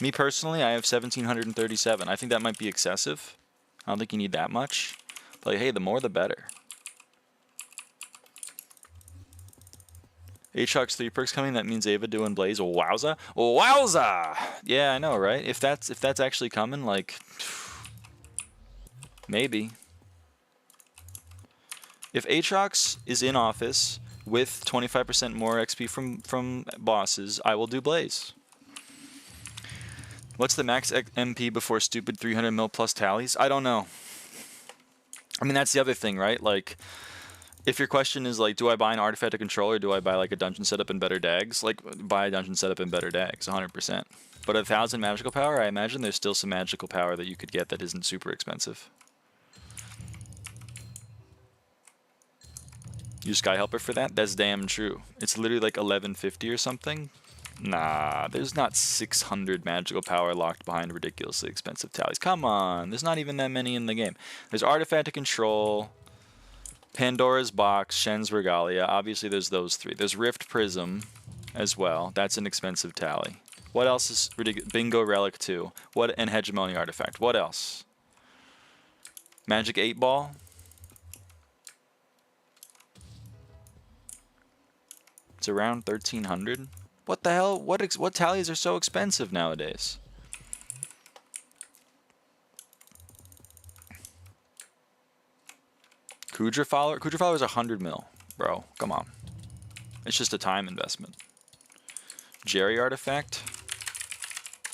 Me personally, I have 1737. I think that might be excessive. I don't think you need that much. But like, hey, the more the better. Aatrox 3 perks coming, that means Ava doing Blaze. Wowza. Wowza! Yeah, I know, right? If that's actually coming, like, maybe. If Aatrox is in office with 25% more XP from bosses, I will do Blaze. What's the max MP before stupid 300 mil plus tallies? I don't know. I mean, that's the other thing, right? Like, if your question is like, do I buy an artifact to control or do I buy like a dungeon setup and better dags? Like, buy a dungeon setup and better dags, 100%. But 1,000 magical power, I imagine there's still some magical power that you could get that isn't super expensive. Use Sky Helper for that? That's damn true. It's literally like 1150 or something. Nah, there's not 600 magical power locked behind ridiculously expensive tallies. Come on, there's not even that many in the game. There's artifact to control, Pandora's Box, Shen's Regalia. Obviously, there's those three. There's Rift Prism as well. That's an expensive tally. What else is ridiculous? Bingo Relic 2. What, and Hegemony Artifact. What else? Magic 8 Ball. It's around 1,300. What the hell? What tallies are so expensive nowadays? Kudra Follower? Kudra Follower is 100 mil, bro. Come on. It's just a time investment. Jerry Artifact?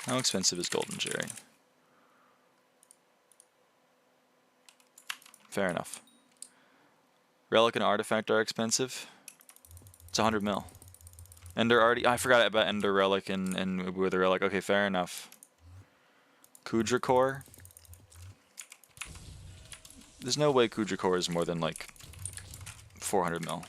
How expensive is Golden Jerry? Fair enough. Relic and Artifact are expensive. It's 100 mil. Ender already... I forgot about Ender Relic and Wither Relic. Okay, fair enough. Kudra Core? There's no way Kudra Core is more than like 400 mil.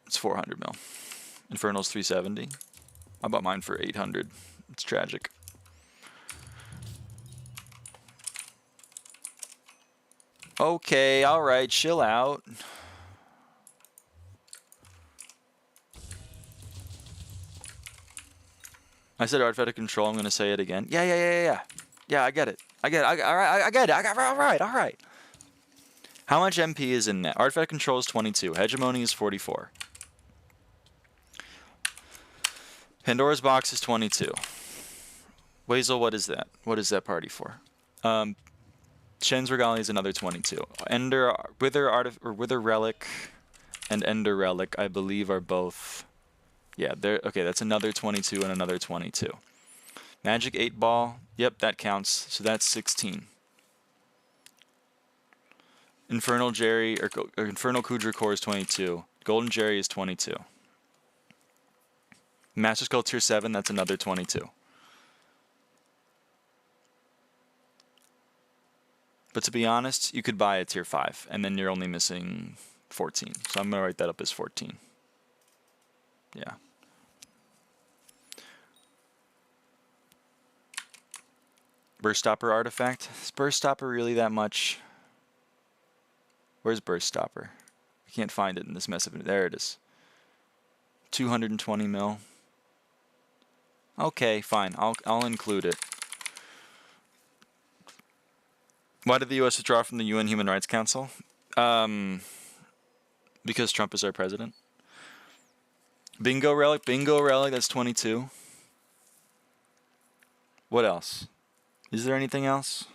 It's 400 mil. Infernal's 370. I bought mine for 800. It's tragic. Okay, alright, chill out. I said artifact of control, I'm gonna say it again. Yeah. Yeah, I get it. Alright, I get it. Alright. How much MP is in that? Artifact control is 22. Hegemony is 44. Pandora's Box is 22. Wazel, what is that? What is that party for? Shen's Regalia is another 22. Wither Relic and Ender Relic, I believe, are both... Yeah, okay, that's another 22 and another 22. Magic 8 Ball, yep, that counts. So that's 16. Infernal Jerry, or Infernal Kudra Core is 22. Golden Jerry is 22. Master Skull Tier 7, that's another 22. But to be honest, you could buy a tier 5, and then you're only missing 14. So I'm going to write that up as 14. Yeah. Burst Stopper artifact. Is Burst Stopper really that much? Where's Burst Stopper? I can't find it in this mess of it. There it is. 220 mil. Okay, fine. I'll include it. Why did the U.S. withdraw from the UN Human Rights Council? Because Trump is our president. Bingo relic. Bingo relic. That's 22. What else? Is there anything else?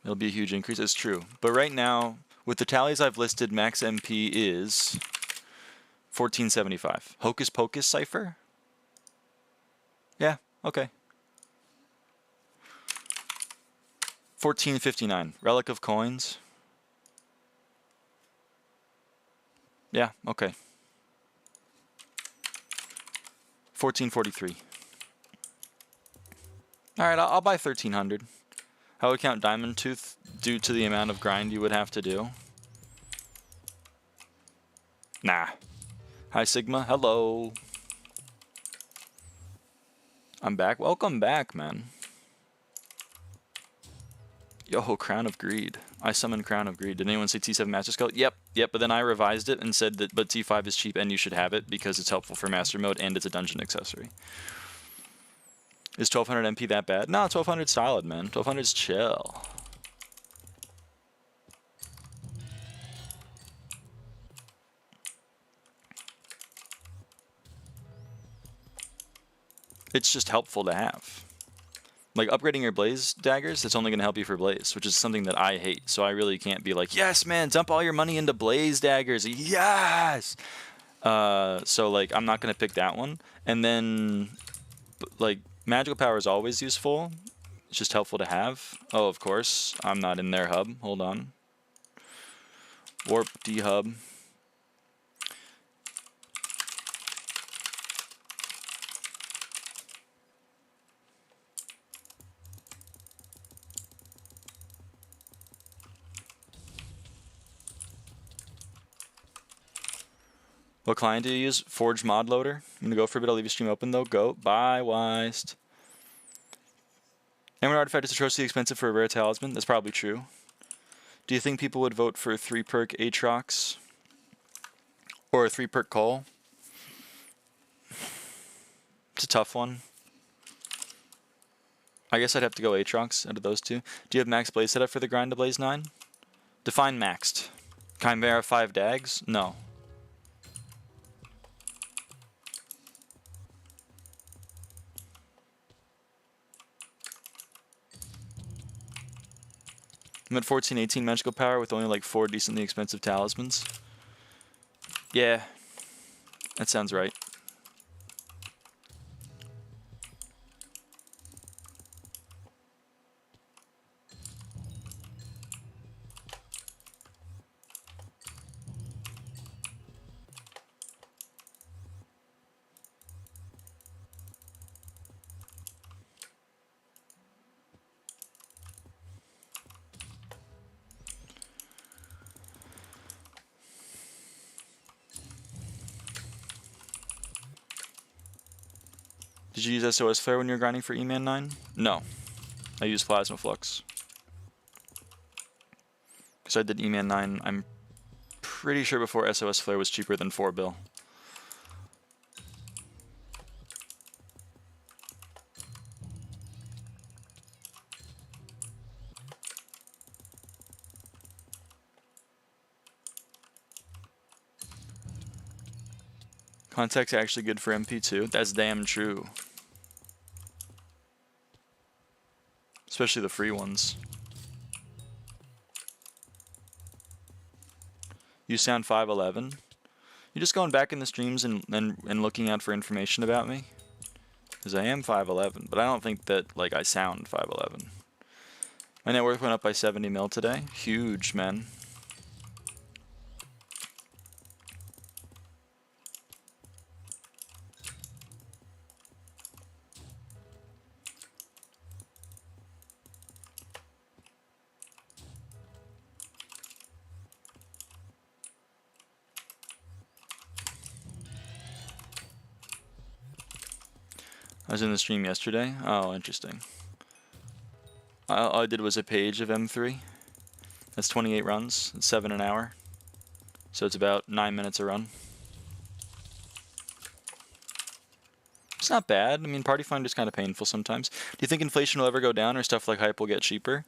It'll be a huge increase. It's true. But right now, with the tallies I've listed, max MP is 1475. Hocus Pocus cipher? Yeah, okay. 1459. Relic of coins? Yeah, okay. 1443. Alright, I'll buy 1300. I would count Diamond Tooth due to the amount of grind you would have to do. Nah. Hi, Sigma. Hello. I'm back. Welcome back, man. Yo, Crown of Greed. I summoned Crown of Greed. Did anyone say T7 Master Skull? Yep. But then I revised it and said that, but T5 is cheap and you should have it because it's helpful for Master Mode and it's a dungeon accessory. Is 1200 MP that bad? No, 1200's solid, man. 1200's chill. It's just helpful to have. Like, upgrading your Blaze daggers, it's only going to help you for Blaze, which is something that I hate. So I really can't be like, yes, man, dump all your money into Blaze daggers. Yes! So, like, I'm not going to pick that one. And then, like, magical power is always useful. It's just helpful to have. Oh, of course. I'm not in their hub. Hold on. Warp D-hub. What client do you use? Forge Mod Loader. I'm going to go for a bit. I'll leave your stream open, though. Go. Bye, Weist. Emerald Artifact is atrociously expensive for a rare talisman. That's probably true. Do you think people would vote for 3-perk Aatrox? Or a 3-perk Call? It's a tough one. I guess I'd have to go Aatrox out of those two. Do you have max Blaze setup for the grind to Blaze 9? Define maxed. Chimera 5 dags? No. I'm at 1418 magical power with only like 4 decently expensive talismans. Yeah, that sounds right. Did you use SOS Flare when you were grinding for E-Man 9? No. I used Plasma Flux. Because I did E-Man 9, I'm pretty sure before SOS Flare was cheaper than 4 bill. Contact's actually good for MP too. That's damn true. Especially the free ones. You sound 5'11". You just going back in the streams and looking out for information about me? Because I am 5'11", but I don't think that like I sound 5'11". My net worth went up by 70 mil today. Huge, man. I was in the stream yesterday. Oh, interesting. All I did was a page of M3. That's 28 runs. It's 7 an hour. So it's about 9 minutes a run. It's not bad. I mean, Party Finder's kind of painful sometimes. Do you think inflation will ever go down or stuff like Hype will get cheaper?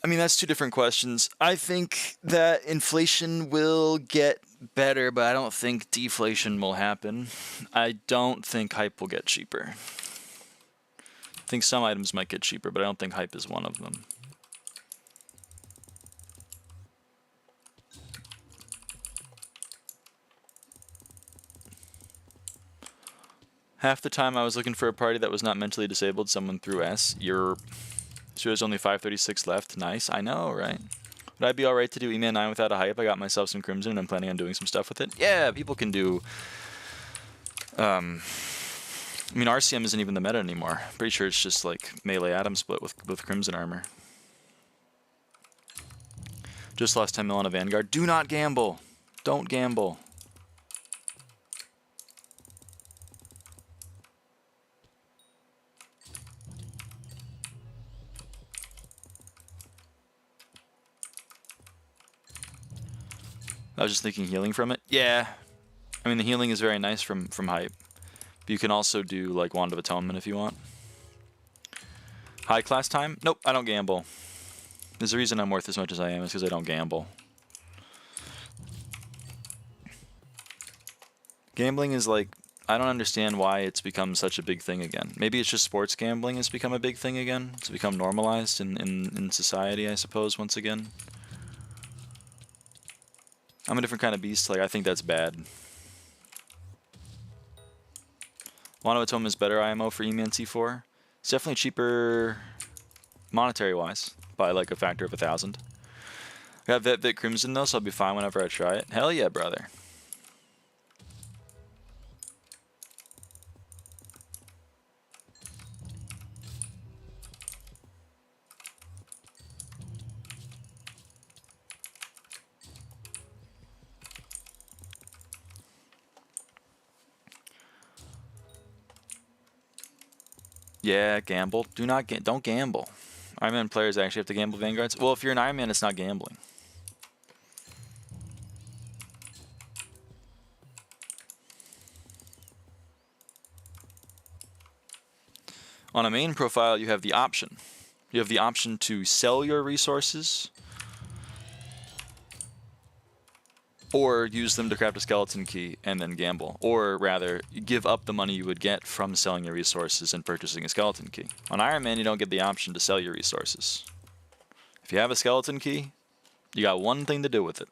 I mean, that's two different questions. I think that inflation will get better, but I don't think deflation will happen. I don't think Hype will get cheaper. I think some items might get cheaper, but I don't think Hype is one of them. Half the time I was looking for a party that was not mentally disabled, someone threw S. So there's only 536 left. Nice. I know, right? Would I be alright to do E-Man 9 without a Hype? I got myself some Crimson and I'm planning on doing some stuff with it. Yeah, people can do... I mean, RCM isn't even the meta anymore. Pretty sure it's just like melee atom split with Crimson armor. Just lost 10 mil on a Vanguard. Do not gamble. Don't gamble. I was just thinking healing from it. Yeah. I mean, the healing is very nice from Hype. But you can also do, like, Wand of Atonement if you want. High class time? Nope, I don't gamble. There's a reason I'm worth as much as I am, is because I don't gamble. Gambling is like... I don't understand why it's become such a big thing again. Maybe it's just sports gambling has become a big thing again. It's become normalized in society, I suppose, once again. I'm a different kind of beast. Like, I think that's bad. Wand of Atonement is better IMO for E-Man C4. It's definitely cheaper monetary-wise by, like, a factor of 1,000. I got Vet Crimson, though, so I'll be fine whenever I try it. Hell yeah, brother. Yeah, gamble. Don't gamble. Iron Man players actually have to gamble Vanguards. Well, if you're an Iron Man, it's not gambling. On a main profile, you have the option. You have the option to sell your resources or use them to craft a skeleton key and then gamble. Or rather, give up the money you would get from selling your resources and purchasing a skeleton key. On Iron Man, you don't get the option to sell your resources. If you have a skeleton key, you got one thing to do with it.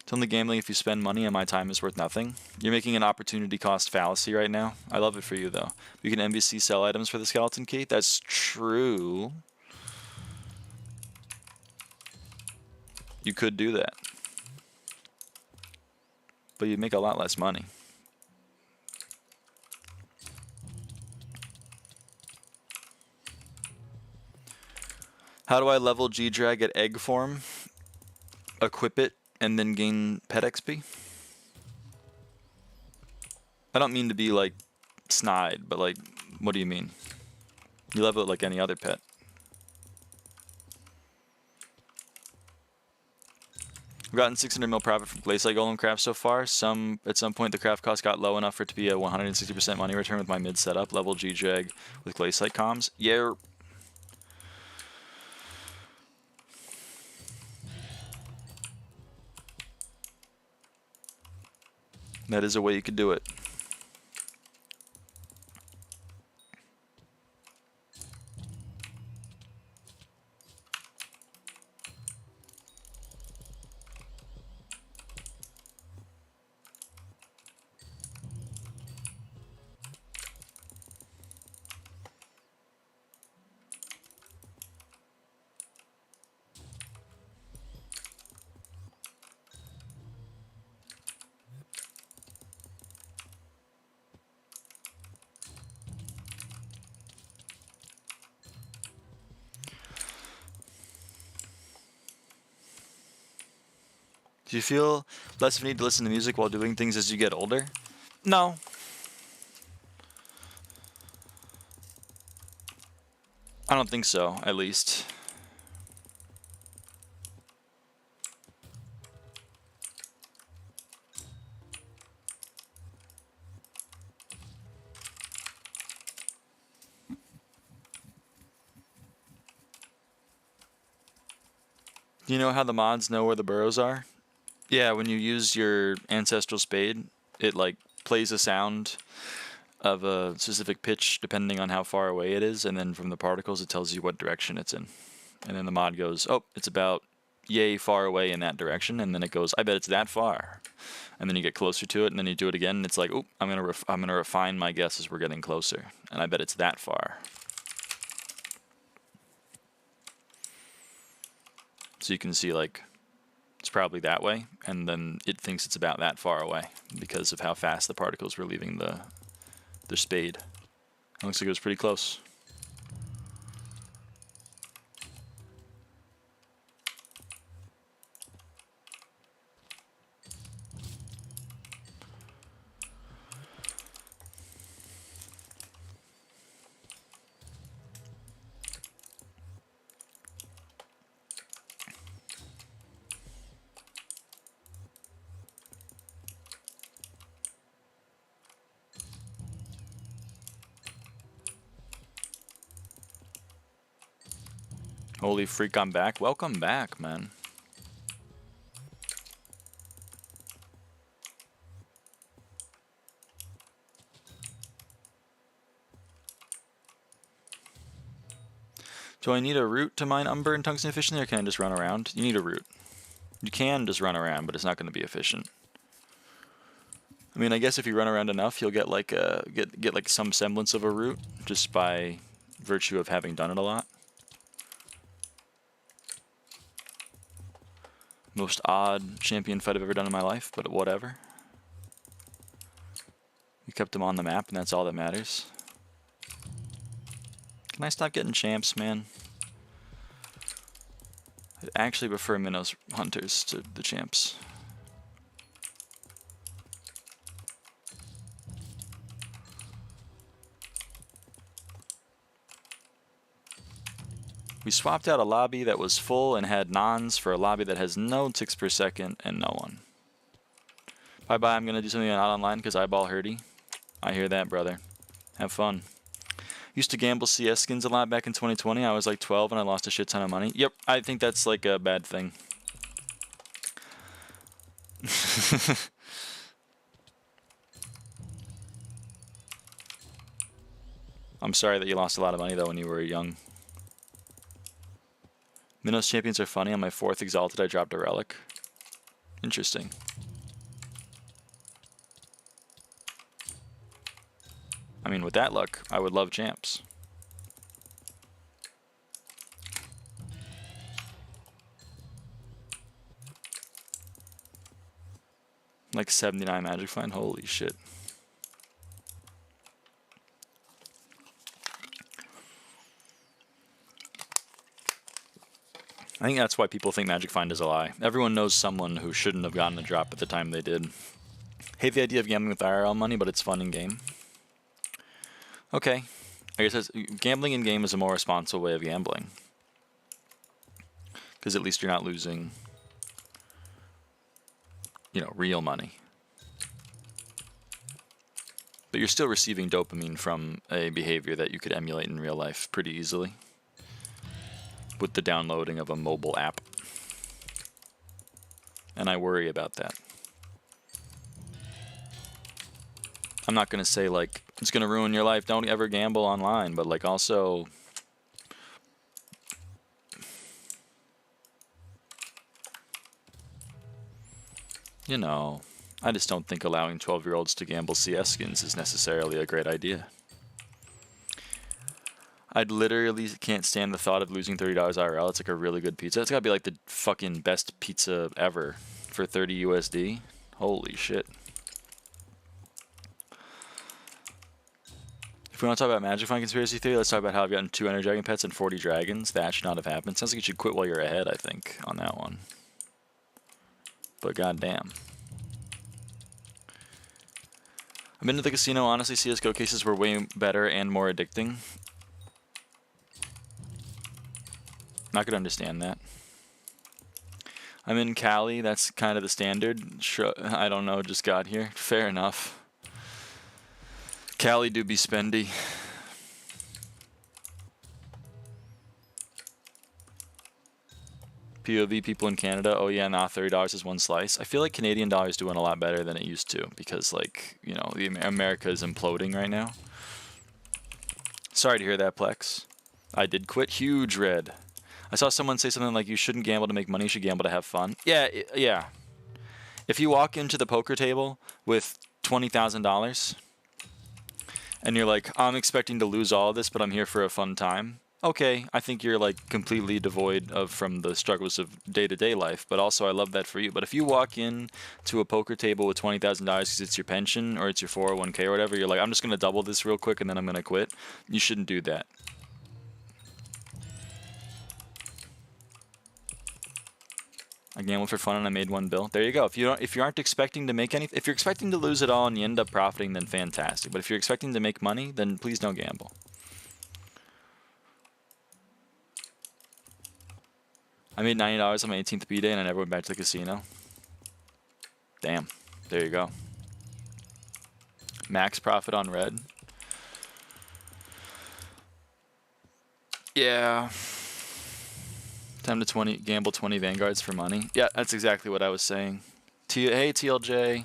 It's only gambling if you spend money and my time is worth nothing. You're making an opportunity cost fallacy right now. I love it for you, though. You can NBC sell items for the skeleton key. That's true. You could do that. But you'd make a lot less money. How do I level G-Drag at egg form? Equip it and then gain pet XP? I don't mean to be like snide, but like, what do you mean? You level it like any other pet. We've gotten 600 mil profit from Glacial Golem craft so far. At some point, the craft cost got low enough for it to be a 160% money return with my mid setup. Level G-Drag with Glacial comms. Yeah. That is a way you could do it. Do you feel less of a need to listen to music while doing things as you get older? No. I don't think so, at least. Do you know how the mods know where the burrows are? Yeah, when you use your Ancestral Spade, it like plays a sound of a specific pitch depending on how far away it is, and then from the particles it tells you what direction it's in. And then the mod goes, oh, it's about yay far away in that direction, and then it goes, I bet it's that far. And then you get closer to it, and then you do it again, and it's like, oh, I'm gonna refine my guess as we're getting closer, and I bet it's that far. So you can see, like, it's probably that way, and then it thinks it's about that far away because of how fast the particles were leaving the spade. It looks like it was pretty close. Holy freak, I'm back. Welcome back, man. Do I need a route to mine umber and tungsten efficiently, or can I just run around? You need a route. You can just run around, but it's not going to be efficient. I mean, I guess if you run around enough, you'll get like get like some semblance of a route just by virtue of having done it a lot. Most odd champion fight I've ever done in my life, but whatever. We kept him on the map, and that's all that matters. Can I stop getting champs, man? I'd actually prefer Minnows hunters to the champs. We swapped out a lobby that was full and had nons for a lobby that has no ticks per second and no one. Bye-bye, I'm going to do something not online because eyeball hurty. I hear that, brother. Have fun. Used to gamble CS skins a lot back in 2020. I was like 12 and I lost a shit ton of money. Yep, I think that's like a bad thing. I'm sorry that you lost a lot of money though when you were young. Minnows champions are funny. On my 4th Exalted, I dropped a relic. Interesting. I mean, with that luck, I would love champs. Like 79 magic find? Holy shit. I think that's why people think Magic Find is a lie. Everyone knows someone who shouldn't have gotten a drop at the time they did. Hate the idea of gambling with IRL money, but it's fun in game. Okay. I guess gambling in game is a more responsible way of gambling. Because at least you're not losing, you know, real money. But you're still receiving dopamine from a behavior that you could emulate in real life pretty easily. With the downloading of a mobile app. And I worry about that. I'm not going to say, like, it's going to ruin your life, don't ever gamble online, but, like, also... You know, I just don't think allowing 12-year-olds to gamble CS skins is necessarily a great idea. I literally can't stand the thought of losing $30 IRL. It's like a really good pizza. It's gotta be like the fucking best pizza ever for 30 USD. Holy shit. If we want to talk about Magic Find Conspiracy Theory, let's talk about how I've gotten 2 Ender Dragon pets and 40 dragons. That should not have happened. Sounds like you should quit while you're ahead, I think, on that one. but goddamn. I've been to the casino. Honestly, CSGO cases were way better and more addicting. Not gonna understand that. I'm in Cali. That's kind of the standard. Sure, I don't know. Just got here. Fair enough. Cali do be spendy. POV people in Canada. Oh yeah, nah, $30 is one slice. I feel like Canadian dollar's doing a lot better than it used to because, like, you know, America is imploding right now. Sorry to hear that, Plex. I did quit. Huge red. I saw someone say something like, you shouldn't gamble to make money, you should gamble to have fun. Yeah, yeah. If you walk into the poker table with $20,000 and you're like, I'm expecting to lose all of this, but I'm here for a fun time. Okay, I think you're like completely devoid from the struggles of day-to-day life, but also I love that for you. But if you walk in to a poker table with $20,000 because it's your pension or it's your 401k or whatever, you're like, I'm just going to double this real quick and then I'm going to quit. You shouldn't do that. I gambled for fun and I made one bill. There you go. If you aren't expecting to make anything, if you're expecting to lose it all and you end up profiting, then fantastic. But if you're expecting to make money, then please don't gamble. I made $90 on my 18th B-day and I never went back to the casino. Damn. There you go. Max profit on red. Yeah. Time to gamble 20 Vanguards for money. Yeah, that's exactly what I was saying. Hey, TLJ.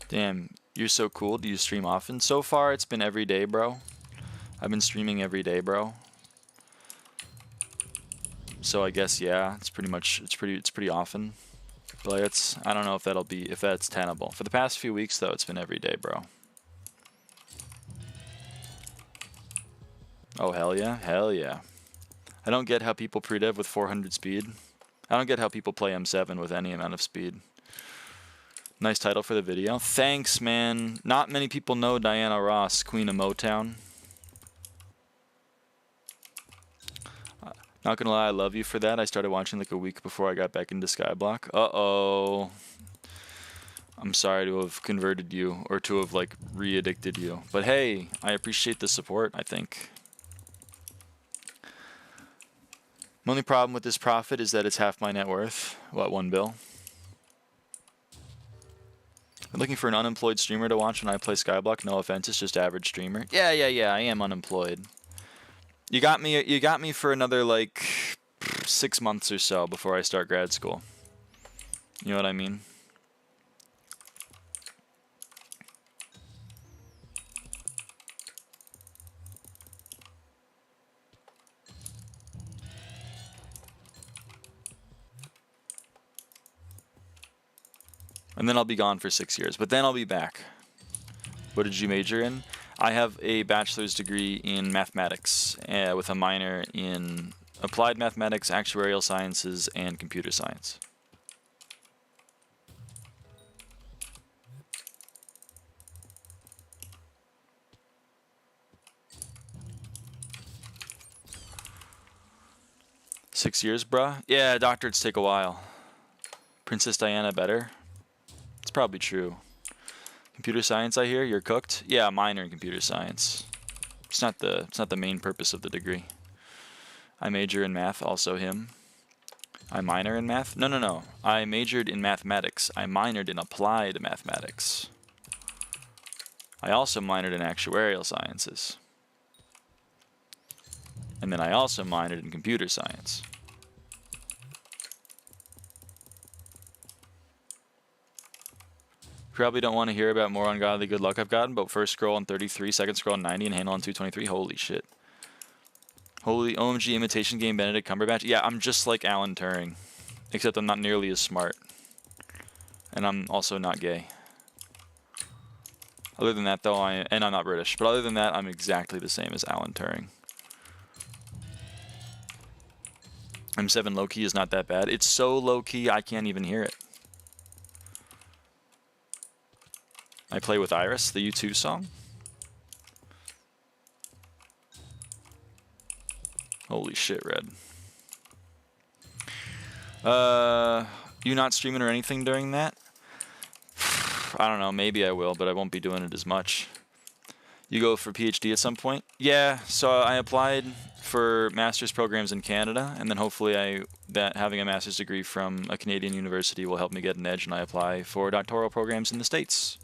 Damn, you're so cool. Do you stream often? So far, it's been every day, bro. I've been streaming every day, bro. So I guess, yeah, it's pretty often. But like, I don't know if that's tenable. For the past few weeks, though, it's been every day, bro. Oh, hell yeah. Hell yeah. I don't get how people pre-dev with 400 speed. I don't get how people play M7 with any amount of speed. Nice title for the video. Thanks, man. Not many people know Diana Ross, Queen of Motown. Not gonna lie, I love you for that. I started watching like a week before I got back into SkyBlock. Uh-oh. I'm sorry to have converted you, or to have like re-addicted you. But hey, I appreciate the support, I think. My only problem with this profit is that it's half my net worth. What, 1 bill? I'm looking for an unemployed streamer to watch when I play SkyBlock. No offense, it's just average streamer. Yeah, I am unemployed. You got me for another like 6 months or so before I start grad school. You know what I mean? And then I'll be gone for 6 years, but then I'll be back. What did you major in? I have a bachelor's degree in mathematics with a minor in applied mathematics, actuarial sciences, and computer science. Six years, bruh? Yeah, doctorates take a while. Princess Diana better? It's probably true. Computer science, I hear? You're cooked? Yeah, minor in computer science. It's not the main purpose of the degree. I major in math, also him. I minor in math? No. I majored in mathematics. I minored in applied mathematics. I also minored in actuarial sciences. And then I also minored in computer science. Probably don't want to hear about more ungodly good luck I've gotten, but first scroll on 33, second scroll on 90, and handle on 223. Holy shit. Holy OMG imitation game Benedict Cumberbatch. Yeah, I'm just like Alan Turing, except I'm not nearly as smart. And I'm also not gay. Other than that, though, and I'm not British, but other than that, I'm exactly the same as Alan Turing. M7 low-key is not that bad. It's so low-key, I can't even hear it. I play with Iris, the U2 song. Holy shit, Red. You not streaming or anything during that? I don't know, maybe I will, but I won't be doing it as much. You go for PhD at some point? Yeah, so I applied for master's programs in Canada, and then hopefully having a master's degree from a Canadian university will help me get an edge, and I apply for doctoral programs in the States.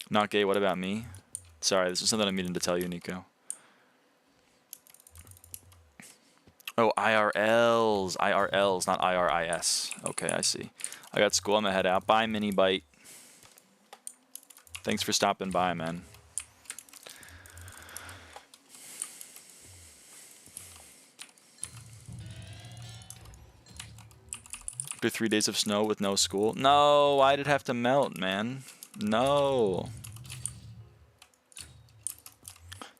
Not gay, what about me? Sorry, this is something I'm meaning to tell you, Nico. Oh, IRLs, not IRIS. Okay, I see. I got school, I'm gonna head out. Bye, Mini Bite. Thanks for stopping by, man. After 3 days of snow with no school? No, why'd it have to melt, man? No.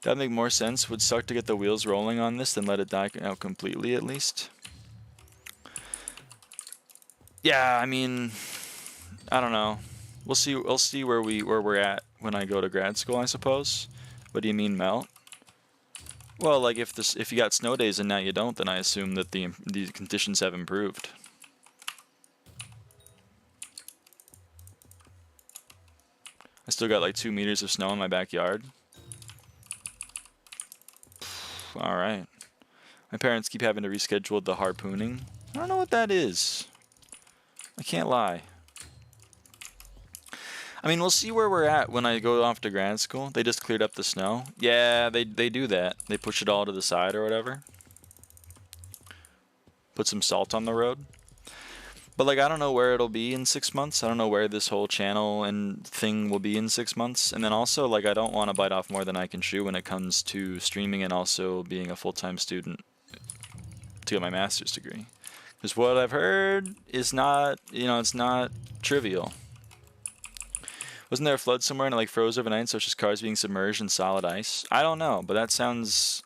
That'd make more sense. Would suck to get the wheels rolling on this than let it die out completely, at least. Yeah, I mean, I don't know. We'll see where we're at when I go to grad school, I suppose. What do you mean melt? Well, like if you got snow days and now you don't, then I assume that the conditions have improved. I still got like 2 meters of snow in my backyard. All right. My parents keep having to reschedule the harpooning. I don't know what that is. I can't lie. I mean, we'll see where we're at when I go off to grad school. They just cleared up the snow. Yeah, they do that. They push it all to the side or whatever. Put some salt on the road. But like, I don't know where it'll be in 6 months. I don't know where this whole channel and thing will be in 6 months. And then also, like, I don't want to bite off more than I can chew when it comes to streaming and also being a full-time student to get my master's degree. Because what I've heard is not, you know, it's not trivial. Wasn't there a flood somewhere and it like froze overnight, so it's just cars being submerged in solid ice? I don't know, but that sounds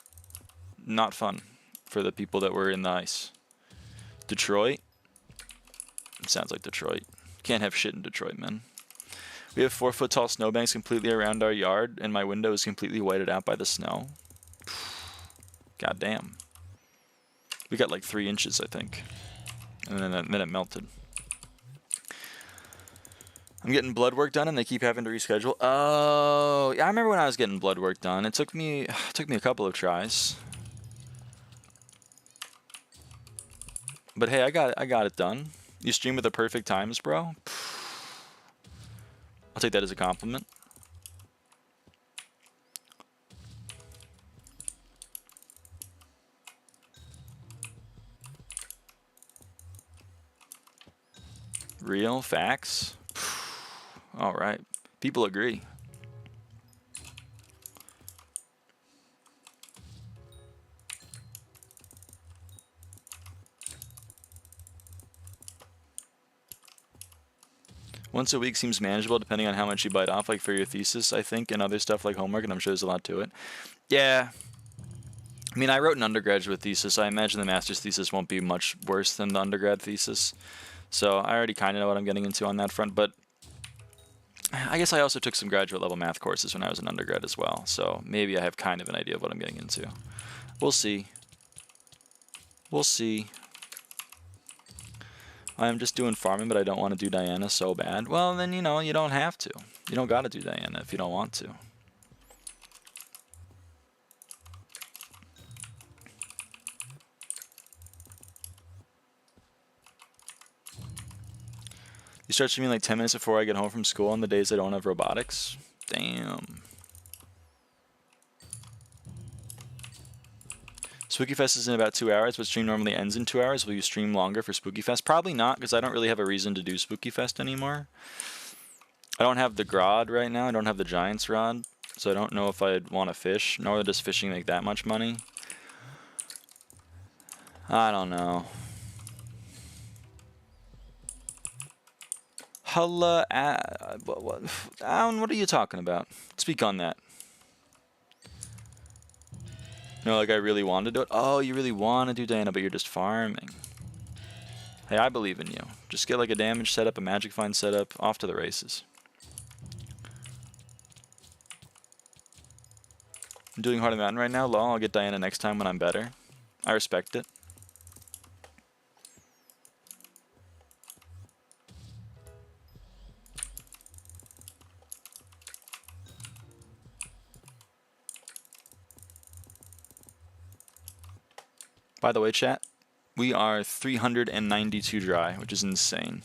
not fun for the people that were in the ice. Detroit? It sounds like Detroit. Can't have shit in Detroit, man. We have 4-foot tall snowbanks completely around our yard, and my window is completely whited out by the snow. God damn. We got like 3 inches, I think. And then it melted. I'm getting blood work done, and they keep having to reschedule. Oh, yeah, I remember when I was getting blood work done. It took me a couple of tries. But hey, I got it done. You stream with the perfect times, bro. I'll take that as a compliment. Real facts. All right. People agree. Once a week seems manageable depending on how much you bite off, like for your thesis, I think, and other stuff like homework, and I'm sure there's a lot to it. Yeah. I mean, I wrote an undergraduate thesis. I imagine the master's thesis won't be much worse than the undergrad thesis. So I already kind of know what I'm getting into on that front, but I guess I also took some graduate level math courses when I was an undergrad as well. So maybe I have kind of an idea of what I'm getting into. We'll see. We'll see. I'm just doing farming, but I don't want to do Diana so bad. Well, then, you know, you don't have to. You don't got to do Diana if you don't want to. You start streaming like 10 minutes before I get home from school on the days I don't have robotics? Damn. Spooky Fest is in about 2 hours, but stream normally ends in 2 hours. Will you stream longer for Spooky Fest? Probably not, because I don't really have a reason to do Spooky Fest anymore. I don't have the Grod right now. I don't have the Giant's Rod, so I don't know if I'd want to fish, nor does fishing make that much money. I don't know. Hulla, Alan, what are you talking about? Speak on that. No, like I really want to do it. Oh, you really want to do Diana, but you're just farming. Hey, I believe in you. Just get like a damage setup, a magic find setup, off to the races. I'm doing Heart of the Mountain right now. Lol, I'll get Diana next time when I'm better. I respect it. By the way, chat, we are 392 dry, which is insane.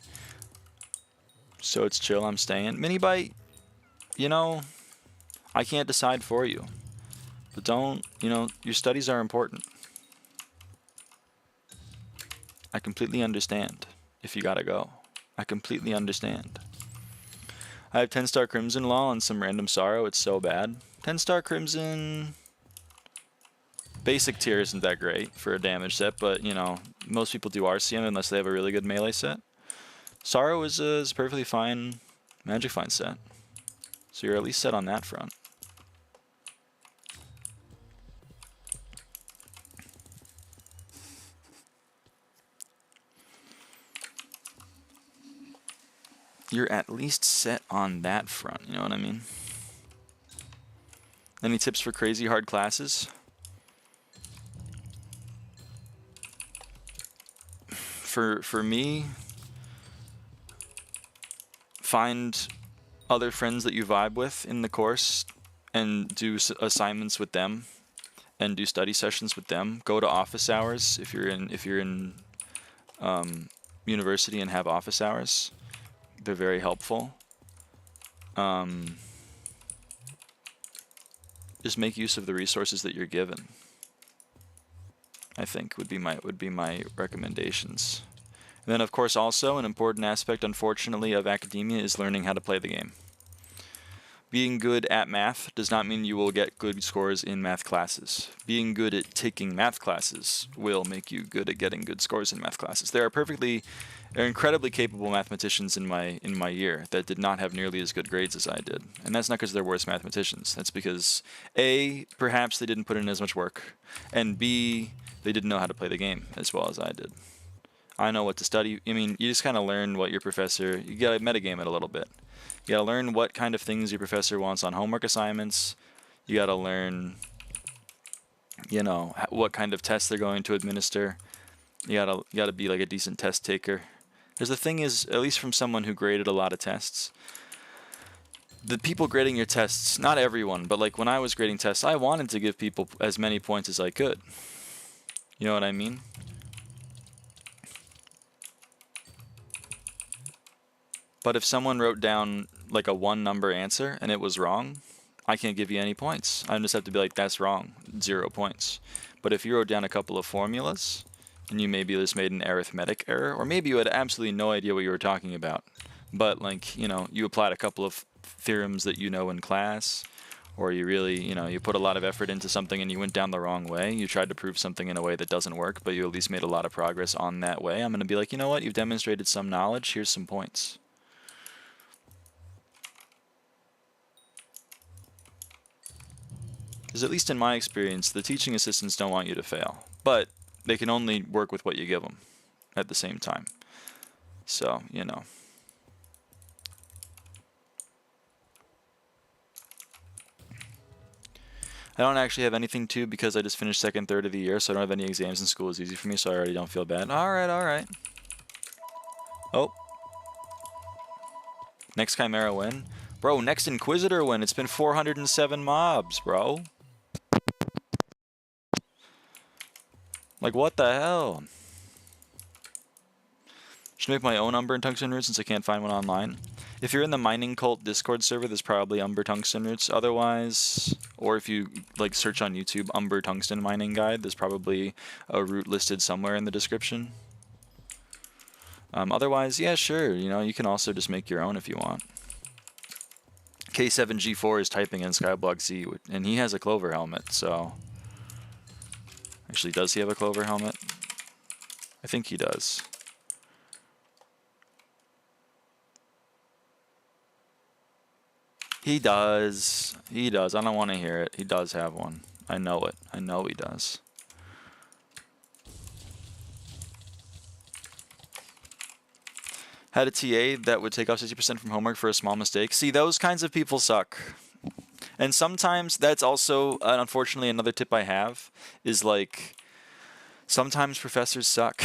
So it's chill, I'm staying. Mini bite, you know, I can't decide for you. But don't, you know, your studies are important. I completely understand if you gotta go. I completely understand. I have 10-star Crimson Law and some random Sorrow. It's so bad. 10-star Crimson... Basic tier isn't that great for a damage set, but, you know, most people do RCM unless they have a really good melee set. Sorrow is a perfectly fine Magic Find set. So you're at least set on that front. You're at least set on that front, you know what I mean? Any tips for crazy hard classes? For me, find other friends that you vibe with in the course and do assignments with them and do study sessions with them. Go to office hours if you're in university and have office hours. They're very helpful. Just make use of the resources that you're given. I think would be my recommendations. And then, of course, also an important aspect, unfortunately, of academia is learning how to play the game. Being good at math does not mean you will get good scores in math classes. Being good at taking math classes will make you good at getting good scores in math classes. There are incredibly capable mathematicians in my year that did not have nearly as good grades as I did. And that's not because they're worse mathematicians. That's because A, perhaps they didn't put in as much work, and B, they didn't know how to play the game as well as I did. I know what to study. I mean, you just kind of learn what your professor, you gotta metagame it a little bit. You gotta learn what kind of things your professor wants on homework assignments. You gotta learn, you know, what kind of tests they're going to administer. You gotta be like a decent test taker. Because the thing is, at least from someone who graded a lot of tests, the people grading your tests, not everyone, but like when I was grading tests, I wanted to give people as many points as I could. You know what I mean? But if someone wrote down like a 1-number answer and it was wrong, I can't give you any points. I just have to be like, that's wrong, 0 points. But if you wrote down a couple of formulas and you maybe just made an arithmetic error, or maybe you had absolutely no idea what you were talking about, but like, you know, you applied a couple of theorems that you know in class, or you really, you know, you put a lot of effort into something and you went down the wrong way, you tried to prove something in a way that doesn't work, but you at least made a lot of progress on that way, I'm going to be like, you know what, you've demonstrated some knowledge, here's some points. Because at least in my experience, the teaching assistants don't want you to fail, but they can only work with what you give them at the same time. So, you know. I don't actually have anything to because I just finished second, third of the year, so I don't have any exams in school. It's easy for me, so I already don't feel bad. Alright, alright. Oh. Next Chimera win. Bro, next Inquisitor win. It's been 407 mobs, bro. Like, what the hell? Should make my own Umber and Tungsten Roots since I can't find one online. If you're in the Mining Cult Discord server, there's probably Umber Tungsten Roots. Otherwise, or if you like search on YouTube Umber Tungsten Mining Guide, there's probably a route listed somewhere in the description. Otherwise, yeah, sure. You know, you can also just make your own if you want. K7G4 is typing in SkyBlock Z, and he has a Clover helmet, so... Actually, does he have a Clover helmet? I think he does. He does. He does. I don't want to hear it. He does have one. I know it. I know he does. Had a TA that would take off 60% from homework for a small mistake. See, those kinds of people suck. And sometimes that's also, unfortunately, another tip I have is like, sometimes professors suck.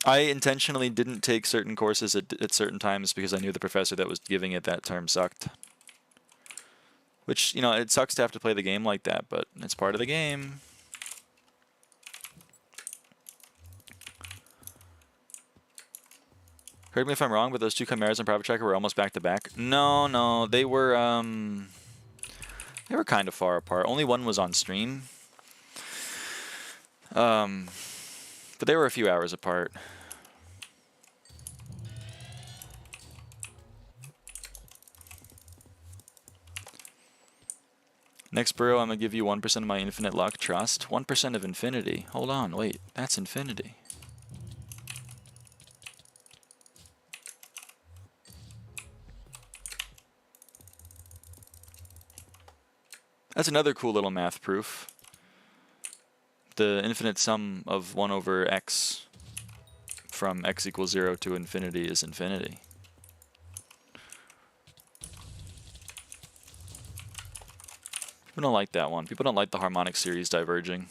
I intentionally didn't take certain courses at certain times because I knew the professor that was giving it that term sucked. Which, you know, it sucks to have to play the game like that, but it's part of the game. Correct me if I'm wrong, but those two chimeras and private tracker were almost back to back. No, they were kind of far apart. Only one was on stream. But they were a few hours apart. Next burrow, I'm going to give you 1% of my infinite luck. Trust. 1% of infinity. Hold on, wait. That's infinity. That's another cool little math proof. The infinite sum of 1 over x from x equals 0 to infinity is infinity. People don't like that one. People don't like the harmonic series diverging.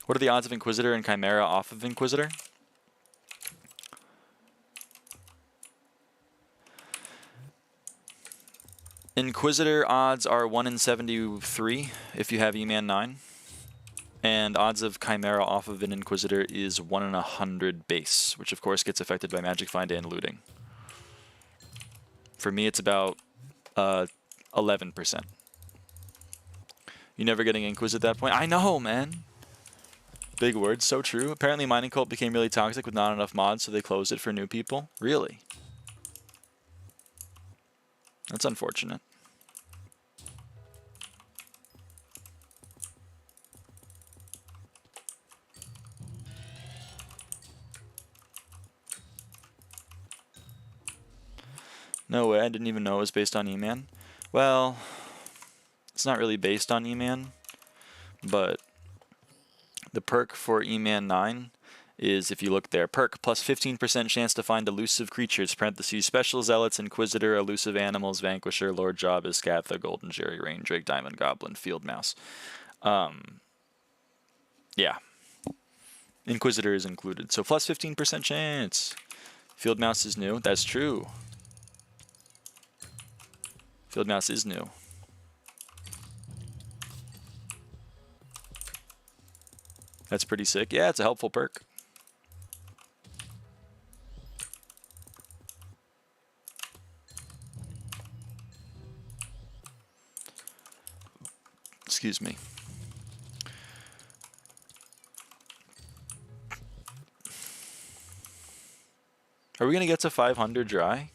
What are the odds of Inquisitor and Chimera off of Inquisitor? Inquisitor odds are 1 in 73 if you have E-Man 9. And odds of Chimera off of an Inquisitor is 1 in 100 base, which of course gets affected by Magic Find and looting. For me, it's about 11%. You never getting Inquis at that point? I know, man! Big words, so true. Apparently Mining Cult became really toxic with not enough mods, so they closed it for new people. Really? That's unfortunate. No way, I didn't even know it was based on E-Man. Well, it's not really based on E-Man, but the perk for E-Man 9 is, if you look there, perk plus 15% chance to find elusive creatures, parentheses, special zealots, inquisitor, elusive animals, vanquisher, lord job, Iskatha, golden jerry, rain drake, diamond goblin, field mouse. Yeah. Inquisitor is included, so plus 15% chance. Field mouse is new, that's true. Field mouse is new. That's pretty sick. Yeah, it's a helpful perk. Excuse me. Are we going to get to 500 dry?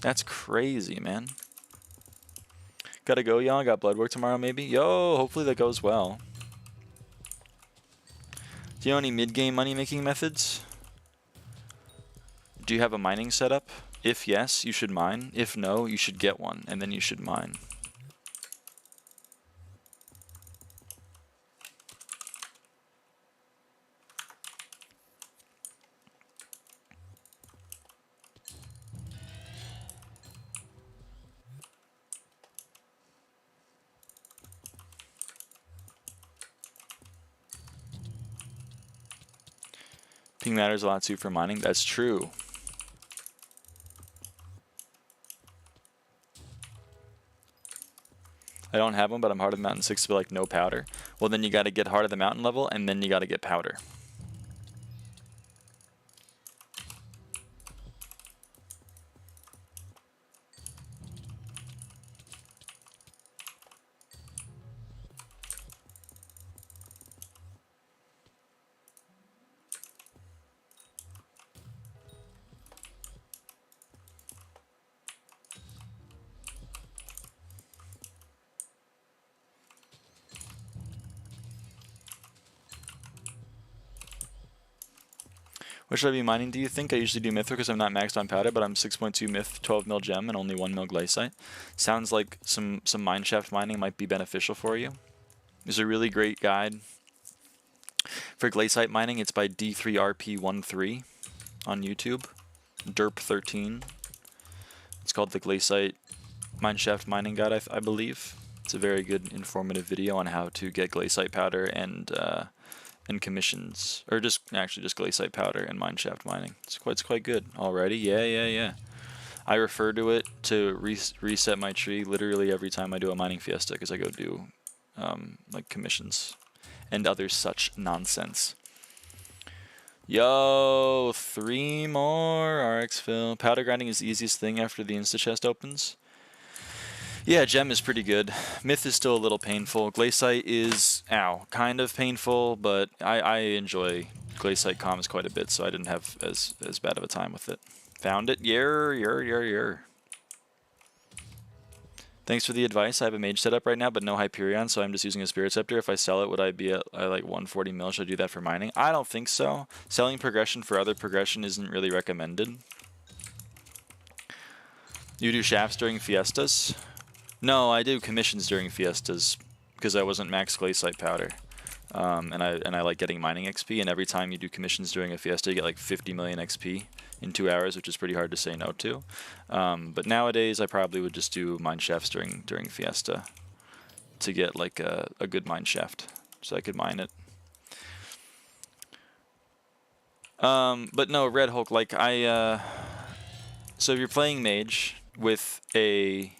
That's crazy, man. Gotta go, y'all. Got blood work tomorrow, maybe? Yo, hopefully that goes well. Do you know any mid-game money-making methods? Do you have a mining setup? If yes, you should mine. If no, you should get one, and then you should mine. Ping matters a lot too for mining. That's true. I don't have one, but I'm Heart of the Mountain 6 to be like no powder. Well, then you got to get Heart of the Mountain level, and then you got to get powder. What should I be mining, do you think? I usually do mithril because I'm not maxed on powder, but I'm 6.2 myth, 12 mil gem, and only 1 mil glaciite. Sounds like some mineshaft mining might be beneficial for you. There's a really great guide for glaciite mining. It's by D3RP13 on YouTube. Derp 13. It's called the Glaciite Mineshaft Mining Guide, I believe. It's a very good informative video on how to get glaciite powder and commissions, or just glaciite powder and mineshaft mining. It's quite good already. Yeah. I refer to it to reset my tree literally every time I do a mining fiesta because I go do like commissions and other such nonsense. Yo, 3 more RX fill. Powder grinding is the easiest thing after the insta chest opens. Yeah, gem is pretty good. Myth is still a little painful. Glaciite is, kind of painful, but I enjoy glaciite comms quite a bit, so I didn't have as bad of a time with it. Found it. Yer. Thanks for the advice. I have a mage setup right now, but no Hyperion, so I'm just using a Spirit Scepter. If I sell it, would I be at like 140 mil? Should I do that for mining? I don't think so. Selling progression for other progression isn't really recommended. You do shafts during fiestas? No, I do commissions during fiestas because I wasn't max glaciite powder. And I like getting mining XP, and every time you do commissions during a fiesta, you get like 50 million XP in 2 hours, which is pretty hard to say no to. But nowadays, I probably would just do mine shafts during fiesta to get like a good mine shaft, so I could mine it. But no, Red Hulk, like so if you're playing Mage with a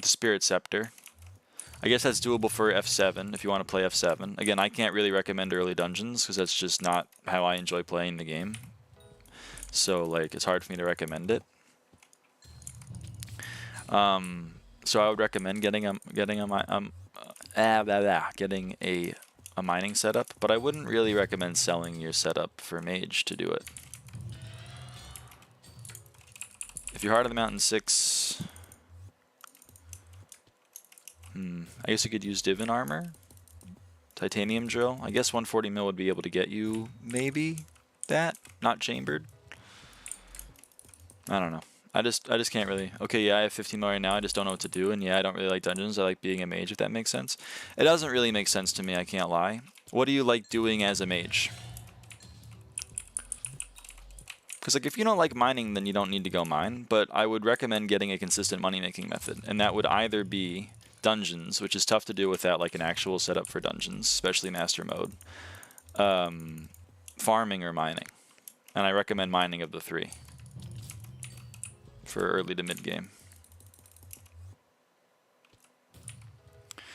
Spirit Scepter, I guess that's doable for F7 if you want to play F7. Again, I can't really recommend early dungeons because that's just not how I enjoy playing the game. So like it's hard for me to recommend it. So I would recommend getting a mining setup, but I wouldn't really recommend selling your setup for Mage to do it. If you're Heart of the Mountain 6, I guess you could use Divin Armor, Titanium Drill. I guess 140 mil would be able to get you maybe that, not chambered. I don't know. I just can't really. Okay, yeah, I have 15 mil right now. I just don't know what to do, and yeah, I don't really like dungeons. I like being a mage, if that makes sense. It doesn't really make sense to me. I can't lie. What do you like doing as a mage? Because like if you don't like mining, then you don't need to go mine. But I would recommend getting a consistent money-making method, and that would either be dungeons, which is tough to do without like an actual setup for dungeons, especially master mode, farming or mining. And I recommend mining of the 3 for early to mid game.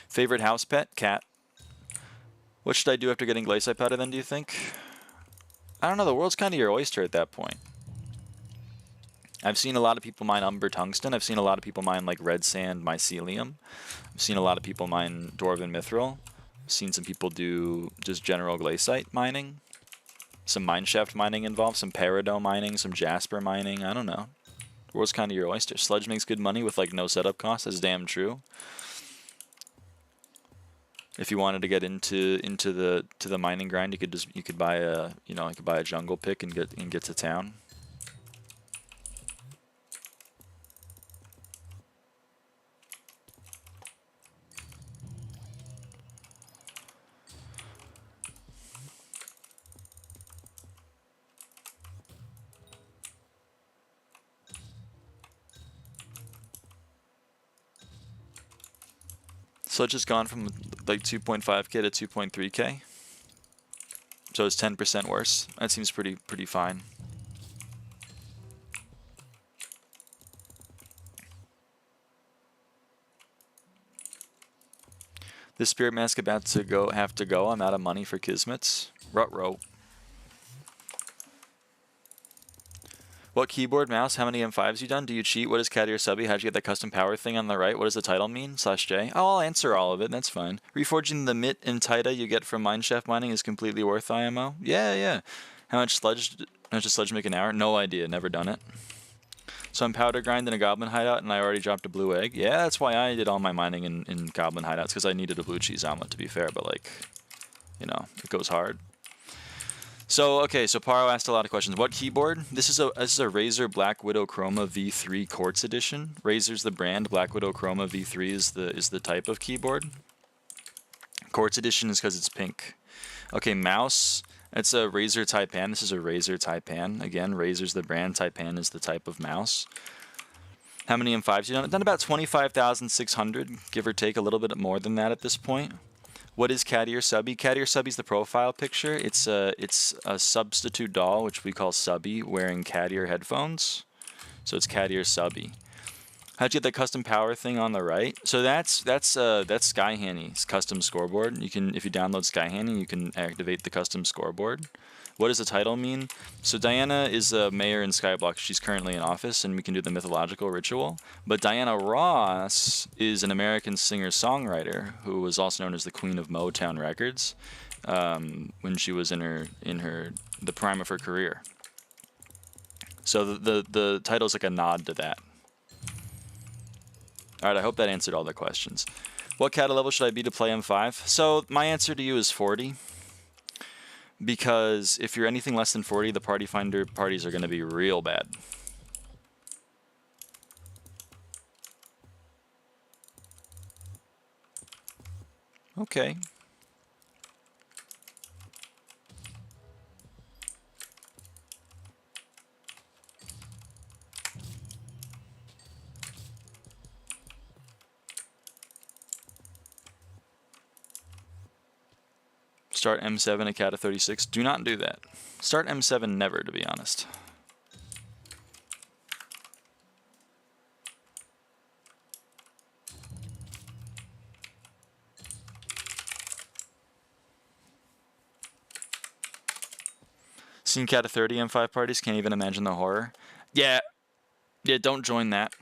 Favorite house pet? Cat. What should I do after getting glaciite powder then, do you think? I don't know, the world's kind of your oyster at that point. I've seen a lot of people mine Umber Tungsten. I've seen a lot of people mine like Red Sand Mycelium. I've seen a lot of people mine Dwarven Mithril. I've seen some people do just general glaciite mining. Some mineshaft mining involved, some peridot mining, some jasper mining, I don't know. The world's kind of your oyster. Sludge makes good money with like no setup costs, that's damn true. If you wanted to get into the mining grind, you could buy a jungle pick and get to town. Sludge has gone from like 2.5k to 2.3k. So it's 10% worse. That seems pretty fine. This spirit mask about to have to go. I'm out of money for Kismets. Ruh-roh. What keyboard, mouse, how many M5s you done? Do you cheat? What is cata or subby? How'd you get that custom power thing on the right? What does the title mean? /J? Oh, I'll answer all of it. That's fine. Reforging the mit and tita you get from mineshaft mining is completely worth IMO? Yeah. How much sludge does sludge make an hour? No idea. Never done it. So I'm powder grinding a goblin hideout and I already dropped a blue egg. Yeah, that's why I did all my mining in goblin hideouts, because I needed a blue cheese omelet, to be fair, but like you know, it goes hard. So, okay, so Paro asked a lot of questions. What keyboard? This is a Razer Black Widow Chroma V3 Quartz Edition. Razer's the brand. Black Widow Chroma V3 is the type of keyboard. Quartz Edition is because it's pink. Okay, mouse. It's a Razer Taipan. This is a Razer Taipan. Again, Razer's the brand. Taipan is the type of mouse. How many M5s have you done? I've done about 25,600, give or take a little bit more than that at this point. What is Caddy or Subby? Caddy or Subby is the profile picture. It's a substitute doll, which we call Subby, wearing Caddy or headphones. So it's Caddy or Subby. How'd you get that custom power thing on the right? So that's SkyHanni's custom scoreboard. You can, if you download SkyHanni, you can activate the custom scoreboard. What does the title mean? So Diana is a mayor in SkyBlock. She's currently in office, and we can do the mythological ritual. But Diana Ross is an American singer-songwriter who was also known as the Queen of Motown Records when she was in the prime of her career. So the title is like a nod to that. All right, I hope that answered all the questions. What cata level should I be to play M5? So my answer to you is 40. Because if you're anything less than 40, the party finder parties are going to be real bad. Okay. Start M7 at cata 36. Do not do that. Start M7 never, to be honest. Seen cata 30 M5 parties, can't even imagine the horror. Yeah, don't join that.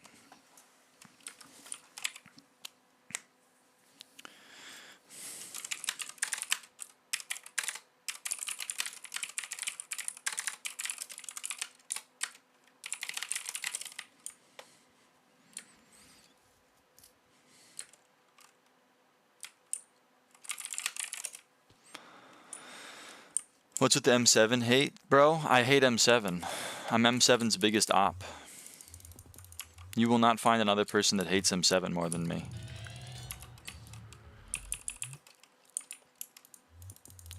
What's with the M7 hate, bro? I hate M7. I'm M7's biggest op. You will not find another person that hates M7 more than me.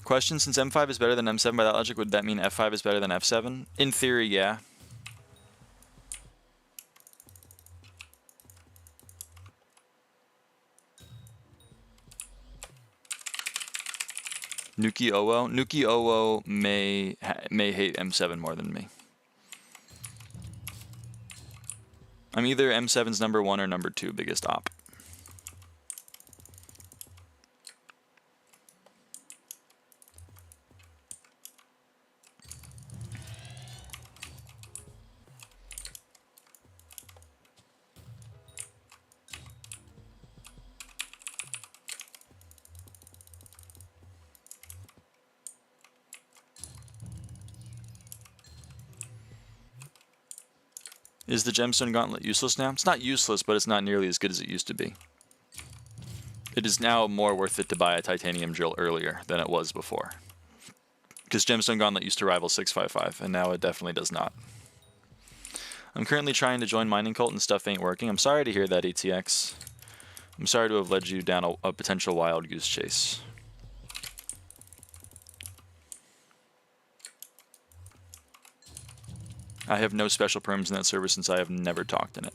Question, since M5 is better than M7, by that logic, would that mean F5 is better than F7? In theory, yeah. Nuki Owo? Nuki Owo may hate M7 more than me. I'm either M7's number 1 or number 2 biggest op. Is the gemstone gauntlet useless now? It's not useless, but it's not nearly as good as it used to be. It is now more worth it to buy a titanium drill earlier than it was before. Because gemstone gauntlet used to rival 655, and now it definitely does not. I'm currently trying to join mining cult and stuff ain't working. I'm sorry to hear that, ATX. I'm sorry to have led you down a potential wild goose chase. I have no special perms in that server since I have never talked in it.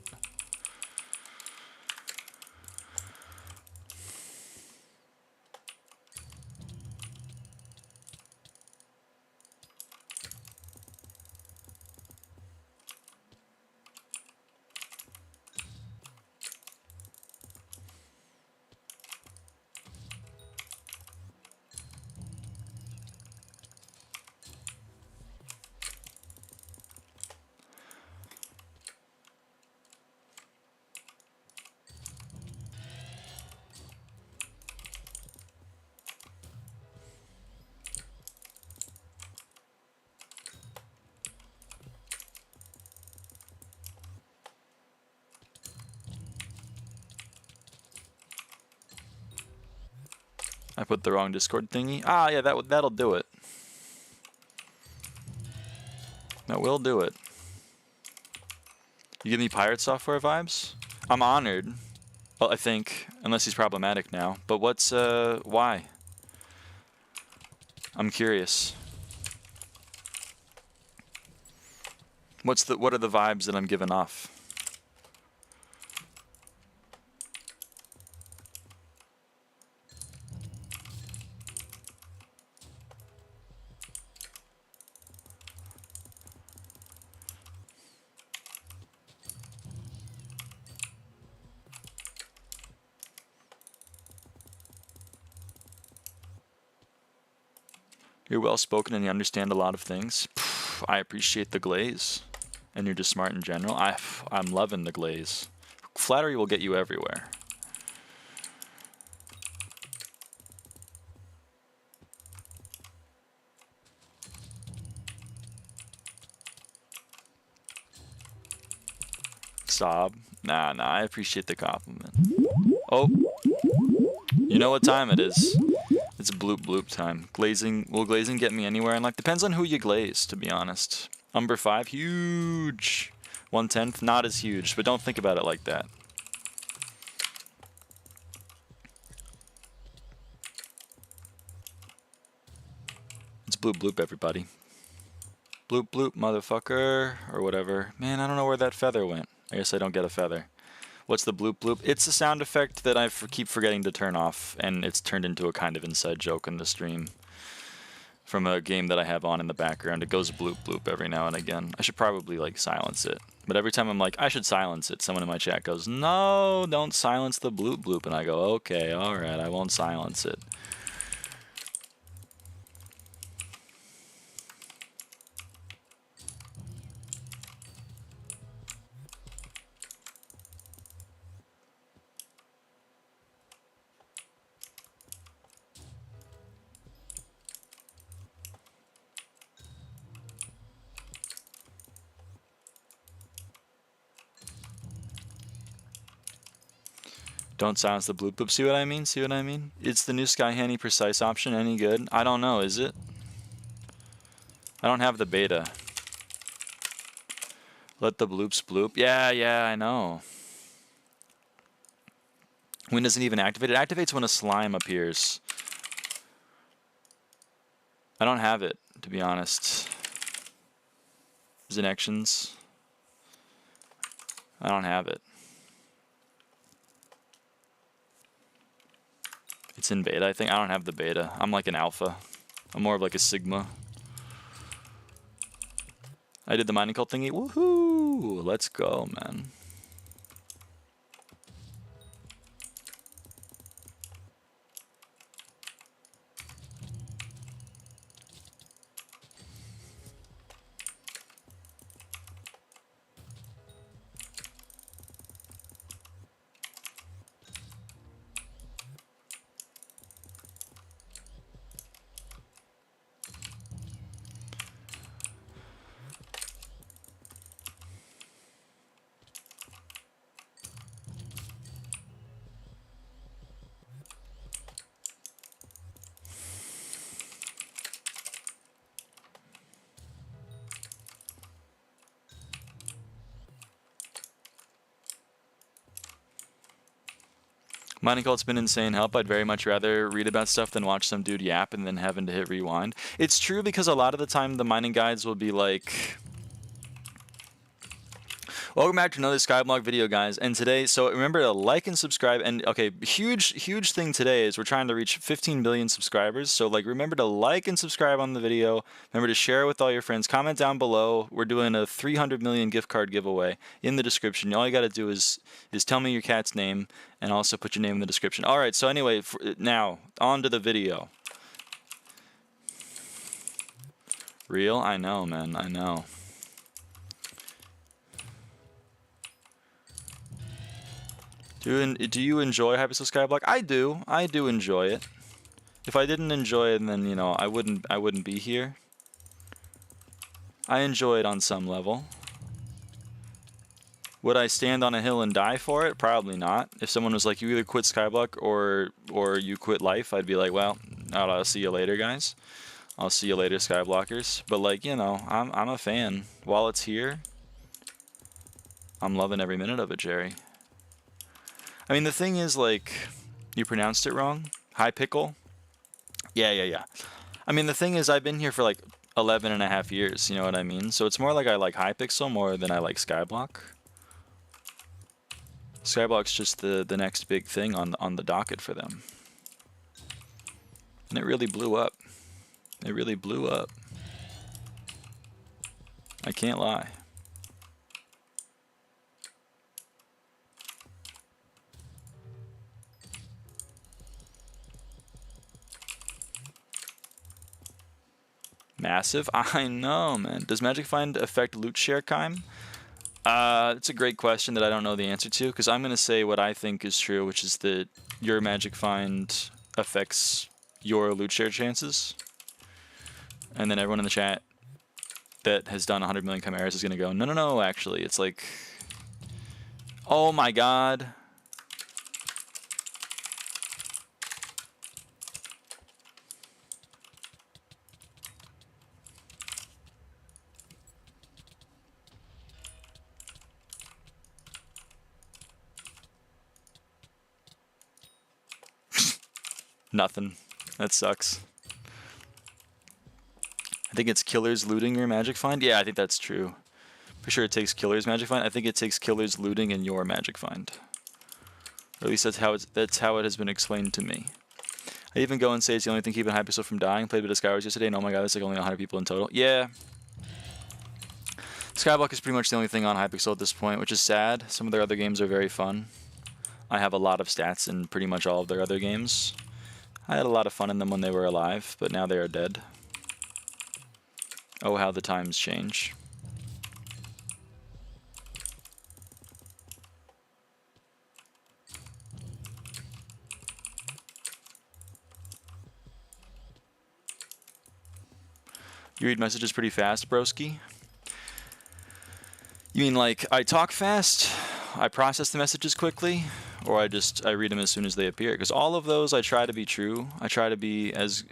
I put the wrong Discord thingy. Ah, yeah, that'll do it. That will do it. You give me pirate software vibes? I'm honored. Well, I think, unless he's problematic now. But what's why? I'm curious. What are the vibes that I'm giving off? You're well spoken and you understand a lot of things. I appreciate the glaze. And you're just smart in general. I'm loving the glaze. Flattery will get you everywhere. Sob. Nah, I appreciate the compliment. Oh. You know what time it is. It's bloop bloop time. Will glazing get me anywhere? And like, depends on who you glaze, to be honest. Umber 5, huge. 1/10, not as huge, but don't think about it like that. It's bloop bloop, everybody. Bloop bloop, motherfucker, or whatever. Man, I don't know where that feather went. I guess I don't get a feather. What's the bloop bloop? It's a sound effect that I keep forgetting to turn off, and it's turned into a kind of inside joke in the stream. From a game that I have on in the background. It goes bloop bloop every now and again. I should probably like silence it. But every time I'm like, I should silence it, someone in my chat goes, no, don't silence the bloop bloop. And I go, okay, alright, I won't silence it. Don't silence the bloop bloop. See what I mean? See what I mean? It's the new SkyHanni precise option. Any good? I don't know. Is it? I don't have the beta. Let the bloops bloop. Yeah, I know. When does it even activate? It activates when a slime appears. I don't have it, to be honest. Connections. I don't have it. It's in beta, I think. I don't have the beta. I'm like an alpha. I'm more of like a sigma. I did the mining cult thingy. Woohoo! Let's go, man. Mining cult's been insane help. I'd very much rather read about stuff than watch some dude yap and then having to hit rewind. It's true because a lot of the time the mining guides will be like, welcome back to another SkyBlock video, guys. And today, so remember to like and subscribe. And okay, huge thing today is we're trying to reach 15 billion subscribers. So like, remember to like and subscribe on the video. Remember to share it with all your friends. Comment down below. We're doing a 300 million gift card giveaway in the description. All you got to do is tell me your cat's name and also put your name in the description. All right. So anyway, now on to the video. Real? I know, man. I know. Do you enjoy Hypixel SkyBlock? I do. I do enjoy it. If I didn't enjoy it, then, you know, I wouldn't be here. I enjoy it on some level. Would I stand on a hill and die for it? Probably not. If someone was like, you either quit SkyBlock or you quit life, I'd be like, well, I'll see you later, guys. I'll see you later, Skyblockers. But like, you know, I'm a fan. While it's here, I'm loving every minute of it, Jerry. I mean, the thing is, like, you pronounced it wrong. Hypixel. Yeah. I mean, the thing is, I've been here for like 11 and a half years. You know what I mean? So it's more like I like Hypixel more than I like SkyBlock. SkyBlock's just the next big thing on the docket for them. And it really blew up. It really blew up. I can't lie. Massive? I know, man. Does Magic Find affect loot share, Kime? It's a great question that I don't know the answer to, because I'm going to say what I think is true, which is that your Magic Find affects your loot share chances. And then everyone in the chat that has done 100 million chimeras is going to go, no, actually. It's like, oh my god. Nothing. That sucks. I think it's killers looting your Magic Find. Yeah, I think that's true. For sure it takes killers Magic Find. I think it takes killers looting in your Magic Find. Or at least that's how it has been explained to me. I even go and say it's the only thing keeping Hypixel from dying. Played a bit of Skywars yesterday, and oh my god, there's like only 100 people in total. Yeah. SkyBlock is pretty much the only thing on Hypixel at this point, which is sad. Some of their other games are very fun. I have a lot of stats in pretty much all of their other games. I had a lot of fun in them when they were alive, but now they are dead. Oh, how the times change. You read messages pretty fast, broski? You mean like I talk fast, I process the messages quickly, or I read them as soon as they appear? Because all of those I try to be true. I try to be as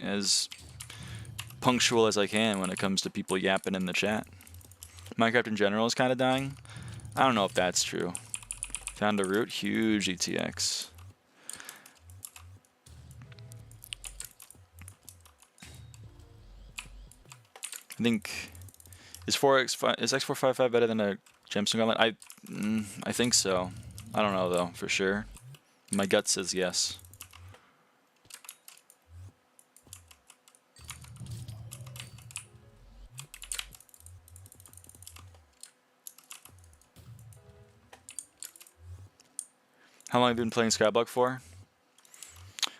punctual as I can when it comes to people yapping in the chat. Minecraft in general is kind of dying. I don't know if that's true. Found a root, huge ETX. I think is X455 better than a gemstone gauntlet? I think so. I don't know though for sure. My gut says yes. How long have you been playing SkyBlock for?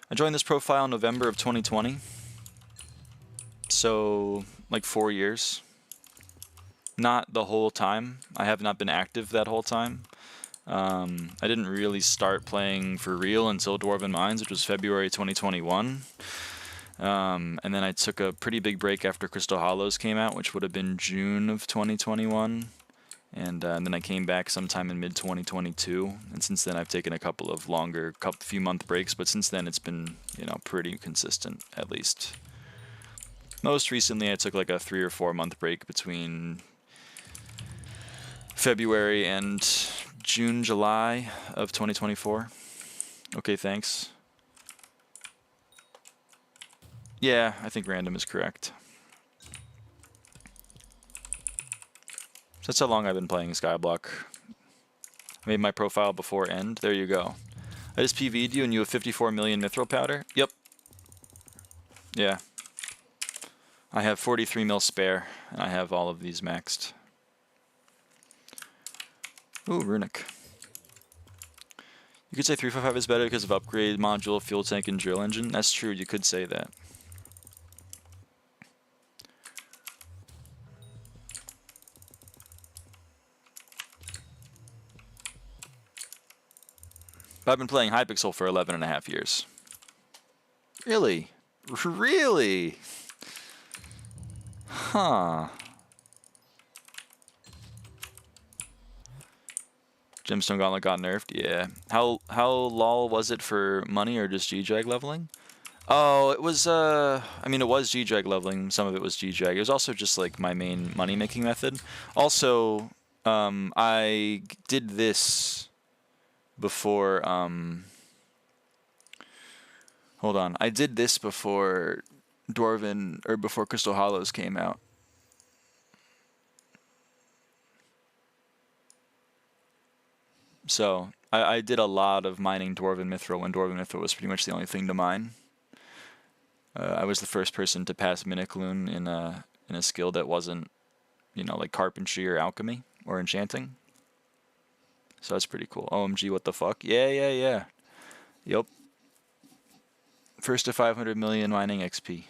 I joined this profile in November of 2020. So, like 4 years. Not the whole time. I have not been active that whole time. I didn't really start playing for real until Dwarven Mines, which was February 2021. And then I took a pretty big break after Crystal Hollows came out, which would have been June of 2021. And then I came back sometime in mid-2022, and since then I've taken a couple of longer, few month breaks, but since then it's been, you know, pretty consistent, at least. Most recently I took like a 3 or 4 month break between February and June, July of 2024. Okay, thanks. Yeah, I think random is correct. That's how long I've been playing SkyBlock. I made my profile before end. There you go. I just PV'd you and you have 54 million mithril powder? Yep. Yeah. I have 43 mil spare, and I have all of these maxed. Ooh, runic. You could say 355 is better because of upgrade module, fuel tank, and drill engine. That's true, you could say that. But I've been playing Hypixel for 11 and a half years. Really? Really? Huh. Gemstone Gauntlet got nerfed. Yeah. How lol was it for money or just G-Drag leveling? Oh, it was, I mean, it was G-Drag leveling. Some of it was G-Drag. It was also just, like, my main money-making method. Also, I did this before, hold on. I did this before Dwarven, or before Crystal Hollows came out. So, I did a lot of mining Dwarven Mithril when Dwarven Mithril was pretty much the only thing to mine. I was the first person to pass Minikloon in a skill that wasn't, you know, like carpentry or alchemy or enchanting. So that's pretty cool. OMG, what the fuck? Yeah. Yup. First to 500 million mining XP.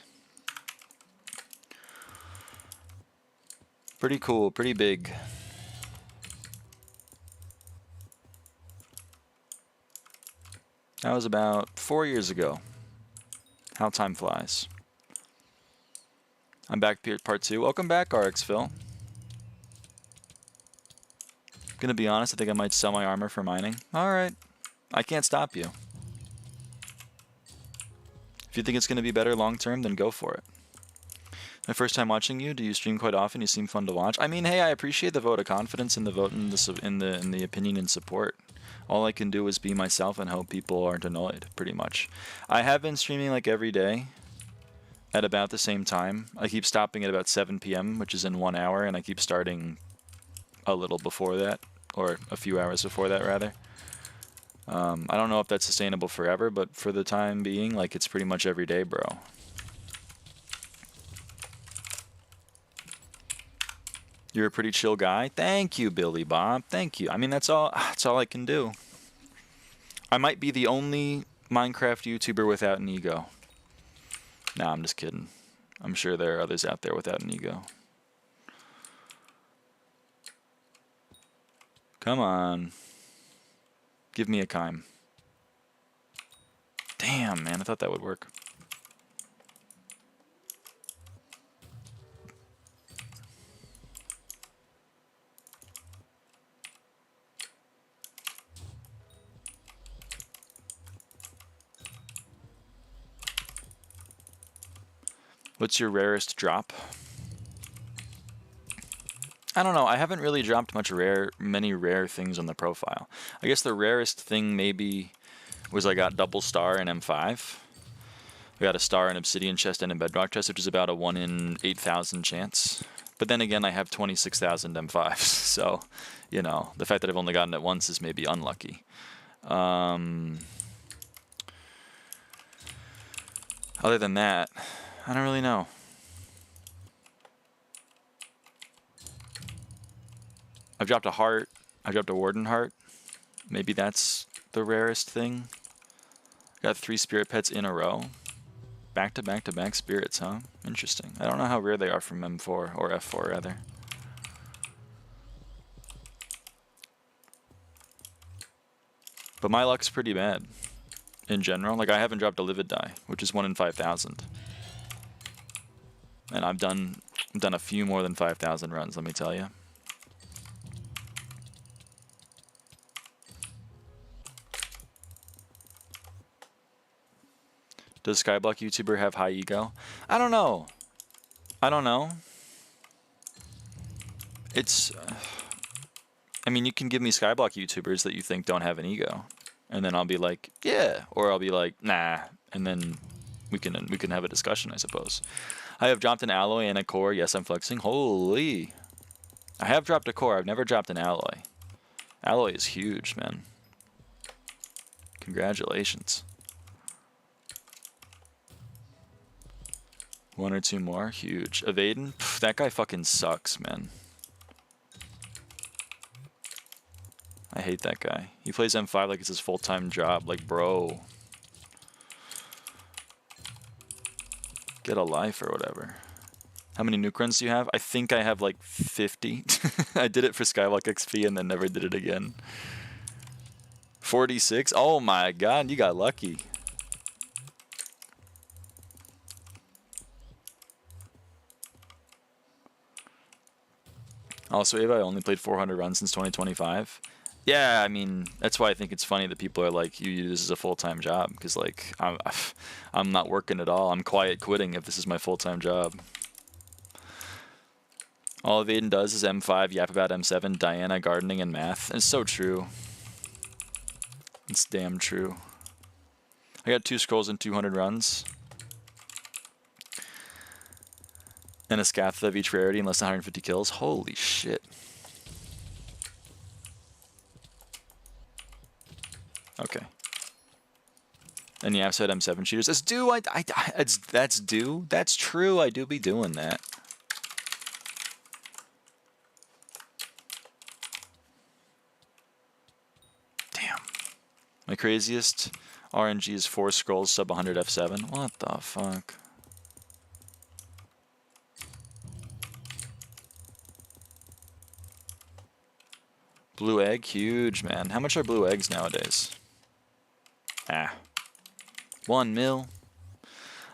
Pretty cool, pretty big. That was about 4 years ago. How time flies. I'm back here, part 2. Welcome back, RX Phil. Gonna be honest, I think I might sell my armor for mining. Alright. I can't stop you. If you think it's gonna be better long term, then go for it. My first time watching you. Do you stream quite often? You seem fun to watch. I mean, hey, I appreciate the vote of confidence and the vote in the opinion and support. All I can do is be myself and hope people aren't annoyed, pretty much. I have been streaming like every day at about the same time. I keep stopping at about 7 p.m., which is in 1 hour, and I keep starting a little before that, or a few hours before that, rather. I don't know if that's sustainable forever, but for the time being, like, it's pretty much every day, bro. You're a pretty chill guy. Thank you, Billy Bob. Thank you. I mean, that's all I can do. I might be the only Minecraft YouTuber without an ego. Nah, I'm just kidding. I'm sure there are others out there without an ego. Come on. Give me a chime. Damn, man. I thought that would work. What's your rarest drop? I don't know. I haven't really dropped many rare things on the profile. I guess the rarest thing maybe was I got double star in M5. I got a star in Obsidian chest and a Bedrock chest, which is about a 1 in 8,000 chance. But then again, I have 26,000 M5s, so, you know, the fact that I've only gotten it once is maybe unlucky. Other than that, I don't really know. I've dropped a heart. I dropped a Warden heart. Maybe that's the rarest thing. Got 3 spirit pets in a row. Back to back to back spirits, huh? Interesting. I don't know how rare they are from M4 or F4 rather. But my luck's pretty bad in general. Like, I haven't dropped a livid die, which is 1 in 5,000. And I've done a few more than 5,000 runs, let me tell you. Does SkyBlock YouTuber have high ego? I don't know. I don't know. It's... I mean, you can give me SkyBlock YouTubers that you think don't have an ego. And then I'll be like, yeah. Or I'll be like, nah. And then we can have a discussion, I suppose. I have dropped an alloy and a core. Yes, I'm flexing. Holy. I have dropped a core. I've never dropped an alloy. Alloy is huge, man. Congratulations. 1 or 2 more. Huge. Avaaidan? Pff, that guy fucking sucks, man. I hate that guy. He plays M5 like it's his full-time job. Like, bro. Get a life or whatever. How many nuke runs do you have? I think I have like 50. I did it for SkyBlock XP and then never did it again. 46? Oh my god, you got lucky. Also, Ava, I only played 400 runs since 2025. Yeah, I mean, that's why I think it's funny that people are like, you do this as a full-time job, because like I'm not working at all. I'm quiet quitting if this is my full-time job. All avaaidan does is M5, yap about M7, Diana, gardening, and math. It's so true. It's damn true. I got 2 scrolls and 200 runs. And a scatha of each rarity and less than 150 kills. Holy shit. Okay. And the said M7 shooters. That's due. That's due. That's true. I do be doing that. Damn. My craziest RNG is 4 scrolls sub 100 F7. What the fuck? Blue egg, huge, man. How much are blue eggs nowadays? Ah. 1 mil.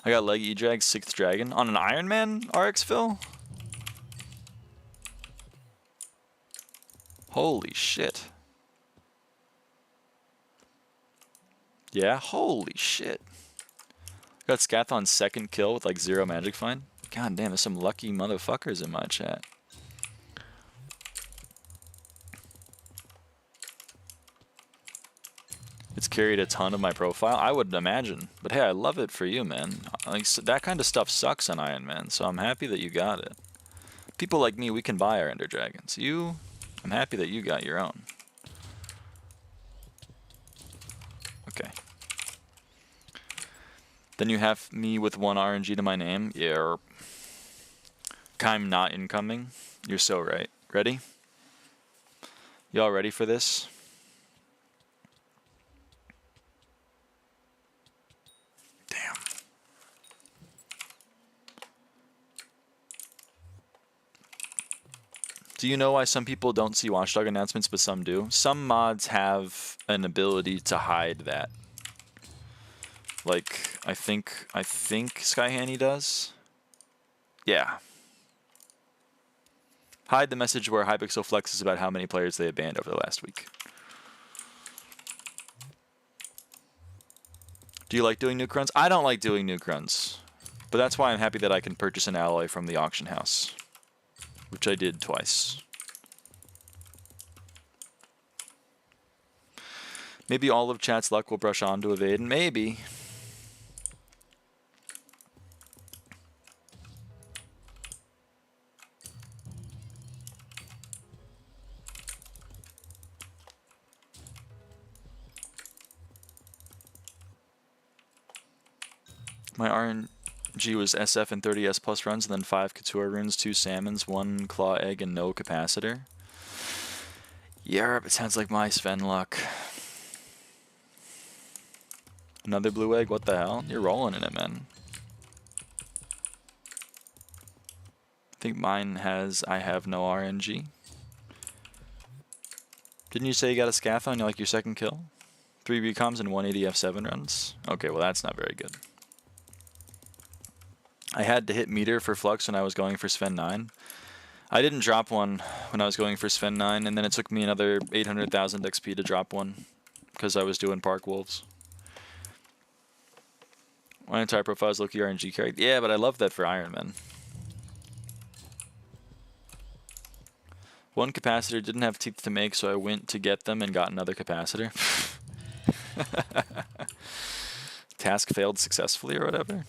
I got leg E-Drag, 6th dragon. On an Iron Man RX fill? Holy shit. Yeah, holy shit. Got Scathon's 2nd kill with like 0 magic find. God damn, there's some lucky motherfuckers in my chat. It's carried a ton of my profile, I would imagine. But hey, I love it for you, man. Like, so that kind of stuff sucks on Iron Man, so I'm happy that you got it. People like me, we can buy our Ender Dragons. You, I'm happy that you got your own. Okay. Then you have me with 1 RNG to my name. Yeah. I'm not incoming. You're so right. Ready? Y'all ready for this? Damn. Do you know why some people don't see Watchdog announcements, but some do? Some mods have an ability to hide that. Like, I think SkyHanni does. Yeah. Hide the message where Hypixel flexes about how many players they have banned over the last week. Do you like doing nuke runs? I don't like doing nuke runs. But that's why I'm happy that I can purchase an alloy from the auction house. Which I did twice. Maybe all of chat's luck will brush on to avaaidan. Maybe. My RNG was SF and 30S plus runs, and then 5 Couture runes, 2 salmons, 1 claw egg, and no capacitor. Yerp, it sounds like my Sven luck. Another blue egg? What the hell? You're rolling in it, man. I think mine has I have no RNG. Didn't you say you got a scath on like your 2nd kill? 3 recoms and 180 F7 runs? Okay, well that's not very good. I had to hit meter for Flux when I was going for Sven 9. I didn't drop one when I was going for Sven 9, and then it took me another 800,000 XP to drop one because I was doing Park Wolves. My entire profile is Loki RNG carried. Yeah, but I love that for Iron Man. 1 capacitor, didn't have teeth to make, so I went to get them and got another capacitor. Task failed successfully or whatever.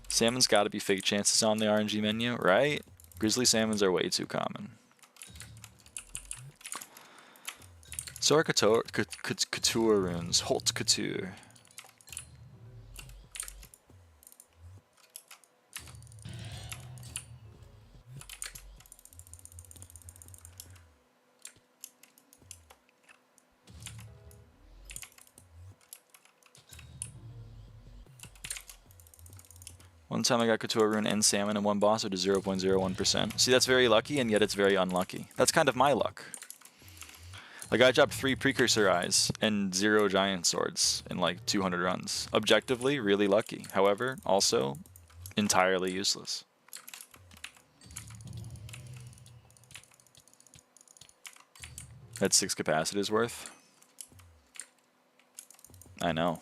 Salmon's got to be fake chances on the RNG menu, right? Grizzly salmons are way too common. So are couture runes. Holt couture. One time I got Couture Rune and Salmon in one boss with a 0.01%. See, that's very lucky, and yet it's very unlucky. That's kind of my luck. Like, I dropped 3 Precursor Eyes and 0 Giant Swords in like 200 runs. Objectively, really lucky. However, also entirely useless. That's 6 capacitors worth. I know.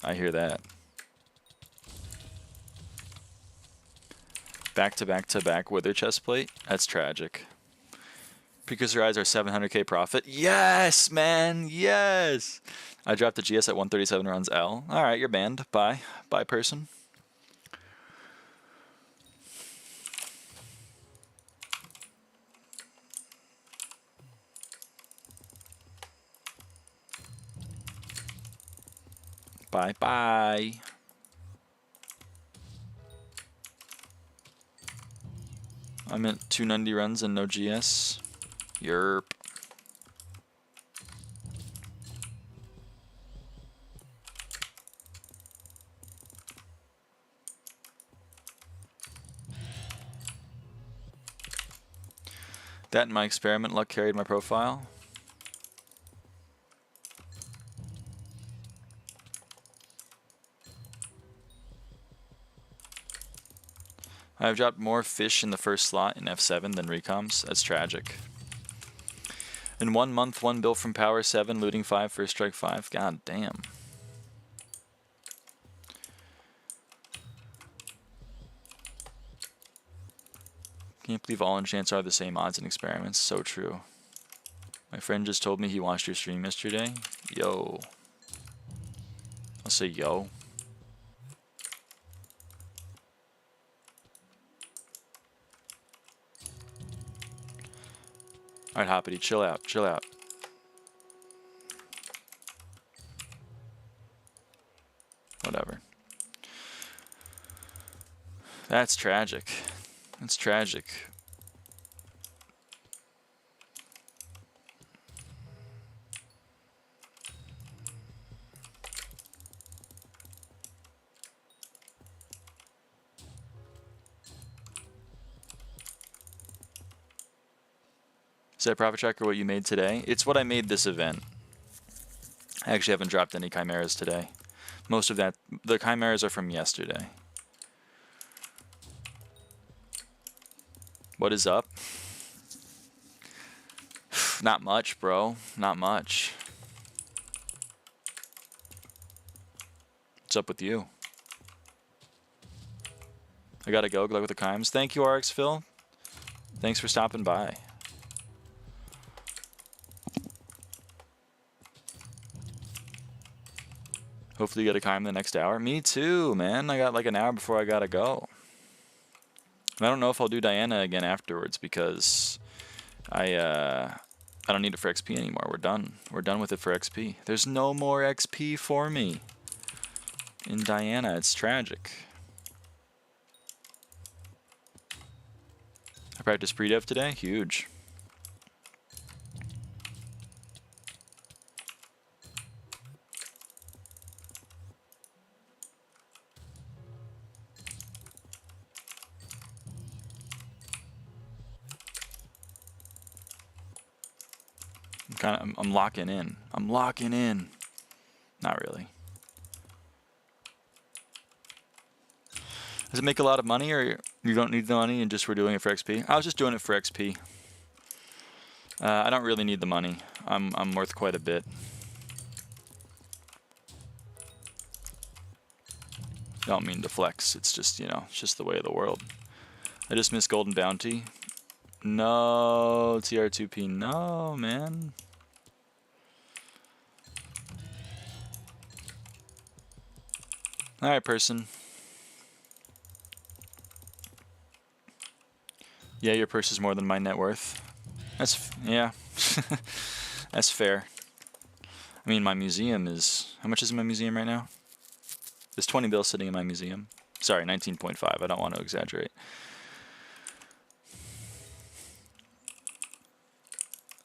I hear that. Back to back to back wither chest plate. That's tragic. Precursor eyes are 700k profit. Yes, man. Yes. I dropped the GS at 137 runs L. All right, you're banned. Bye. Bye, person. Bye bye. I'm at 290 runs and no GS. Yerp. That and my experiment luck carried my profile. I've dropped more fish in the first slot in F7 than recoms. That's tragic. In 1 month, 1 bill from power 7, looting 5, first strike 5. God damn. Can't believe all enchants are the same odds in experiments. So true. My friend just told me he watched your stream yesterday. Yo. I'll say yo. Alright, Hoppity, chill out, chill out. Whatever. That's tragic. That's tragic. Is that profit tracker what you made today? It's what I made this event. I actually haven't dropped any chimeras today. Most of that, the chimeras are from yesterday. What is up? Not much, bro. Not much. What's up with you? I gotta go. Good luck with the chimes. Thank you, RX Phil. Thanks for stopping by. Hopefully you get a chime in the next hour. Me too, man. I got like an hour before I gotta go. And I don't know if I'll do Diana again afterwards because I don't need it for XP anymore. We're done. We're done with it for XP. There's no more XP for me in Diana. It's tragic. I practiced pre-dev today. Huge. I'm locking in. I'm locking in. Not really. Does it make a lot of money, or you don't need the money and just we're doing it for XP? I was just doing it for XP. I don't really need the money. I'm worth quite a bit. Don't mean to flex. It's just, you know, it's just the way of the world. I just missed Golden Bounty. No, TR2P. No, man. All right, person. Yeah, your purse is more than my net worth. Yeah. That's fair. I mean, my museum is... How much is in my museum right now? There's 20 bills sitting in my museum. Sorry, 19.5. I don't want to exaggerate.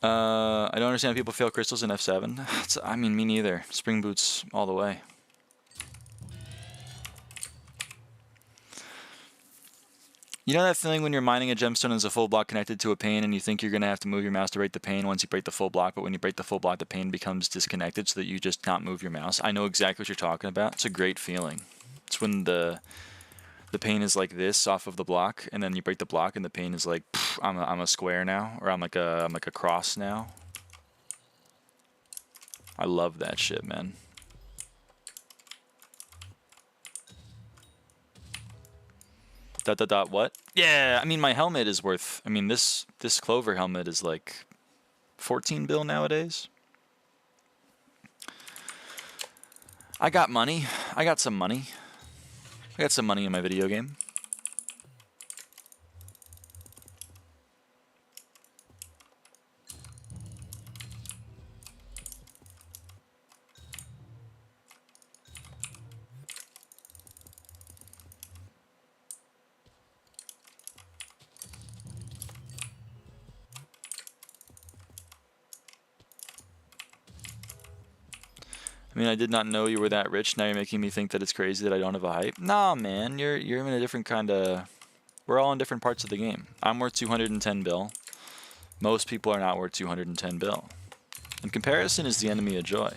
I don't understand people fail crystals in F7. I mean, me neither. Spring boots all the way. You know that feeling when you're mining a gemstone and there's a full block connected to a pane and you think you're going to have to move your mouse to break the pane once you break the full block, but when you break the full block, the pane becomes disconnected so that you just not move your mouse? I know exactly what you're talking about. It's a great feeling. It's when the the pane is like this off of the block, and then you break the block, and the pane is like, I'm a square now, or I'm like a cross now. I love that shit, man. What? Yeah, I mean, my helmet is worth, I mean, this Clover helmet is like 14 bill nowadays. I got money. I got some money. I got some money in my video game. I mean, I did not know you were that rich. Now you're making me think that it's crazy that I don't have a hype. Nah, man, you're in a different kind of... We're all in different parts of the game. I'm worth 210 bill. Most people are not worth 210 bill. And comparison is the enemy of joy.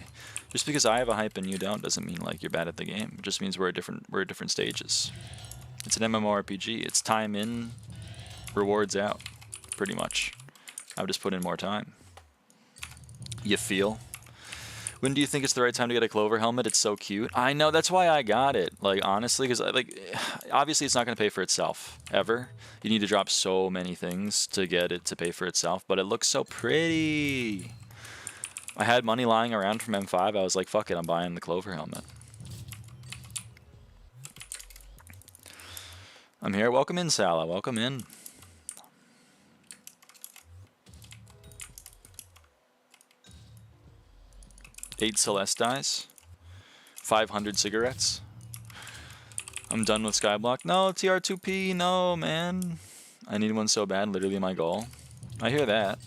Just because I have a hype and you don't doesn't mean like you're bad at the game. It just means we're at different stages. It's an MMORPG. It's time in, rewards out, pretty much. I've just put in more time. You feel? When do you think it's the right time to get a Clover helmet? It's so cute. I know, that's why I got it. Like, honestly, because, like, obviously it's not going to pay for itself, ever. You need to drop so many things to get it to pay for itself, but it looks so pretty. I had money lying around from M5. I was like, fuck it, I'm buying the Clover helmet. I'm here. Welcome in, Salah. Welcome in. Eight Celestis, 500 cigarettes. I'm done with SkyBlock. No, TR2P, no, man. I need one so bad, literally my goal. I hear that.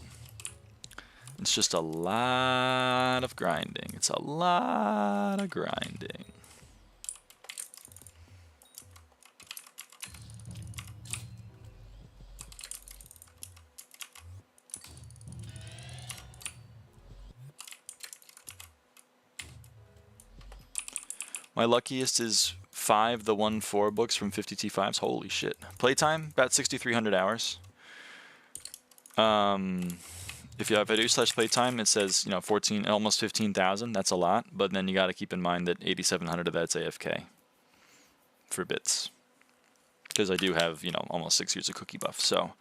It's just a lot of grinding. It's a lot of grinding. My luckiest is 5 the 1-4 books from 50 T5s. Holy shit. Playtime, about 6,300 hours. If you have edu/playtime, it says, you know, 14, almost 15,000. That's a lot, but then you got to keep in mind that 8,700 of that's AFK for bits. Because I do have, you know, almost 6 years of cookie buff. So,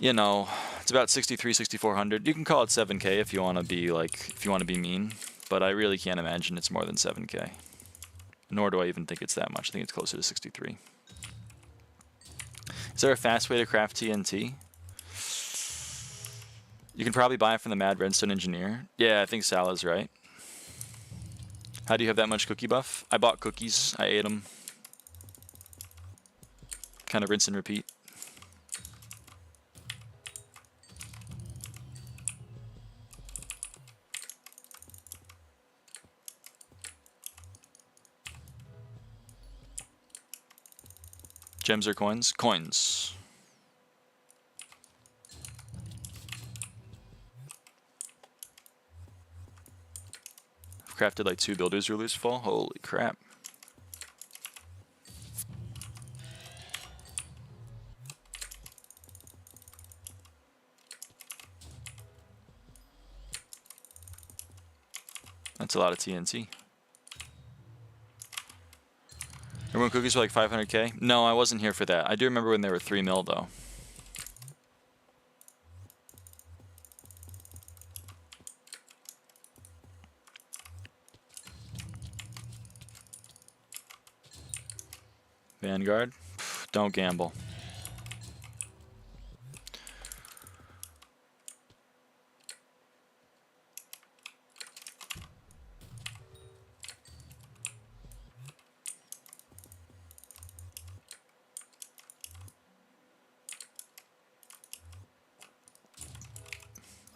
you know, it's about 63, 6,400. You can call it 7K if you want to be like, if you want to be mean. But I really can't imagine it's more than 7K. Nor do I even think it's that much. I think it's closer to 63. Is there a fast way to craft TNT? You can probably buy it from the Mad Redstone Engineer. Yeah, I think Salah's right. How do you have that much cookie buff? I bought cookies. I ate them. Kind of rinse and repeat. Gems or coins? Coins. I've crafted like 2 builders rulers full. Holy crap. That's a lot of TNT. Remember when cookies were like 500K? No, I wasn't here for that. I do remember when they were 3 mil though. Vanguard? Don't gamble.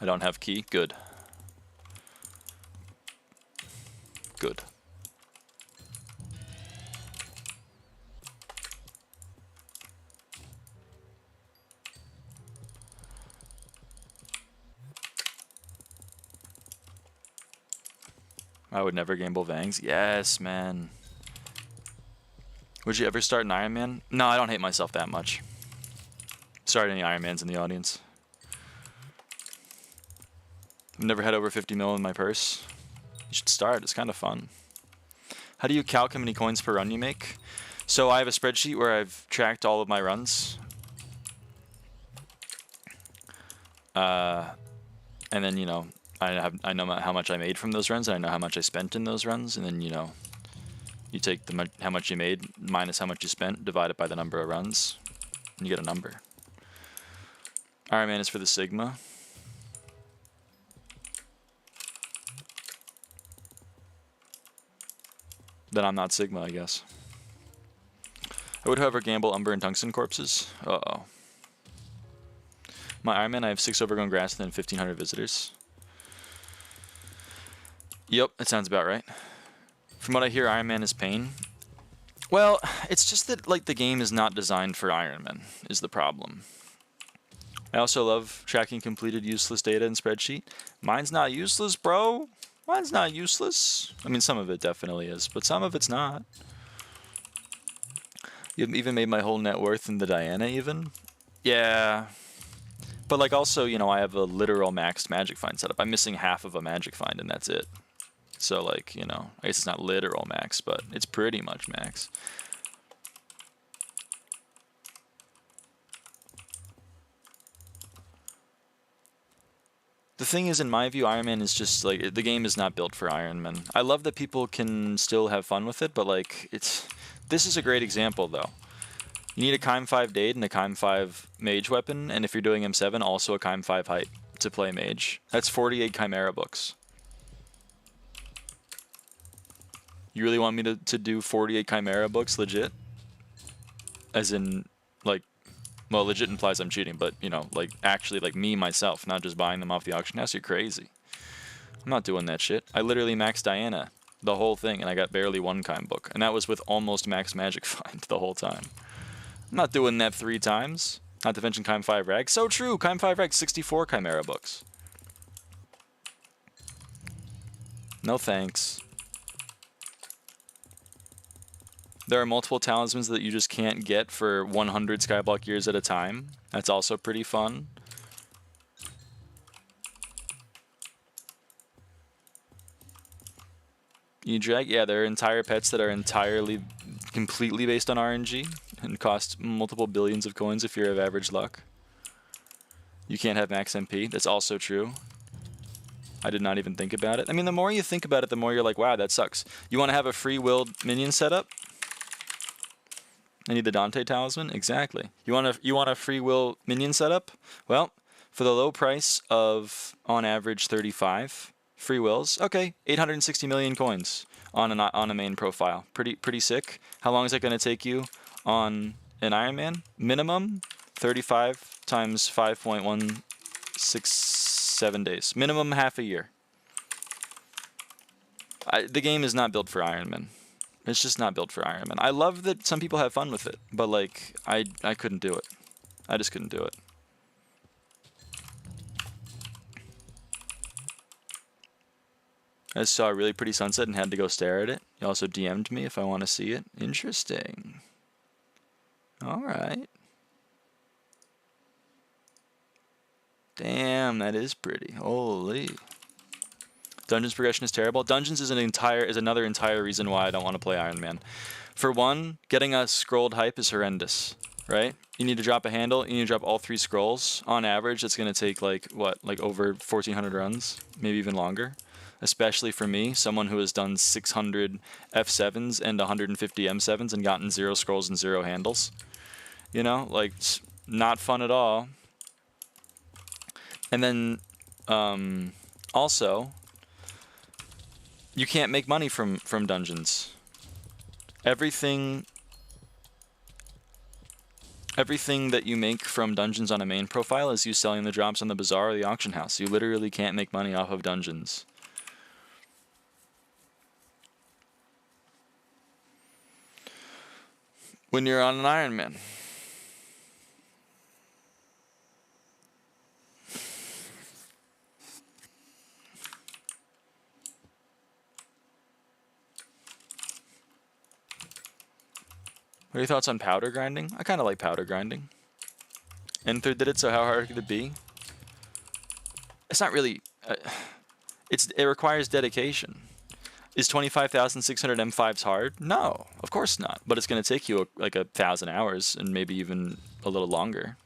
I don't have key. Good. Good. I would never gamble Vangs. Yes, man. Would you ever start an Ironman? No, I don't hate myself that much. Sorry to any Ironmans in the audience. I've never had over 50 mil in my purse. You should start. It's kind of fun. How do you calc how many coins per run you make? So I have a spreadsheet where I've tracked all of my runs. And then, you know, I know how much I made from those runs, and I know how much I spent in those runs, and then, you know, you take how much you made minus how much you spent, divide it by the number of runs, and you get a number. Iron Man is for the Sigma. Then I'm not Sigma, I guess. I would, however, gamble Umber and Tungsten corpses. Uh-oh. My Ironman, I have 6 overgrown grass and then 1,500 visitors. Yep, that sounds about right. From what I hear, Ironman is pain. Well, it's just that, like, the game is not designed for Ironman, is the problem. I also love tracking completed useless data in spreadsheet. Mine's not useless, bro. Mine's not useless. I mean, some of it definitely is, but some of it's not. You even made my whole net worth in the Diana, even? Yeah. But, like, also, you know, I have a literal maxed magic find setup. I'm missing half of a magic find, and that's it. So, like, you know, I guess it's not literal max, but it's pretty much max. The thing is, in my view, Iron Man is just, like, the game is not built for Iron Man. I love that people can still have fun with it, but, like, this is a great example, though. You need a Chime 5 Dade and a Chime 5 Mage weapon, and if you're doing M7, also a Chime 5 Height to play Mage. That's 48 Chimera books. You really want me to do 48 Chimera books, legit? As in, like, well, legit implies I'm cheating, but, you know, like, actually, like, me, myself, not just buying them off the auction house. You're crazy. I'm not doing that shit. I literally maxed Diana, the whole thing, and I got barely one Chime book. And that was with almost max magic find the whole time. I'm not doing that 3 times. Not to mention Chime 5 Rag. So true! Chime 5 Rag, 64 Chimera books. No thanks. There are multiple talismans that you just can't get for 100 SkyBlock years at a time. That's also pretty fun. You drag? Yeah, there are entire pets that are entirely, completely based on RNG and cost multiple billions of coins if you're of average luck. You can't have max MP. That's also true. I did not even think about it. I mean, the more you think about it, the more you're like, wow, that sucks. You want to have a free-willed minion setup? I need the Dante talisman? Exactly. You want a free will minion setup? Well, for the low price of, on average, 35 free wills, okay, 860 million coins on a main profile. Pretty sick. How long is that going to take you on an Iron Man? Minimum 35 times 5.167 days. Minimum half a year. The game is not built for Iron Man. It's just not built for Iron Man. I love that some people have fun with it, but, like, I couldn't do it. I just couldn't do it. I just saw a really pretty sunset and had to go stare at it. You also DM'd me if I want to see it. Interesting. Alright. Damn, that is pretty. Holy. Dungeons progression is terrible. Dungeons is another entire reason why I don't want to play Iron Man. For one, getting a scrolled hype is horrendous, right? You need to drop a handle, you need to drop all 3 scrolls. On average, it's going to take, like, what, like over 1,400 runs? Maybe even longer. Especially for me, someone who has done 600 F7s and 150 M7s and gotten 0 scrolls and 0 handles. You know, like, it's not fun at all. And then, also, you can't make money from dungeons. Everything that you make from dungeons on a main profile is you selling the drops on the bazaar or the auction house. You literally can't make money off of dungeons. When you're on an Iron Man. What are your thoughts on powder grinding? I kind of like powder grinding. N3rd did it, so how hard could it be? It's not really... it requires dedication. Is 25,600 M5s hard? No, of course not. But it's going to take you like 1,000 hours and maybe even a little longer.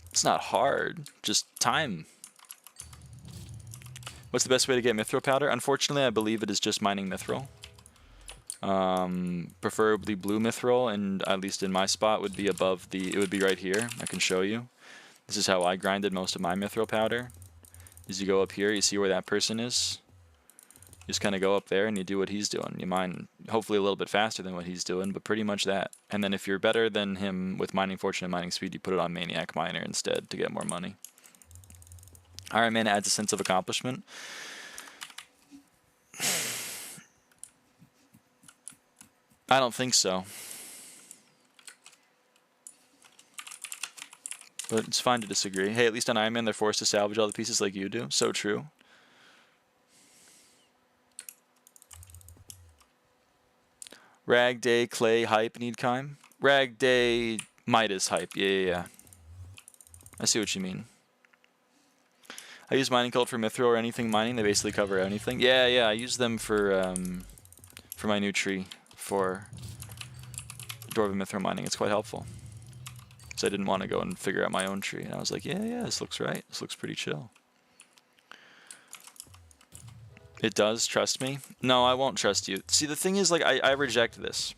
It's not hard, just time. What's the best way to get mithril powder? Unfortunately, I believe it is just mining mithril. Preferably blue mithril, and at least in my spot would be above the... It would be right here. I can show you. This is how I grinded most of my mithril powder. Is you go up here, you see where that person is. You just kind of go up there and you do what he's doing. You mine hopefully a little bit faster than what he's doing, but pretty much that. And then if you're better than him with mining fortune and mining speed, you put it on Maniac Miner instead to get more money. Iron Man adds a sense of accomplishment. I don't think so. But it's fine to disagree. Hey, at least on Iron Man, they're forced to salvage all the pieces like you do. So true. Rag Day, Clay, Hype, need Kime. Rag Day, Midas, Hype. Yeah. I see what you mean. I use Mining Cult for Mithril or anything mining. They basically cover anything. Yeah. I use them for my new tree for Dwarven Mithril mining. It's quite helpful. So I didn't want to go and figure out my own tree. And I was like, yeah, this looks right. This looks pretty chill. It does, trust me. No, I won't trust you. See, the thing is, like, I reject this.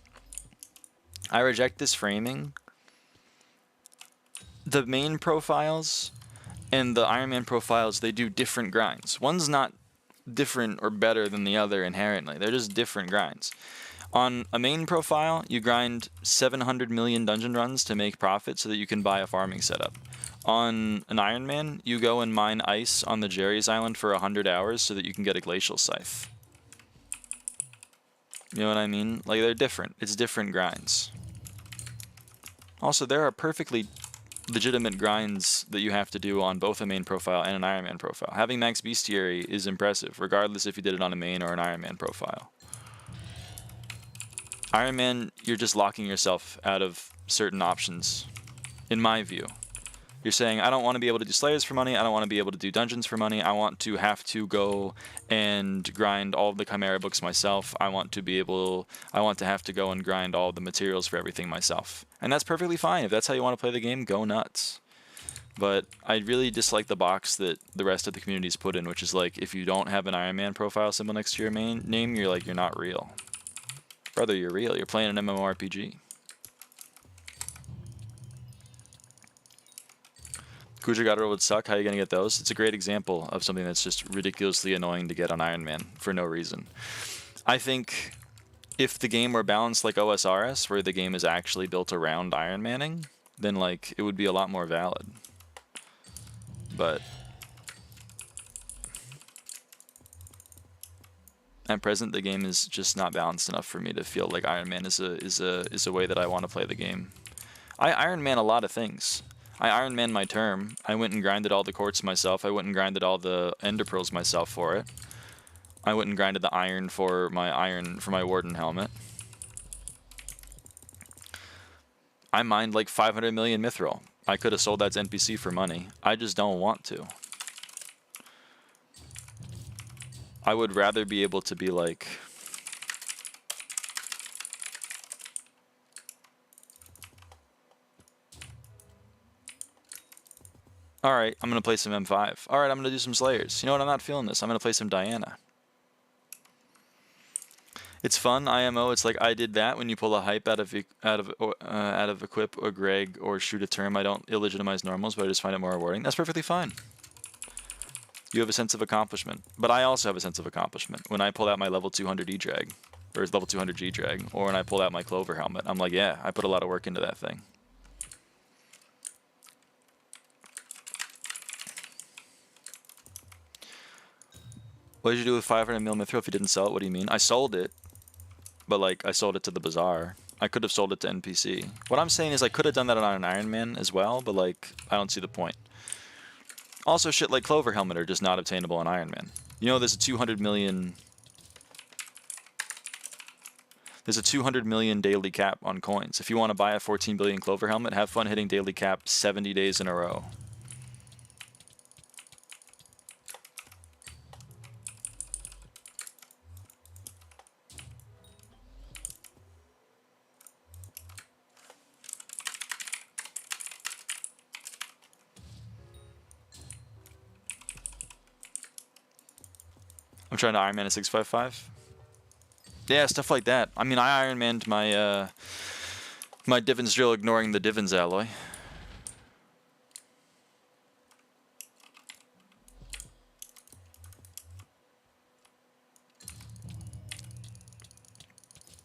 I reject this framing. The main profiles and the Iron Man profiles, they do different grinds. One's not different or better than the other inherently. They're just different grinds. On a main profile, you grind 700 million dungeon runs to make profit so that you can buy a farming setup. On an Iron Man, you go and mine ice on the Jerry's Island for 100 hours so that you can get a glacial scythe. You know what I mean? Like, they're different. It's different grinds. Also, there are perfectly legitimate grinds that you have to do on both a main profile and an Iron Man profile. Having max Bestiary is impressive, regardless if you did it on a main or an Iron Man profile. Iron Man, you're just locking yourself out of certain options, in my view. You're saying, I don't want to be able to do Slayers for money, I don't want to be able to do Dungeons for money, I want to have to go and grind all of the Chimera books myself, I want to have to go and grind all the materials for everything myself. And that's perfectly fine. If that's how you want to play the game, go nuts. But I really dislike the box that the rest of the community's put in, which is like, if you don't have an Iron Man profile symbol next to your main name, you're like, you're not real. Brother, you're real. You're playing an MMORPG. Kuja would suck. How are you going to get those? It's a great example of something that's just ridiculously annoying to get on Iron Man for no reason. I think if the game were balanced like OSRS, where the game is actually built around Iron Manning, then like it would be a lot more valid. But at present, the game is just not balanced enough for me to feel like Iron Man is a way that I want to play the game. I Iron Man a lot of things. I Iron Man my term. I went and grinded all the quartz myself. I went and grinded all the ender pearls myself for it. I went and grinded the iron for my warden helmet. I mined like 500 million mithril. I could have sold that to NPC for money. I just don't want to. I would rather be able to be like... Alright, I'm going to play some M5. Alright, I'm going to do some Slayers. You know what, I'm not feeling this. I'm going to play some Diana. It's fun, IMO. It's like I did that when you pull a hype out of equip or Greg or shoot a term. I don't illegitimize normals, but I just find it more rewarding. That's perfectly fine. You have a sense of accomplishment. But I also have a sense of accomplishment. When I pull out my level 200 E-Drag, or level 200 G-Drag, or when I pull out my Clover helmet, I'm like, yeah, I put a lot of work into that thing. What did you do with 500 mil mithril if you didn't sell it? What do you mean? I sold it, but like I sold it to the bazaar. I could have sold it to NPC. What I'm saying is I could have done that on an Iron Man as well, but like I don't see the point. Also, shit like Clover helmet are just not obtainable on Iron Man. You know, there's a 200 million There's a 200 million daily cap on coins. If you want to buy a 14 billion Clover helmet, have fun hitting daily cap 70 days in a row. I'm trying to Iron Man a 655. Yeah, stuff like that. I mean, I Iron Manned my my Divins drill ignoring the Divins alloy.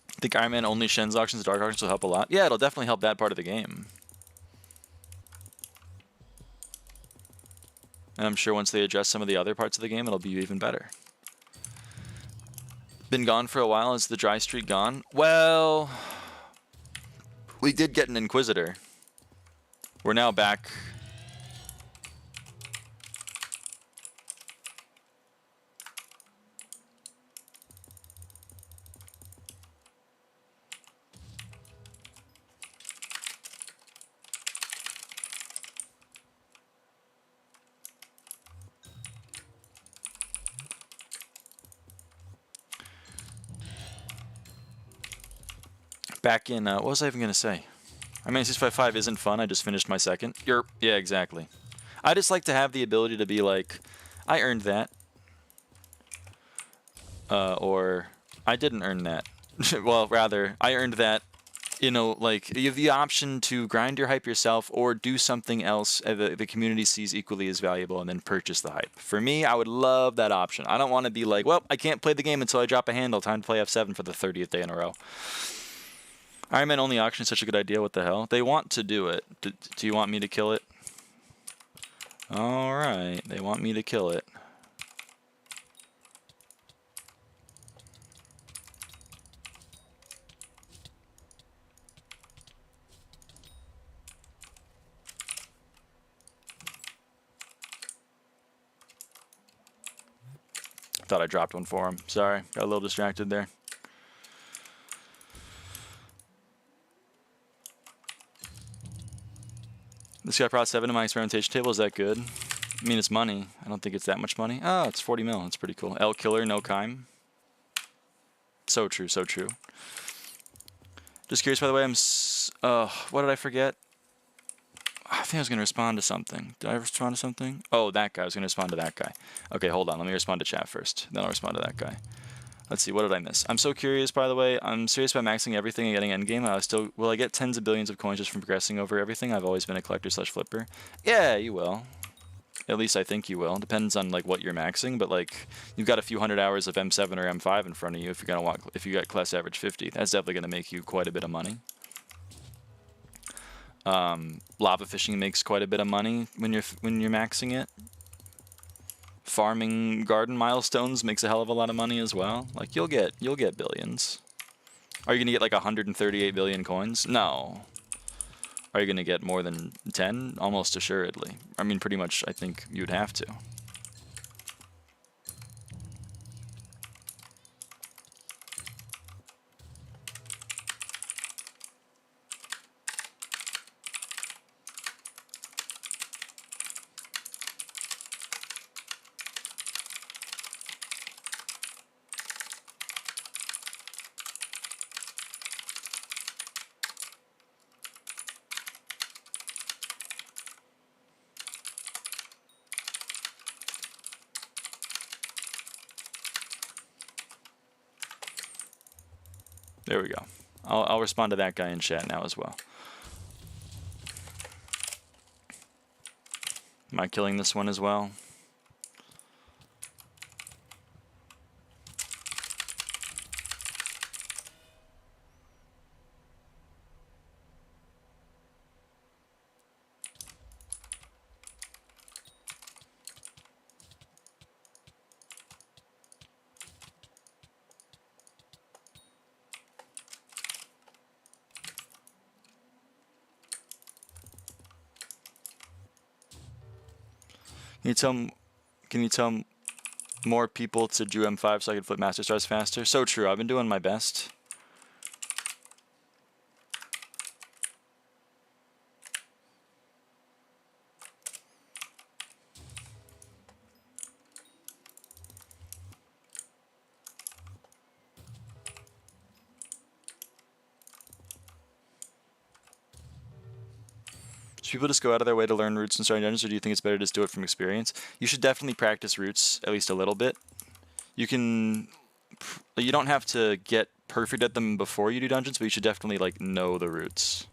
I think Iron Man only Shen's auctions, Dark auctions will help a lot. Yeah, it'll definitely help that part of the game. And I'm sure once they address some of the other parts of the game, it'll be even better. Been gone for a while. Is the dry streak gone? Well, we did get an Inquisitor. We're now back. Back in, what was I even going to say? I mean, 655 isn't fun. I just finished my second. Yeah, exactly. I just like to have the ability to be like, I earned that. Or, I didn't earn that. Well, rather, I earned that. You know, like, you have the option to grind your hype yourself or do something else the community sees equally as valuable and then purchase the hype. For me, I would love that option. I don't want to be like, well, I can't play the game until I drop a handle. Time to play F7 for the 30th day in a row. Iron Man only auction is such a good idea. What the hell? They want to do it. Do you want me to kill it? Alright, they want me to kill it. Thought I dropped one for him. Sorry, got a little distracted there. This guy brought 7 to my experimentation table. Is that good? I mean, it's money. I don't think it's that much money. Oh, it's 40 mil. That's pretty cool. L Killer, no Kime. So true, so true. Just curious, by the way, what did I forget? I think I was going to respond to something. Did I respond to something? Oh, that guy. I was going to respond to that guy. Okay, hold on. Let me respond to chat first. Then I'll respond to that guy. Let's see, what did I miss? I'm so curious, by the way. I'm serious about maxing everything and getting endgame. Will I get tens of billions of coins just from progressing over everything? I've always been a collector / flipper. Yeah, you will. At least I think you will. Depends on like what you're maxing, but like you've got a few hundred hours of M7 or M5 in front of you if you're gonna if you got class average 50. That's definitely gonna make you quite a bit of money. Lava fishing makes quite a bit of money when you're maxing it. Farming garden milestones makes a hell of a lot of money as well. Like you'll get billions. Are you gonna get like 138 billion coins? No. Are you gonna get more than 10? Almost assuredly. I mean, pretty much. I think you'd have to. There we go. I'll respond to that guy in chat now as well. Am I killing this one as well? Can you tell more people to do M5 so I can flip Master Stars faster? So true. I've been doing my best. Should people just go out of their way to learn roots and starting dungeons, or do you think it's better to just do it from experience? You should definitely practice roots at least a little bit. You don't have to get perfect at them before you do dungeons, but you should definitely like know the roots.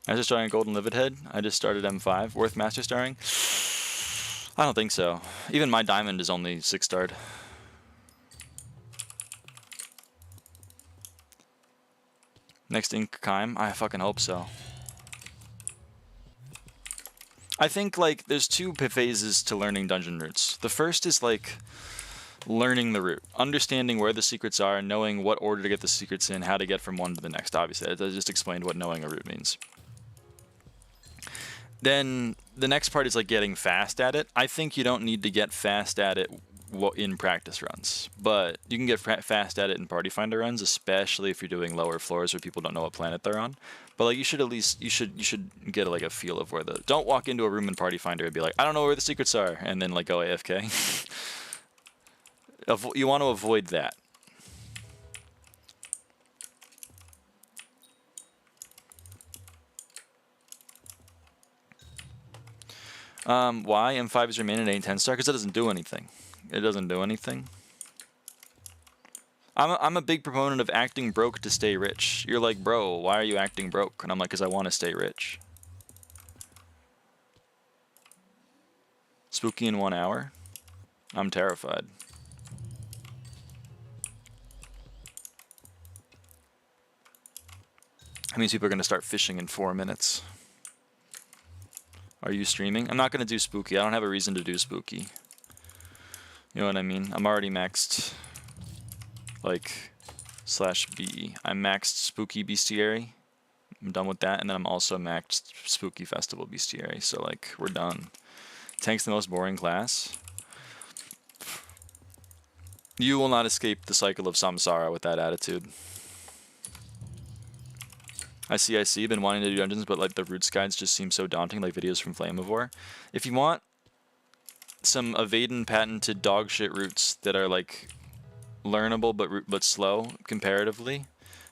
Master starring Golden Livid Head. I just started M5. Worth master starring? I don't think so. Even my diamond is only 6-starred. Next Ink Kime? I fucking hope so. I think like there's two phases to learning dungeon routes. The first is like learning the route, understanding where the secrets are, knowing what order to get the secrets in, how to get from one to the next. Obviously, I just explained what knowing a route means. Then the next part is like getting fast at it. I think you don't need to get fast at it in practice runs, but you can get fast at it in party finder runs, especially if you're doing lower floors where people don't know what planet they're on. But like you should at least you should get like a feel of where the don't walk into a room in party finder and be like, I don't know where the secrets are, and then like go AFK. You want to avoid that. Why M5 is remaining at 10-star? Because it doesn't do anything. It doesn't do anything. I'm a big proponent of acting broke to stay rich. You're like, bro, why are you acting broke? And I'm like, because I want to stay rich. Spooky in 1 hour? I'm terrified. That means people are going to start fishing in 4 minutes. Are you streaming? I'm not going to do spooky. I don't have a reason to do spooky. You know what I mean? I'm already maxed, like, /BE. I'm maxed spooky bestiary. I'm done with that, and then I'm also maxed spooky festival bestiary. So, like, we're done. Tank's the most boring class. You will not escape the cycle of samsara with that attitude. I see, been wanting to do dungeons, but like the roots guides just seem so daunting, like videos from Flameivore. If you want some avaaidan patented dog shit roots that are like learnable but slow comparatively,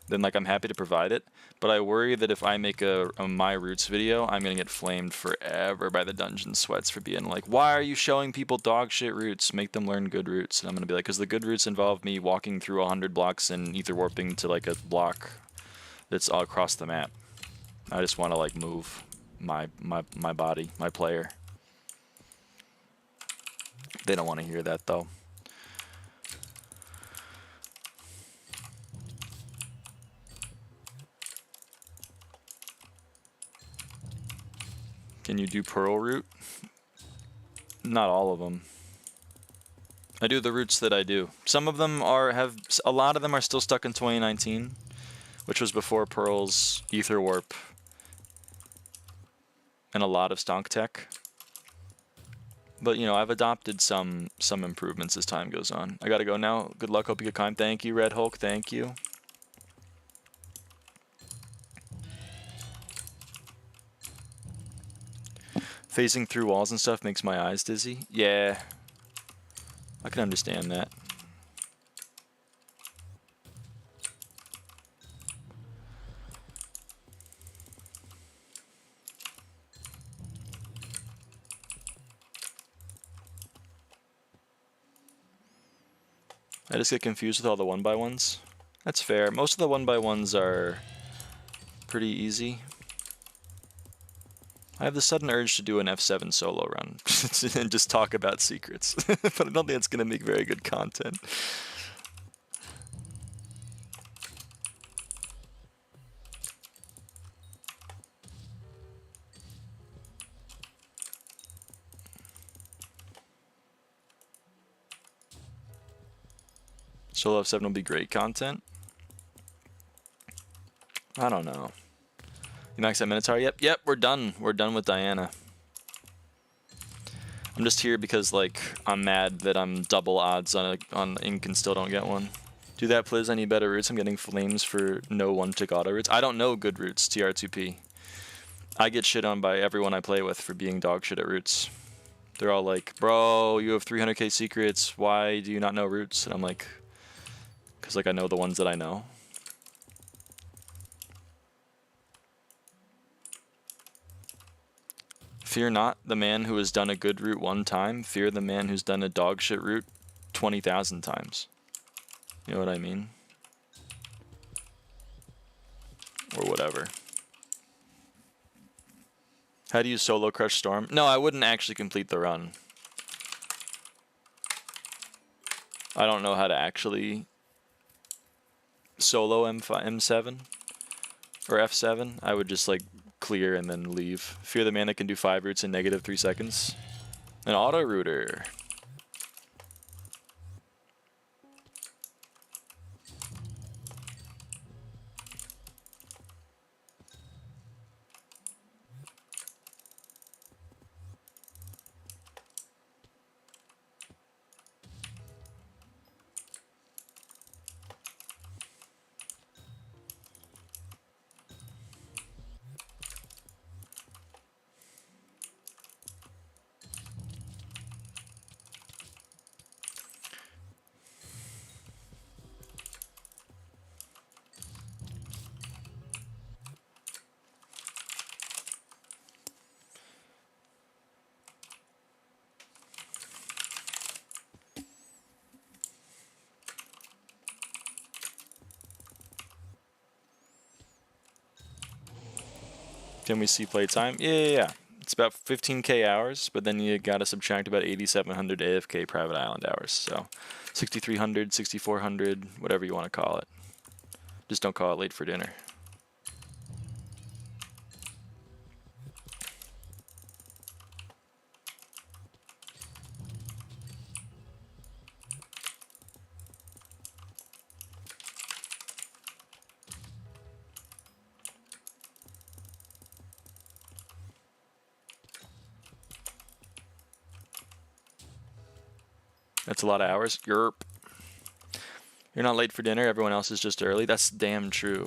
then like I'm happy to provide it. But I worry that if I make a my roots video, I'm gonna get flamed forever by the dungeon sweats for being like, why are you showing people dog shit roots? Make them learn good roots. And I'm gonna be like, because the good roots involve me walking through 100 blocks and ether warping to like a block that's all across the map. I just want to like move my body, my player. They don't want to hear that though. Can you do Pearl route? Not all of them. I do the routes that I do. Some of them a lot of them are still stuck in 2019. Which was before Pearl's Ether Warp and a lot of stonk tech. But, you know, I've adopted some improvements as time goes on. I gotta go now. Good luck. Hope you get climb. Thank you, Red Hulk. Thank you. Phasing through walls and stuff makes my eyes dizzy. Yeah. I can understand that. I just get confused with all the 1x1s. That's fair. Most of the 1x1s are pretty easy. I have the sudden urge to do an F7 solo run and just talk about secrets. But I don't think it's going to make very good content. Solo F7 will be great content. I don't know. You max that Minotaur? Yep, we're done. We're done with Diana. I'm just here because, like, I'm mad that I'm double odds on Ink and still don't get one. Do that, please. I need better roots. I'm getting flames for no one-tick auto roots. I don't know good roots, TR2P. I get shit on by everyone I play with for being dog shit at roots. They're all like, bro, you have 300k secrets. Why do you not know roots? And I'm like, because, like, I know the ones that I know. Fear not the man who has done a good route one time. Fear the man who's done a dog shit route 20,000 times. You know what I mean? Or whatever. How do you solo crush Storm? No, I wouldn't actually complete the run. I don't know how to actually solo M7 or F7. I would just like clear and then leave. Fear the man that can do 5 routes in -3 seconds. An auto router. Can we see playtime? Yeah. It's about 15k hours, but then you gotta subtract about 8,700 AFK private island hours. So 6,300, 6,400, whatever you want to call it. Just don't call it late for dinner. That's a lot of hours. Yerp. You're not late for dinner. Everyone else is just early. That's damn true.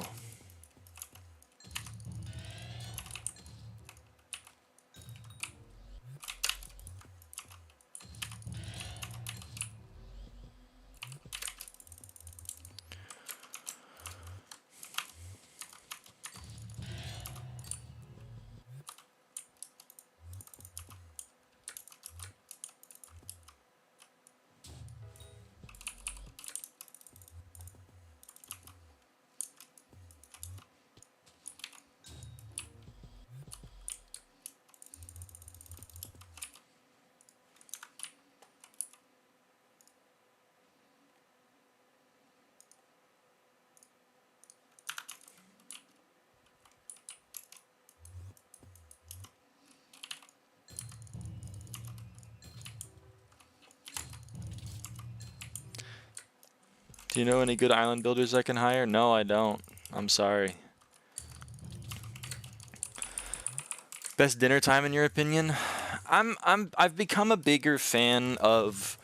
Do you know any good island builders I can hire? No, I don't. I'm sorry. Best dinner time in your opinion? I've become a bigger fan of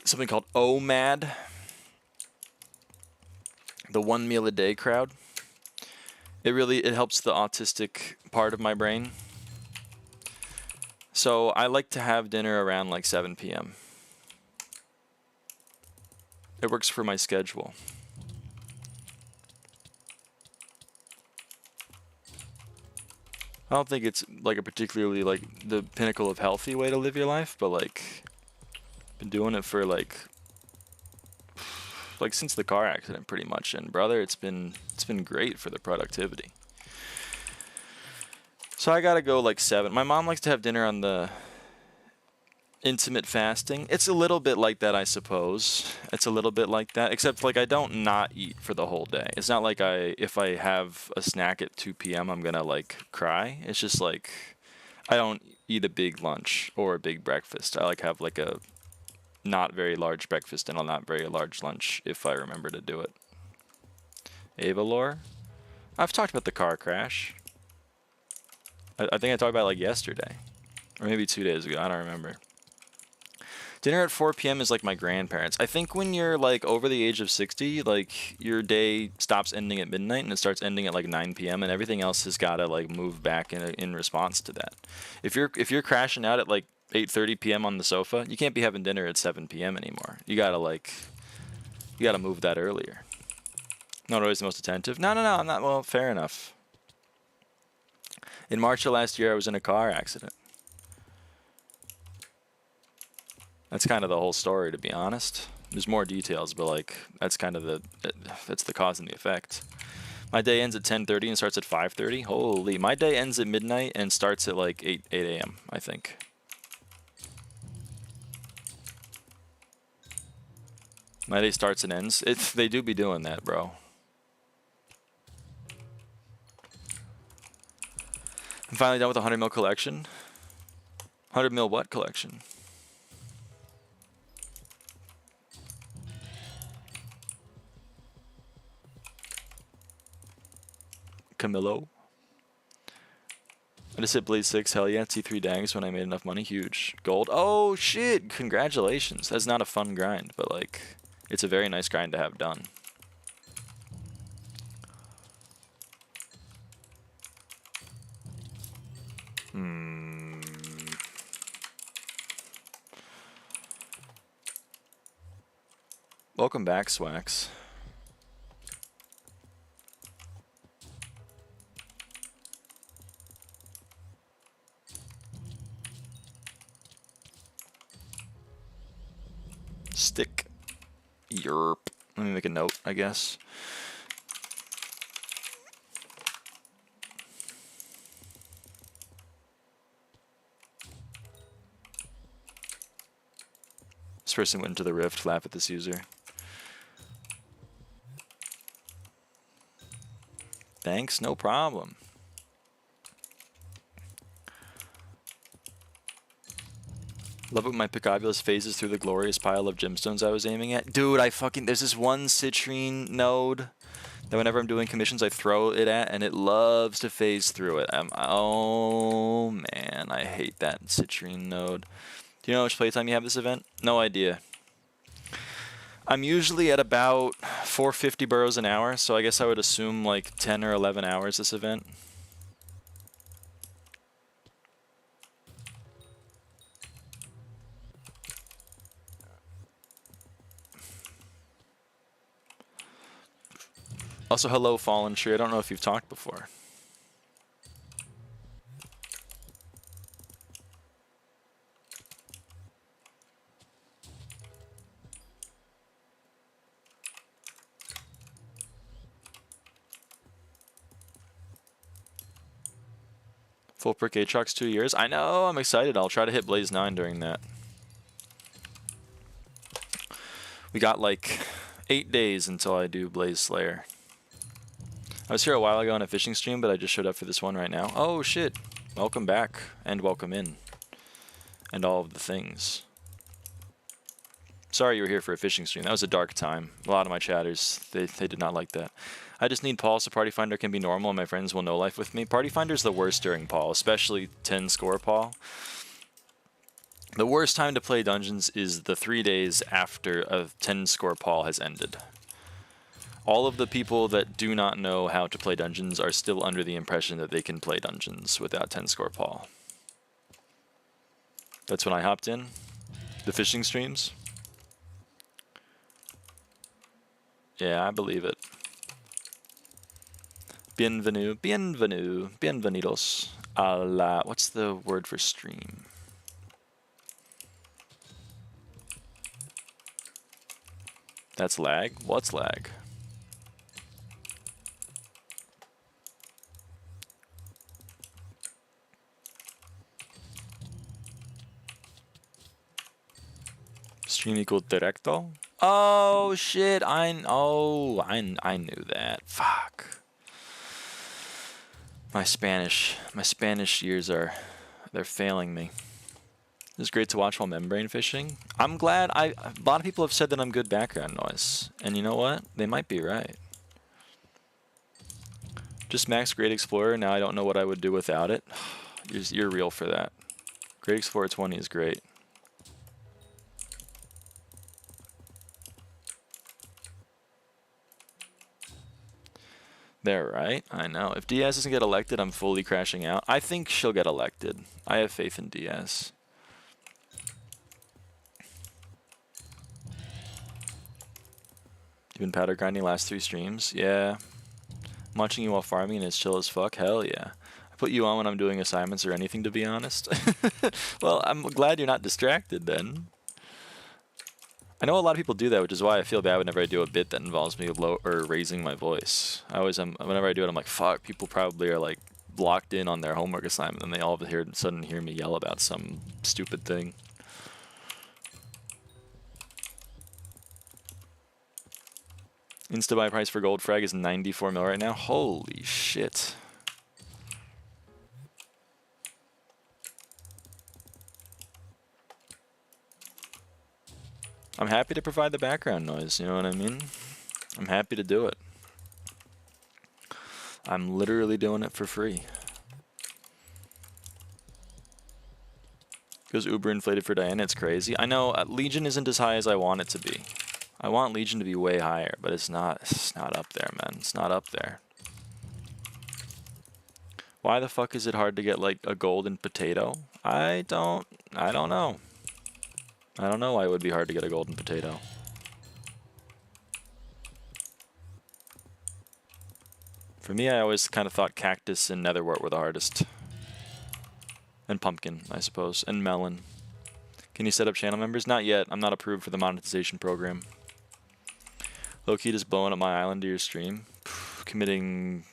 something called OMAD. The 1 meal a day crowd. It helps the autistic part of my brain. So I like to have dinner around like 7 p.m. It works for my schedule. I don't think it's like a particularly like the pinnacle of healthy way to live your life, but like been doing it for like since the car accident pretty much, and brother, it's been great for the productivity. So I gotta go like 7. My mom likes to have dinner on the intimate fasting. It's a little bit like that, I suppose. It's a little bit like that, except like I don't not eat for the whole day. It's not like if I have a snack at 2 p.m. I'm gonna like cry. It's just like I don't eat a big lunch or a big breakfast. I like have like a not very large breakfast and a not very large lunch if I remember to do it. Avalor? I've talked about the car crash. I think I talked about it like yesterday. Or maybe 2 days ago, I don't remember. Dinner at 4 p.m. is like my grandparents. I think when you're like over the age of 60, like your day stops ending at midnight and it starts ending at like 9 p.m. and everything else has got to like move back in response to that. If you're crashing out at like 8:30 p.m. on the sofa, you can't be having dinner at 7 p.m. anymore. You gotta move that earlier. Not always the most attentive. No, I'm not. Well, fair enough. In March of last year, I was in a car accident. That's kind of the whole story, to be honest. There's more details, but like that's kind of that's the cause and the effect. My day ends at 10:30 and starts at 5:30. Holy, my day ends at midnight and starts at like 8 a.m. I think. My day starts and ends. They do be doing that, bro. I'm finally done with the 100 mil collection. 100 mil what collection? Camillo. I just hit Blade 6, hell yeah, T3 Dangs when I made enough money, huge. Gold, oh shit, congratulations. That's not a fun grind, but like, it's a very nice grind to have done. Welcome back, Swax. Stick. Yerp. Let me make a note, I guess. This person went into the rift, laugh at this user. Thanks, no problem. Love it when my Picobulus phases through the glorious pile of gemstones I was aiming at. Dude, there's this one citrine node that whenever I'm doing commissions I throw it at and it loves to phase through it. Oh man, I hate that citrine node. Do you know how much playtime you have this event? No idea. I'm usually at about 450 burrows an hour, so I guess I would assume like 10 or 11 hours this event. Also, hello, Fallen Tree. I don't know if you've talked before. Full perk Aatrox 2 years. I know, I'm excited. I'll try to hit Blaze 9 during that. We got like 8 days until I do Blaze Slayer. I was here a while ago on a fishing stream, but I just showed up for this one right now. Oh shit. Welcome back and welcome in. And all of the things. Sorry you were here for a fishing stream. That was a dark time. A lot of my chatters, they did not like that. I just need Paul so Party Finder can be normal and my friends will know life with me. Party Finder's the worst during Paul, especially 10 score Paul. The worst time to play dungeons is the 3 days after a 10 score Paul has ended. All of the people that do not know how to play dungeons are still under the impression that they can play dungeons without 10 score Paul. That's when I hopped in. The fishing streams. Yeah, I believe it. Bienvenidos a la... What's the word for stream? That's lag? What's lag? Stream equal directo? Oh shit! I knew that. Fuck. My Spanish years they're failing me. It's great to watch while membrane fishing. I'm glad. A lot of people have said that I'm good background noise. And you know what? They might be right. Just max Great Explorer. Now I don't know what I would do without it. You're real for that. Great Explorer 20 is great. They're right. I know. If Diaz doesn't get elected, I'm fully crashing out. I think she'll get elected. I have faith in Diaz. You been powder grinding last 3 streams? Yeah. I'm watching you while farming and it's chill as fuck. Hell yeah. I put you on when I'm doing assignments or anything, to be honest. Well, I'm glad you're not distracted then. I know a lot of people do that, which is why I feel bad whenever I do a bit that involves me raising my voice. I always am. Whenever I do it, I'm like, fuck. People probably are like locked in on their homework assignment, and they all of a sudden hear me yell about some stupid thing. Insta buy price for gold frag is 94 mil right now. Holy shit. I'm happy to provide the background noise, you know what I mean? I'm happy to do it. I'm literally doing it for free. Goes uber inflated for Diana, it's crazy. I know Legion isn't as high as I want it to be. I want Legion to be way higher, but it's not up there, man. It's not up there. Why the fuck is it hard to get like a golden potato? I don't know. I don't know why it would be hard to get a golden potato. For me, I always kind of thought cactus and netherwort were the hardest. And pumpkin, I suppose. And melon. Can you set up channel members? Not yet. I'm not approved for the monetization program. Low-key just blowing up my island to your stream. Committing...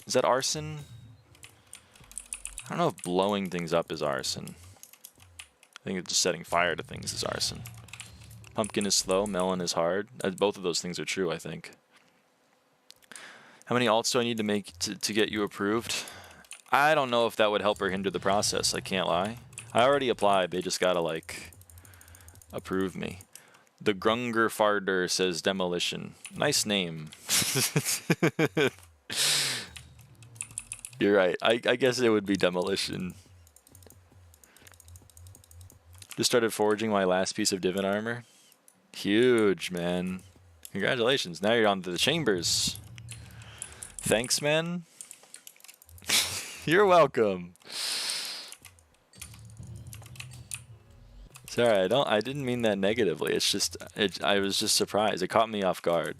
Is that arson? I don't know if blowing things up is arson. I think it's just setting fire to things is arson. Pumpkin is slow, melon is hard. Both of those things are true, I think. How many alts do I need to make to get you approved? I don't know if that would help or hinder the process, I can't lie. I already applied, they just gotta, like, approve me. The Grunger Farder says demolition. Nice name. You're right, I guess it would be demolition. Just started forging my last piece of Divin armor. Huge, man. Congratulations. Now you're on to the chambers. Thanks, man. You're welcome. Sorry, I didn't mean that negatively. It's just I was just surprised. It caught me off guard.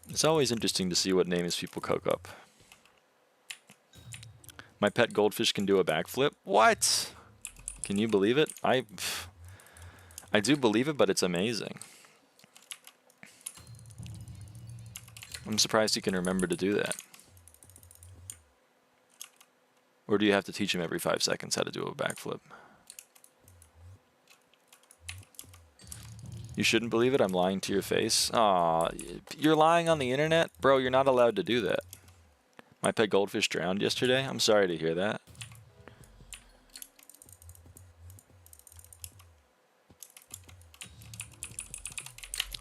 It's always interesting to see what names people cook up. My pet goldfish can do a backflip. What? Can you believe it? I do believe it, but it's amazing. I'm surprised you can remember to do that. Or do you have to teach him every 5 seconds how to do a backflip? You shouldn't believe it. I'm lying to your face. Aw, you're lying on the internet? Bro, you're not allowed to do that. My pet goldfish drowned yesterday. I'm sorry to hear that.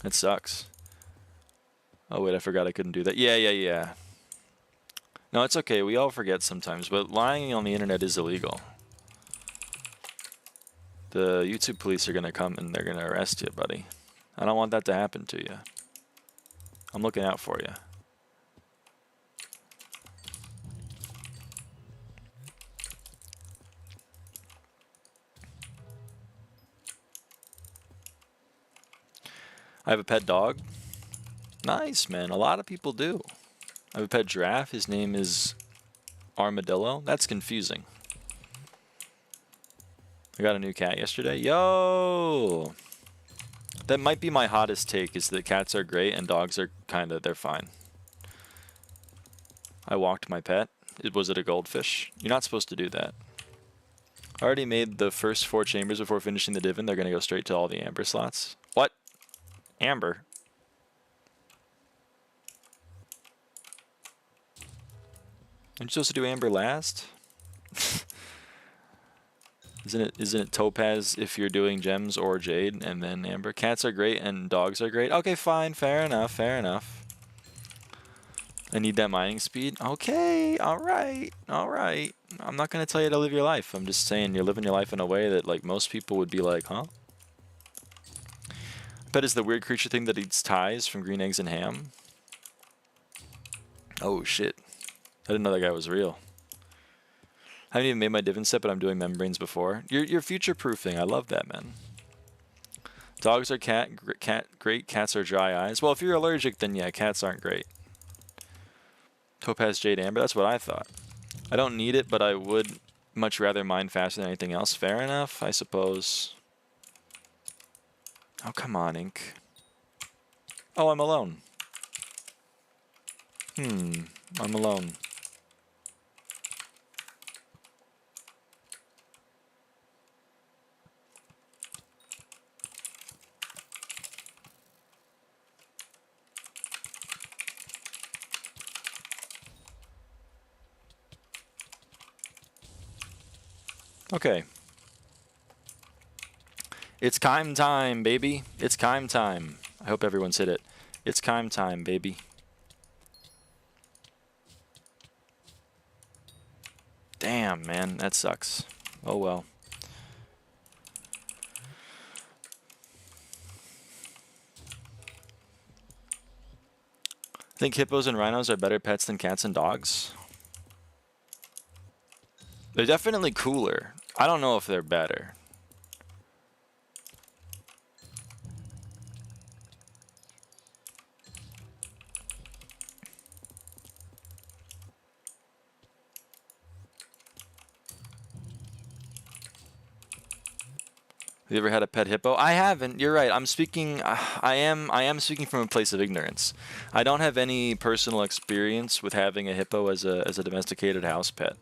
It sucks. Oh wait, I forgot I couldn't do that. Yeah. No, it's okay. We all forget sometimes, but lying on the internet is illegal. The YouTube police are gonna come and they're gonna arrest you, buddy. I don't want that to happen to you. I'm looking out for you. I have a pet dog. Nice, man. A lot of people do. I have a pet giraffe. His name is Armadillo. That's confusing. I got a new cat yesterday. Yo! That might be my hottest take, is that cats are great and dogs are they're fine. I walked my pet. Was it a goldfish? You're not supposed to do that. I already made the first 4 chambers before finishing the divin. They're going to go straight to all the amber slots. What? Amber? Aren't you supposed to do amber last? Isn't it topaz if you're doing gems or jade and then amber? Cats are great and dogs are great. Okay, fine, fair enough, fair enough. I need that mining speed. Okay, all right, all right. I'm not gonna tell you to live your life. I'm just saying you're living your life in a way that like most people would be like, huh? I bet it's the weird creature thing that eats ties from green eggs and ham. Oh shit! I didn't know that guy was real. I haven't even made my divin set, but I'm doing membranes before. You're future proofing. I love that, man. Dogs are great. Cats are dry eyes. Well, if you're allergic, then yeah, cats aren't great. Topaz, jade, amber. That's what I thought. I don't need it, but I would much rather mine faster than anything else. Fair enough, I suppose. Oh, come on, Ink. Oh, I'm alone. I'm alone. Okay. It's Kime time, baby. It's Kime time. I hope everyone's hit it. It's Kime time, baby. Damn, man. That sucks. Oh, well. I think hippos and rhinos are better pets than cats and dogs. They're definitely cooler. I don't know if they're better. Have you ever had a pet hippo? I haven't. You're right. I'm speaking. I am speaking from a place of ignorance. I don't have any personal experience with having a hippo as a domesticated house pet.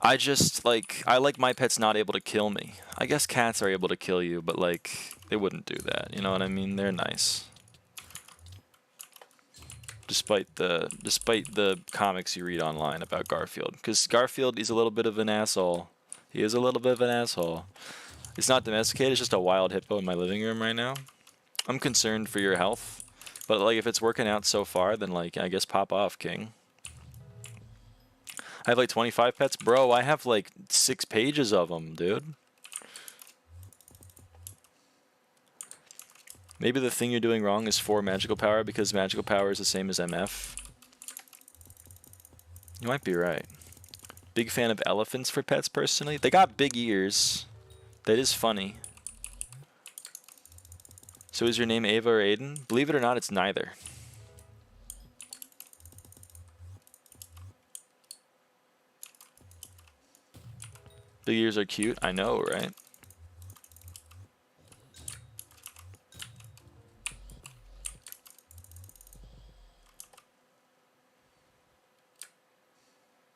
I just I like my pets not able to kill me. I guess cats are able to kill you, but like they wouldn't do that. You know what I mean? They're nice. Despite the comics you read online about Garfield, because Garfield is a little bit of an asshole. He is a little bit of an asshole. It's not domesticated, it's just a wild hippo in my living room right now. I'm concerned for your health, but like if it's working out so far, then like I guess pop off, king. I have like 25 pets, bro. I have like 6 pages of them, dude. Maybe the thing you're doing wrong is 4 magical power because magical power is the same as MF. You might be right. Big fan of elephants for pets personally. They got big ears. That is funny. So is your name Ava or Aiden? Believe it or not, it's neither. Big ears are cute. I know, right?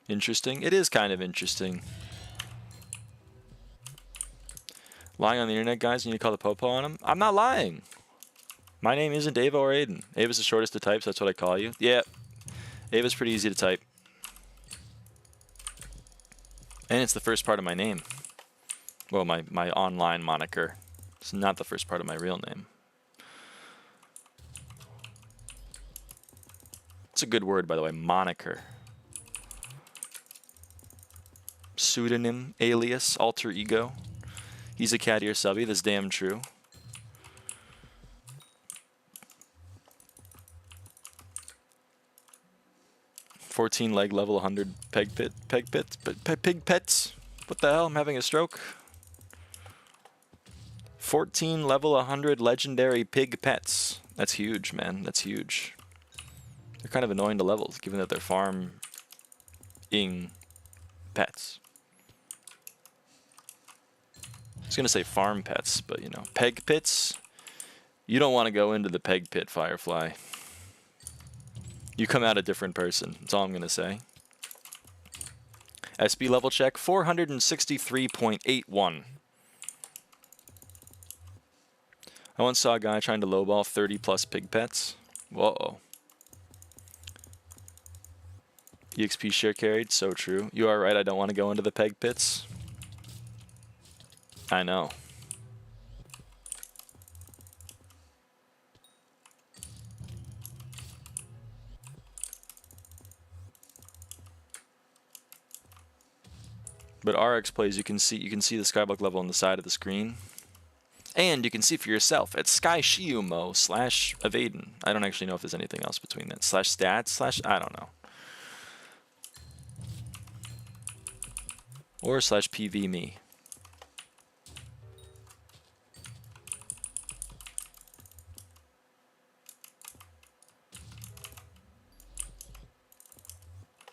Interesting. It is kind of interesting. Lying on the internet, guys, you need to call the popo on them? I'm not lying. My name isn't Ava or Aiden. Ava's the shortest to type, so that's what I call you. Yeah, Ava's pretty easy to type. And it's the first part of my name. Well, my online moniker. It's not the first part of my real name. It's a good word, by the way, moniker. Pseudonym, alias, alter ego. He's a cat ear subby, that's damn true. $14 leg level 100 pig pets. What the hell? I'm having a stroke. 14 level 100 legendary pig pets. That's huge, man. That's huge. They're kind of annoying to level, given that they're farming pets. I was gonna say farm pets, but you know, peg pits. You don't want to go into the peg pit, Firefly. You come out a different person. That's all I'm gonna say. SB level check 463.81. I once saw a guy trying to lowball 30 plus pig pets. Whoa. EXP share carried, so true. You are right, I don't want to go into the peg pits. I know. But RxPlays, you can see the SkyBlock level on the side of the screen. And you can see for yourself at SkyShiiyu/avaaidan. I don't actually know if there's anything else between that. /stats/ I don't know. Or /PVMe.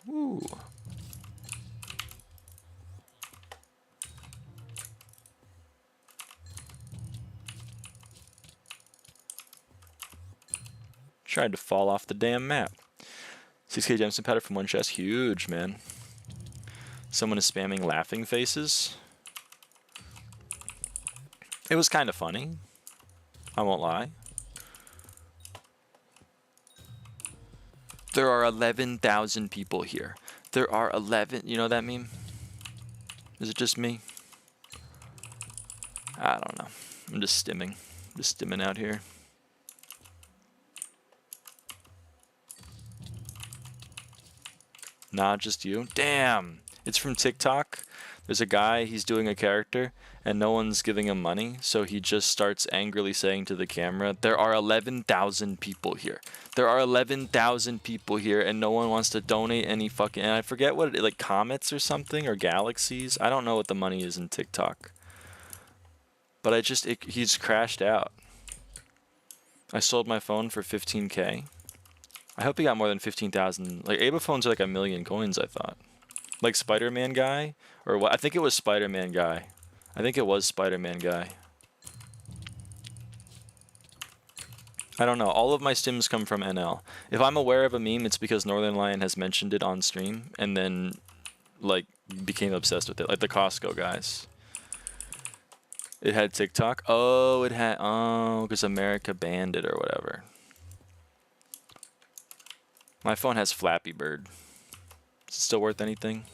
Ooh. Tried to fall off the damn map. 6k gemstone powder from one chest. Huge, man. Someone is spamming laughing faces. It was kind of funny. I won't lie. There are 11,000 people here. There are 11. You know that meme? Is it just me? I don't know. I'm just stimming. Just stimming out here. Not just you. Damn. It's from TikTok. There's a guy, he's doing a character, and no one's giving him money, so he just starts angrily saying to the camera, there are 11,000 people here. There are 11,000 people here, and no one wants to donate any fucking... And I forget what it... Like, comets or something? Or galaxies? I don't know what the money is in TikTok. But I just... he's crashed out. I sold my phone for 15k. I hope he got more than 15,000. Like, Aba phones are like 1 million coins, I thought. Like Spider-Man guy? Or what? I think it was Spider-Man guy. I think it was Spider-Man guy. I don't know. All of my stims come from NL. If I'm aware of a meme, it's because Northern Lion has mentioned it on stream and then, like, became obsessed with it. Like the Costco guys. It had TikTok. Oh, it had... Oh, because America banned it or whatever. My phone has Flappy Bird. Is it still worth anything?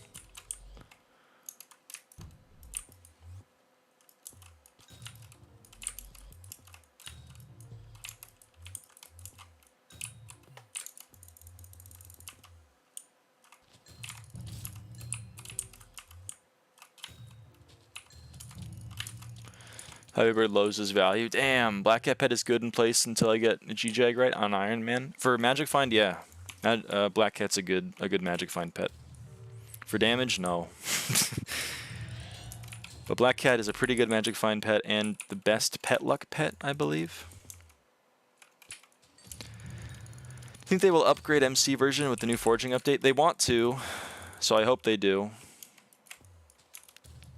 However, loses value. Damn, Black Cat Pet is good in place until I get a G-Jag right on Iron Man. For Magic Find, yeah. Black Cat's a good Magic Find pet. For damage, no. But Black Cat is a pretty good Magic Find pet and the best pet luck pet, I believe. Think they will upgrade MC version with the new forging update? They want to, so I hope they do.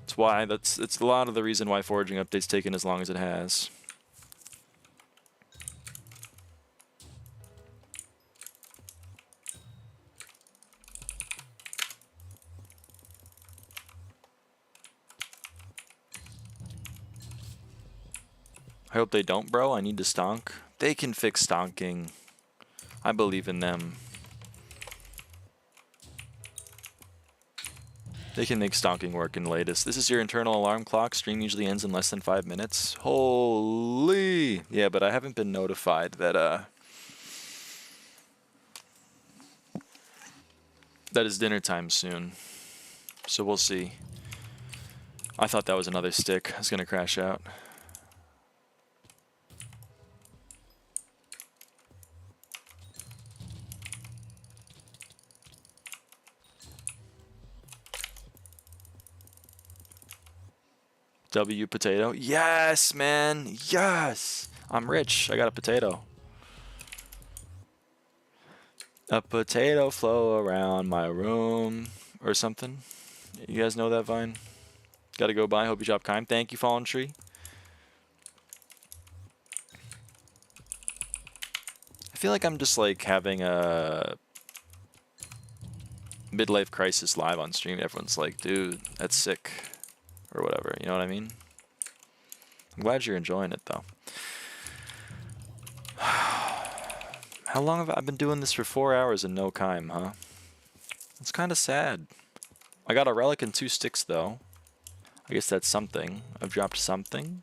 It's a lot of the reason why forging update's taken as long as it has. I hope they don't, bro. I need to stonk. They can fix stonking. I believe in them. They can make stonking work in latest. This is your internal alarm clock. Stream usually ends in less than 5 minutes. Holy! Yeah, but I haven't been notified that that is dinner time soon. So we'll see. I thought that was another stick. I was gonna crash out. W potato. Yes, man. Yes. I'm rich. I got a potato. A potato flow around my room or something. You guys know that vine? Gotta go by. Hope you drop Kime. Thank you, Fallen Tree. I feel like I'm just like having a midlife crisis live on stream. Everyone's like, dude, that's sick. Or whatever, you know what I mean? I'm glad you're enjoying it, though. How long have I been doing this for 4 hours and no Kime, huh? It's kind of sad. I got a relic and 2 sticks, though. I guess that's something. I've dropped something.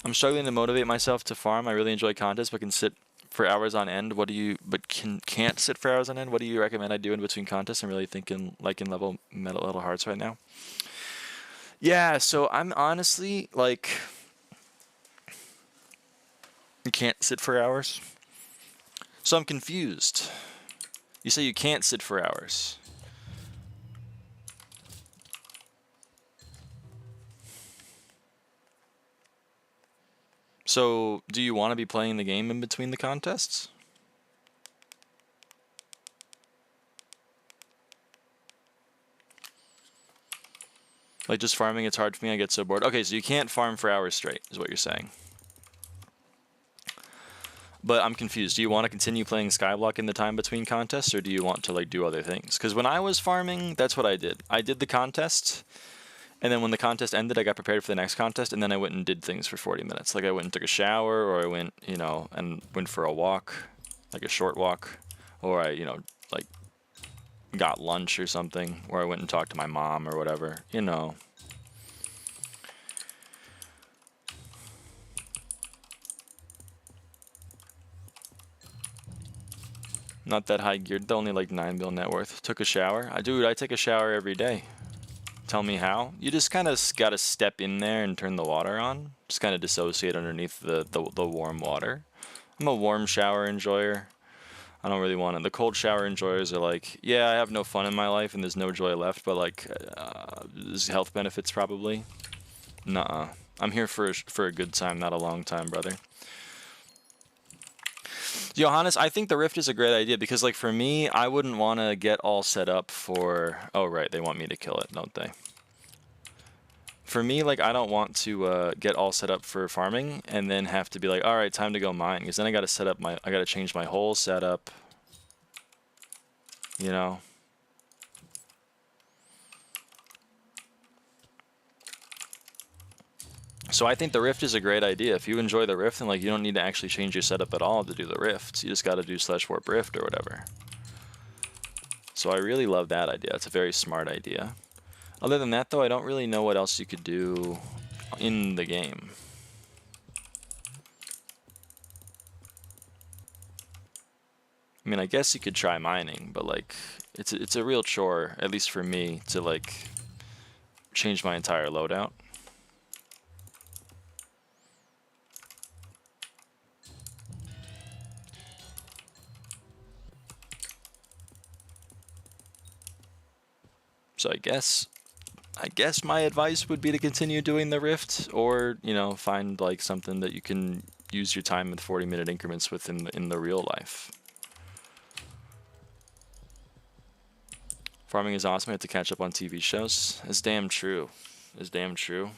I'm struggling to motivate myself to farm. I really enjoy contests, but can sit for hours on end. Can't sit for hours on end? What do you recommend I do in between contests? I'm really thinking like in metal hearts right now. Yeah, so I'm honestly like, you can't sit for hours. So I'm confused. You say you can't sit for hours. So, do you want to be playing the game in between the contests? Like, just farming, it's hard for me, I get so bored. Okay, so you can't farm for hours straight, is what you're saying. But I'm confused. Do you want to continue playing SkyBlock in the time between contests, or do you want to, like, do other things? Because when I was farming, that's what I did. I did the contest, and then when the contest ended, I got prepared for the next contest, and then I went and did things for 40 minutes. Like, I went and took a shower, or I went, and went for a walk, like a short walk, or I, like, got lunch or something, or I went and talked to my mom or whatever, Not that high geared, only like 9 mil net worth. Took a shower. Dude, I take a shower every day. Tell me how? You just kind of got to step in there and turn the water on. Just kind of dissociate underneath the warm water. I'm a warm shower enjoyer. I don't really want it. The cold shower enjoyers are like, yeah, I have no fun in my life and there's no joy left, but like, there's health benefits probably. Nuh-uh. I'm here for a good time, not a long time, brother. Johannes, I think the Rift is a great idea because, like, for me, I wouldn't want to get all set up for... Oh, right, they want me to kill it, don't they? For me, like, I don't want to get all set up for farming and then have to be like, all right, time to go mine, because then I got to set up I got to change my whole setup, So I think the Rift is a great idea. If you enjoy the Rift, then like you don't need to actually change your setup at all to do the Rift. You just got to do /warp Rift or whatever. So I really love that idea. It's a very smart idea. Other than that, though, I don't really know what else you could do in the game. I mean, I guess you could try mining, but like it's a real chore, at least for me, to like change my entire loadout. So I guess my advice would be to continue doing the Rift, or find like something that you can use your time with 40-minute increments with in the real life. Farming is awesome. I have to catch up on TV shows. It's damn true. It's damn true.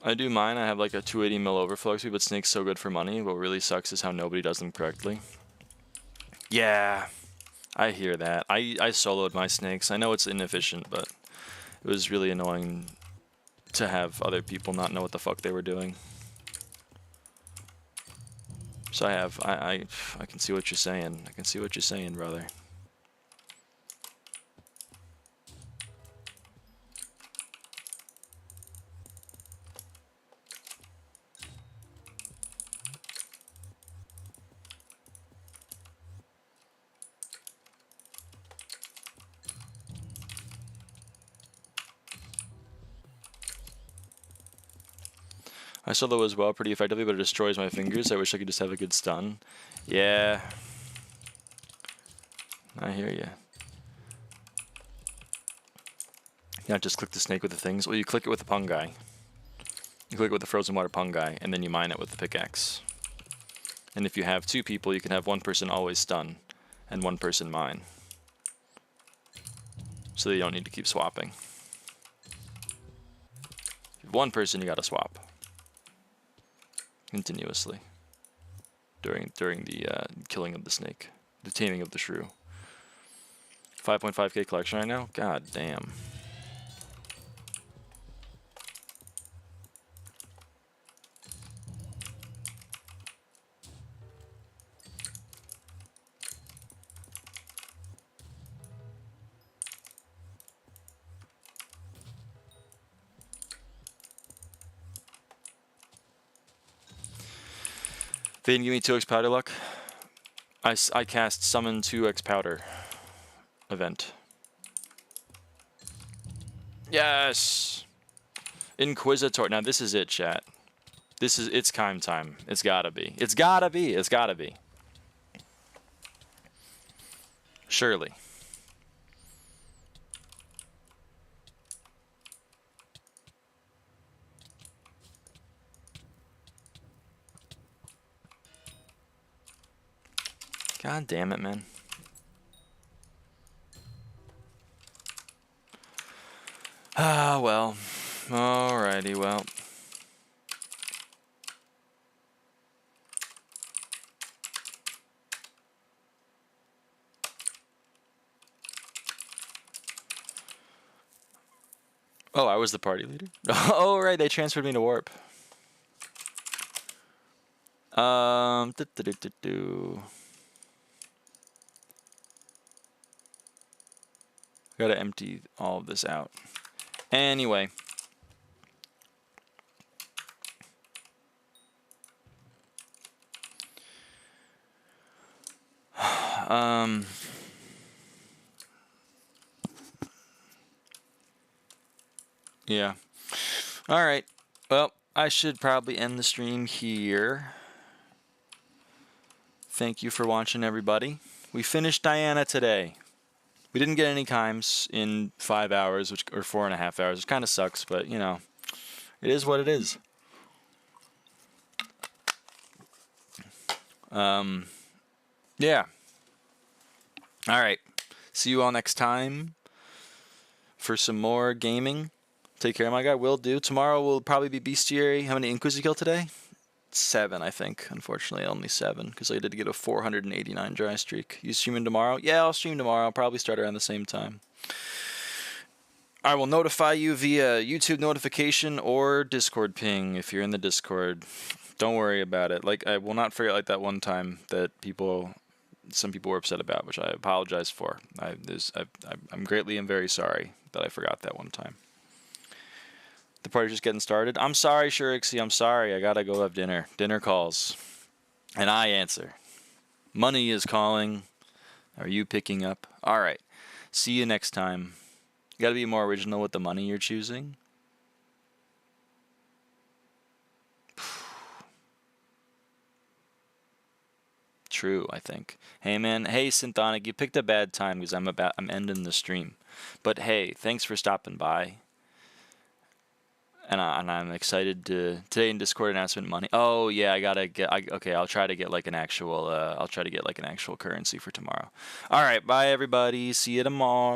I do mine. I have like a 280 mil overflow XP, but Snake's so good for money. What really sucks is how nobody does them correctly. Yeah, I hear that. I soloed my Snakes. I know it's inefficient, but it was really annoying to have other people not know what the fuck they were doing. So I can see what you're saying. I can see what you're saying, brother. I solo as well pretty effectively, but it destroys my fingers. I wish I could just have a good stun. Yeah. I hear you. You not just click the Snake with the things. Well, you click it with the Pungai. You click it with the Frozen Water Pungai, and then you mine it with the pickaxe. And if you have 2 people, you can have one person always stun, and one person mine. So you don't need to keep swapping. one person you gotta swap continuously during the killing of the snake, the taming of the shrew. 5.5k collection right now. God damn. Vaden, give me 2x powder luck. I cast summon 2x powder event. Yes! Inquisitor. Now this is it, chat. It's Kime time. It's gotta be. It's gotta be. It's gotta be. Surely. God damn it, man. Ah, well. Alrighty, well. Oh, I was the party leader? Oh, right, they transferred me to Warp. Gotta empty all of this out. Anyway. Yeah. All right. Well, I should probably end the stream here. Thank you for watching, everybody. We finished Diana today. We didn't get any chimes in 5 hours, or 4.5 hours, which kind of sucks, but, you know, it is what it is. Yeah. All right. See you all next time for some more gaming. Take care, my guy. Will do. Tomorrow will probably be Bestiary. How many Inquis you kill today? 7, I think. Unfortunately, only 7, because I did get a 489 dry streak. You streaming tomorrow? Yeah, I'll stream tomorrow. I'll probably start around the same time. I will notify you via YouTube notification or Discord ping if you're in the Discord. Don't worry about it. Like, I will not forget like that one time that some people were upset about, which I apologize for. I'm greatly and very sorry that I forgot that one time. The party's just getting started. I'm sorry, Shurixie. I'm sorry. I gotta go have dinner. Dinner calls. And I answer. Money is calling. Are you picking up? All right. See you next time. You gotta be more original with the money you're choosing. True, I think. Hey, man. Hey, Synthonic. You picked a bad time because I'm ending the stream. But hey, thanks for stopping by. And I'm excited to today in Discord announcement money. Oh yeah, I gotta get. Okay, I'll try to get like an actual. I'll try to get like an actual currency for tomorrow. All right, bye everybody. See you tomorrow.